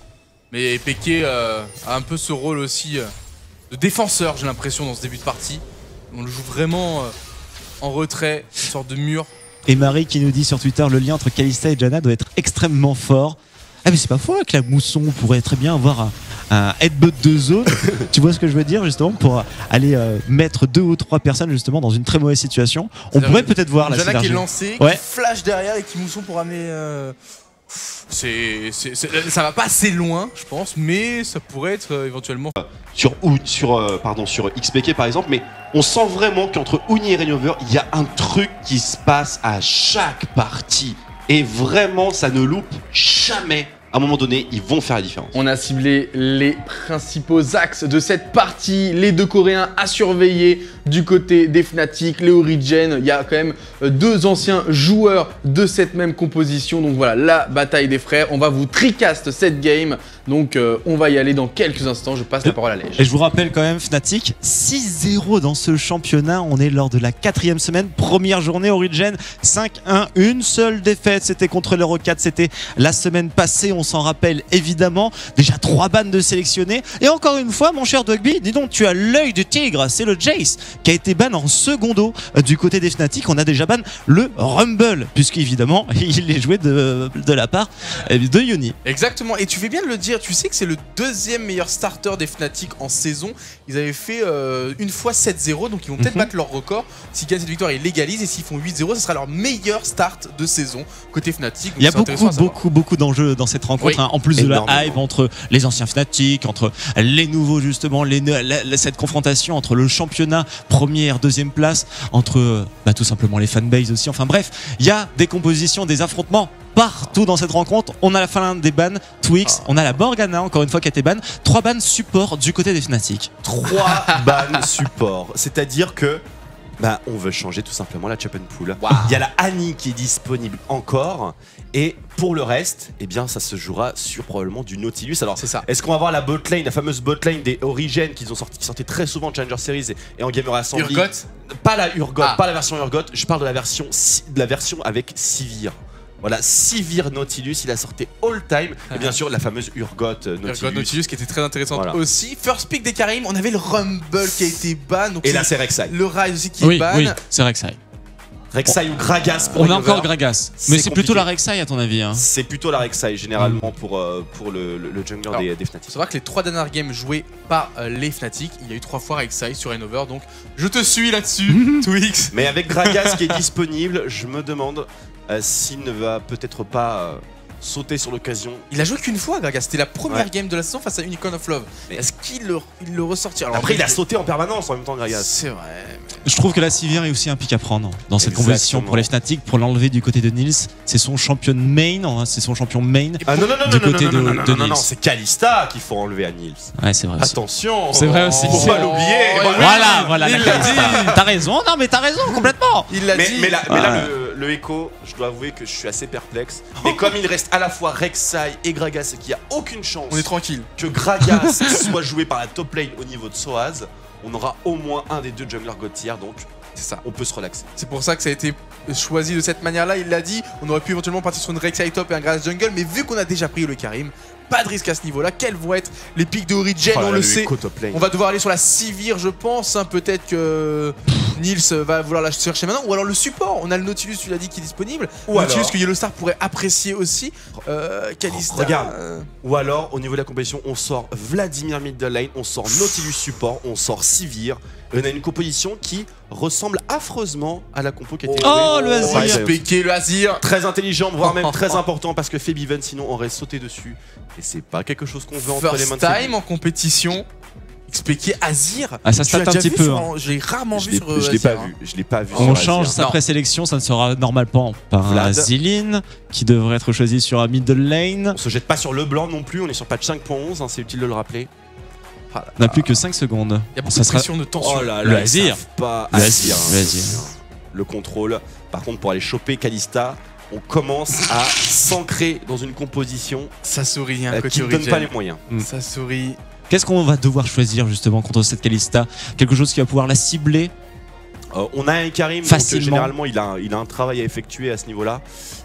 Mais Peke a un peu ce rôle aussi de défenseur, j'ai l'impression, dans ce début de partie. On le joue vraiment en retrait, une sorte de mur. Et Marie qui nous dit sur Twitter, le lien entre Kalista et Janna doit être extrêmement fort. Ah mais c'est pas faux que la mousson pourrait très bien avoir un headbutt de zone. Tu vois ce que je veux dire justement, pour aller mettre 2 ou 3 personnes justement dans une très mauvaise situation. On pourrait peut-être voir la Janna synergie. qui est lancée, qui flash derrière et qui mousson pour amener... ça va pas assez loin je pense, mais ça pourrait être éventuellement... Sur XPK par exemple, mais on sent vraiment qu'entre Uni et Reignover, il y a un truc qui se passe à chaque partie. Et vraiment, ça ne loupe jamais. À un moment donné, ils vont faire la différence. On a ciblé les principaux axes de cette partie, les 2 Coréens à surveiller du côté des Fnatic, les Origins. Il y a quand même 2 anciens joueurs de cette même composition. Donc voilà, la bataille des frères. On va vous tricast cette game. Donc on va y aller dans quelques instants. Je passe la parole à Lej. Et je vous rappelle quand même, Fnatic, 6-0 dans ce championnat. On est lors de la 4e semaine, première journée. Origin 5-1, une seule défaite. C'était contre l'Euro 4, c'était la semaine passée. On s'en rappelle évidemment. Déjà 3 bans de sélectionnés. Et encore une fois, mon cher Dogby, dis donc, tu as l'œil du tigre. C'est le Jace qui a été ban en secondo du côté des Fnatic. On a déjà ban le Rumble, puisqu'évidemment, il est joué de la part de Uni. Exactement. Et tu fais bien de le dire. Tu sais que c'est le 2e meilleur starter des Fnatic en saison. Ils avaient fait une fois 7-0. Donc ils vont peut-être battre leur record. S'ils gagnent cette victoire, ils légalisent. Et s'ils font 8-0, ce sera leur meilleur start de saison côté Fnatic. Donc il y a beaucoup d'enjeux dans cette rencontre. En plus de la hype entre les anciens Fnatic, entre les nouveaux justement, cette confrontation entre le championnat première, 2e place, entre tout simplement les fanbases aussi. Enfin bref, il y a des compositions, des affrontements partout dans cette rencontre. On a la Finlande des bans, Twix, on a la Morgana encore une fois qui a été ban. 3 bans support du côté des Fnatic. 3 bans support, c'est-à-dire que on veut changer tout simplement la Chop and Pull. Il y a la Annie qui est disponible encore. Et pour le reste, eh bien, ça se jouera sur probablement du Nautilus. Alors, est-ce qu'on va voir la botlane, la fameuse botlane des Origins qui sortaient très souvent en Challenger Series et en Gamer Assembly? Urgot? Pas la Urgot, pas la version Urgot. Je parle de la version avec Sivir. Voilà, Sivir Nautilus, il a sorti all time. Et bien sûr, la fameuse Urgot Nautilus. Urgot Nautilus qui était très intéressante aussi. First pick des Karim, on avait le Rumble qui a été ban. Donc et là, c'est Rek'Sai. Le Rise aussi qui est ban. Oui, c'est Rek'Sai. Rek'Sai ou Gragas pour on a encore Gragas. Mais c'est plutôt la Rek'Sai à ton avis hein. C'est plutôt la Rek'Sai généralement pour le jungler des Fnatic. Il faut savoir que les 3 dernières games jouées par les Fnatic, il y a eu 3 fois Rek'Sai sur Reignover, donc je te suis là-dessus, Twix. Mais avec Gragas qui est disponible, je me demande s'il ne va peut-être pas sauter sur l'occasion. Il a joué qu'une fois, Gragas, c'était la première game de la saison face à Unicorn of Love. Est-ce qu'il le ressortira? Après, il a sauté en permanence en même temps, Gragas. C'est vrai. Je trouve que la Sivir est aussi un pic à prendre dans cette composition pour les Fnatic, pour l'enlever du côté de Nils. C'est son champion main, hein, c'est son champion main. Ah non, non, c'est Kalista qu'il faut enlever à Nils. Ouais, c'est vrai. Attention, c'est vrai aussi. Faut pas l'oublier. Voilà, il l'a dit. T'as raison, non mais t'as raison complètement. Il l'a dit. Mais là, le Echo, je dois avouer que je suis assez perplexe. Mais comme il reste à la fois Rek'Sai et Gragas et qu'il n'y a aucune chance on est tranquille que Gragas soit joué par la top lane au niveau de Soaz, on aura au moins un des 2 junglers God tier, donc c'est ça, on peut se relaxer. C'est pour ça que ça a été choisi de cette manière-là, il l'a dit. On aurait pu éventuellement partir sur une Rek'Sai top et un Gragas jungle, mais vu qu'on a déjà pris le Karim, pas de risque à ce niveau-là. Quels vont être les pics de Origin? On le sait. On va devoir aller sur la Sivir, je pense. Hein. Peut-être que Nils va vouloir la chercher maintenant. Ou alors le support. On a le Nautilus, tu l'as dit, qui est disponible. Ou Nautilus que Yellowstar pourrait apprécier aussi. Kalista. Regarde. Ou alors, au niveau de la compétition, on sort Vladimir middle lane, on sort Nautilus support, on sort Sivir. On a une composition qui ressemble affreusement à la compo qui a été jouée. Oh, le Azir. Le Azir. Très intelligent, voire même très important, parce que Febiven sinon aurait sauté dessus. Et c'est pas quelque chose qu'on veut entre les mains de First time en compétition. Expliquer Azir. Ah, ça se tape un petit peu. J'ai rarement vu sur je l'ai pas vu. On change sa présélection, ça ne sera normalement par un Zilin qui devrait être choisi sur un middle lane. On se jette pas sur le blanc non plus, on est sur patch 5.11, hein, c'est utile de le rappeler. On n'a plus que 5 secondes. Il y a beaucoup de pression de tension. Oh là là, le Azir. Le contrôle. Par contre, pour aller choper Kalista, on commence à s'ancrer dans une composition ça sourit qui ne donne pas les moyens. Ça sourit. Qu'est-ce qu'on va devoir choisir justement contre cette Kalista? Quelque chose qui va pouvoir la cibler? On a un Karim, facilement. Donc, généralement il a un travail à effectuer à ce niveau-là.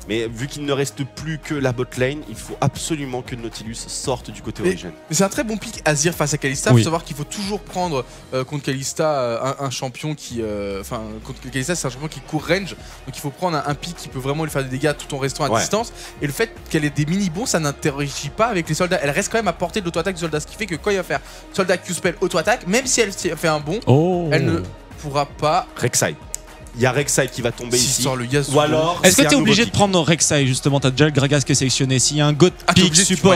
Mais vu qu'il ne reste plus que la bot lane, il faut absolument que Nautilus sorte du côté Origin. Mais c'est un très bon pick Azir face à Kalista. Il faut savoir qu'il faut toujours prendre contre Kalista un champion qui. Enfin, contre Kalista, c'est un champion qui court range. Donc il faut prendre un pick qui peut vraiment lui faire des dégâts tout en restant à distance. Et le fait qu'elle ait des mini-bons, ça n'interagit pas avec les soldats. Elle reste quand même à portée de l'auto-attaque du soldat. Ce qui fait que quand il va faire soldat Q-spell auto-attaque, même si elle fait un bond, elle ne pourra pas. Rek'Sai. Il y a Rek'Sai qui va tomber ici. Ou alors, est-ce que tu es obligé de prendre Rek'Sai justement? T'as déjà le Gragas qui est sélectionné. S'il y a un God Pick support.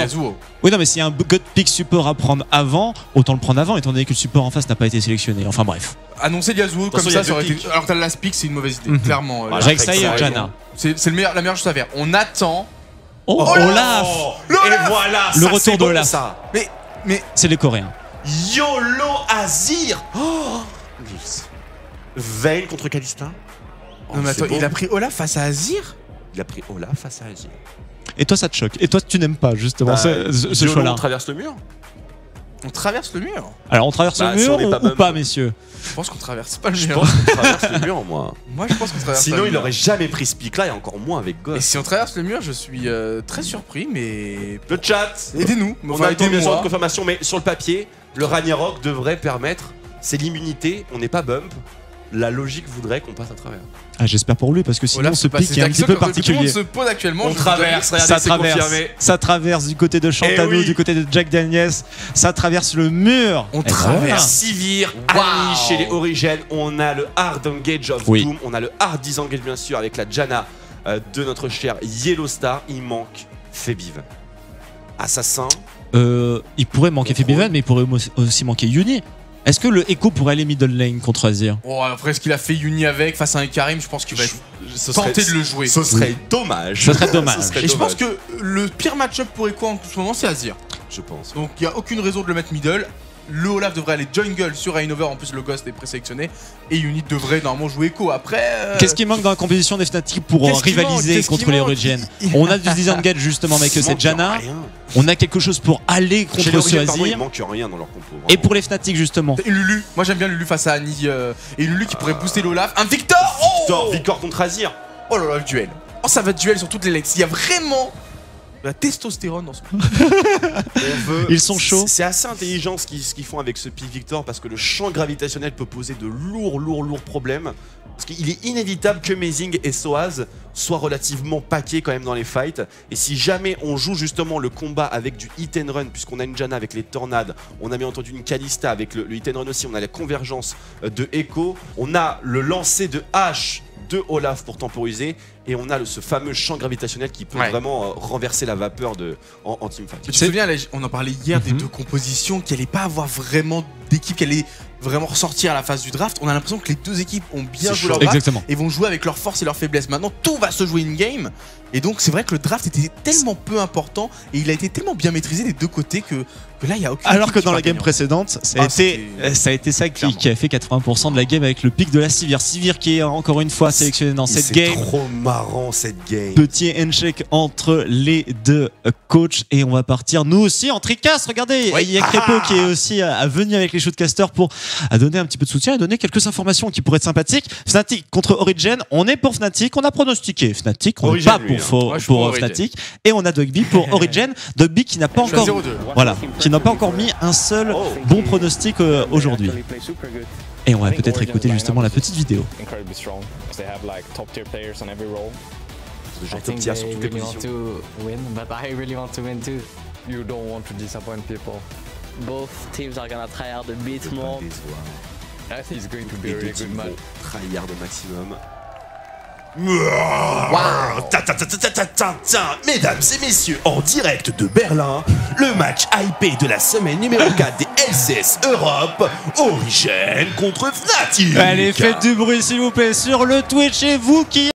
Oui, non, mais s'il y a un God Pick support à prendre avant, autant le prendre avant étant donné que le support en face n'a pas été sélectionné. Enfin bref. Annoncer Yasuo comme ça aurait été. Alors que t'as le last pick, c'est une mauvaise idée, clairement. Rek'Sai et Janna. C'est la meilleure chose à faire. On attend. Olaf. Et voilà, le retour d'Olaf. Mais c'est les Coréens. YOLO Azir. Vayne contre Kalista. Non mais attends, il a pris Olaf face à Azir? Il a pris Olaf face à Azir. Et toi ça te choque? Et toi tu n'aimes pas justement ce choix-là? On traverse le mur? On traverse le mur? Alors on traverse le mur ou pas, messieurs? Je pense qu'on traverse pas le mur. Je pense qu'on traverse le mur, moi. Moi je pense qu'on traverse Sinon il aurait jamais pris ce pic-là et encore moins avec Ghost. Et si on traverse le mur, je suis très surpris, mais... Le chat, aidez-nous. On a bien sûr de confirmation, mais sur le papier, le Ragnarok devrait permettre, c'est l'immunité, on n'est pas bump. La logique voudrait qu'on passe à travers. Ah, j'espère pour lui parce que sinon ce pic est un petit peu particulier. Tout le monde se pose actuellement. On traverse, ça traverse du côté de Chantalou, du côté de Jack Daniels, ça traverse le mur. On traverse Sivir, Annie chez les Origin, on a le Hard Engage of Doom, on a le Hard Disengage bien sûr avec la Janna de notre cher Yellowstar. Il manque Febiven. Assassin. Il pourrait manquer Febiven, mais il pourrait aussi manquer Yuni. Est-ce que le Echo pourrait aller middle lane contre Azir? Oh, après ce qu'il a fait Yuni avec face à un Karim, je pense qu'il va tenter de le jouer. Ce serait dommage. Ce serait dommage. Et je pense que le pire match-up pour Echo en ce moment, c'est Azir. Je pense. Donc il n'y a aucune raison de le mettre middle. Le Olaf devrait aller jungle sur Reignover, en plus le Ghost est présélectionné. Et Unit devrait normalement jouer Echo. Après. Qu'est-ce qui manque dans la compétition des Fnatic pour rivaliser contre les Origin? On a du disengage justement avec cette Janna. On a quelque chose pour aller contre ce Azir. Il manque rien dans leur compo. Et pour les Fnatic justement. Et Lulu, moi j'aime bien Lulu face à Annie. Et Lulu qui pourrait booster l'Olaf. Un Victor. Victor contre Azir. Oh là là, le duel. Oh, ça va duel sur toutes les lanes. Il y a vraiment la testostérone dans ce Ils sont chauds. C'est assez intelligent ce qu'ils font avec ce pick Victor parce que le champ gravitationnel peut poser de lourds problèmes. Parce qu'il est inévitable que Mazing et Soaz soient relativement paquets quand même dans les fights. Et si jamais on joue justement le combat avec du hit and run, puisqu'on a une Janna avec les tornades, on a bien entendu une Kalista avec le hit and run aussi, on a la convergence de Echo, on a le lancer de hache de Olaf pour temporiser et on a ce fameux champ gravitationnel qui peut vraiment renverser la vapeur en teamfight. Tu te souviens, on en parlait hier des deux compositions qui n'allaient pas avoir vraiment d'équipe, qui allaient vraiment ressortir à la phase du draft. On a l'impression que les deux équipes ont bien joué leur draft et vont jouer avec leurs forces et leurs faiblesses. Maintenant tout va se jouer in-game et donc c'est vrai que le draft était tellement peu important et il a été tellement bien maîtrisé des deux côtés que là il n'y a aucune. Alors que dans la game précédente, ça a été ça qui a fait 80% de la game avec le pic de la Sivir. Sivir qui est encore une fois sélectionné dans cette game. C'est trop marrant cette game. Petit handshake entre les deux coachs et on va partir nous aussi en tricast. Regardez, il y a Crépo qui est aussi venu avec les shootcasters pour donner un petit peu de soutien et donner quelques informations qui pourraient être sympathiques. Fnatic contre Origen, on est pour Fnatic, on a pronostiqué Fnatic, on n'est pas pour Fnatic et on a Dogby pour Origen. Dogby qui n'a pas encore n'a pas encore mis un seul bon pronostic aujourd'hui. Et on va peut-être écouter justement la petite vidéo. Genre top tier sur toutes les positions. You don't want to disappoint people. Both teams are gonna try hard to beat more. I think it's going to be a really good match. Try hard au maximum. Mesdames et messieurs, en direct de Berlin, le match hypé de la semaine numéro 4 des LCS Europe, Origen contre Fnatic. Allez, faites du bruit s'il vous plaît sur le Twitch et vous qui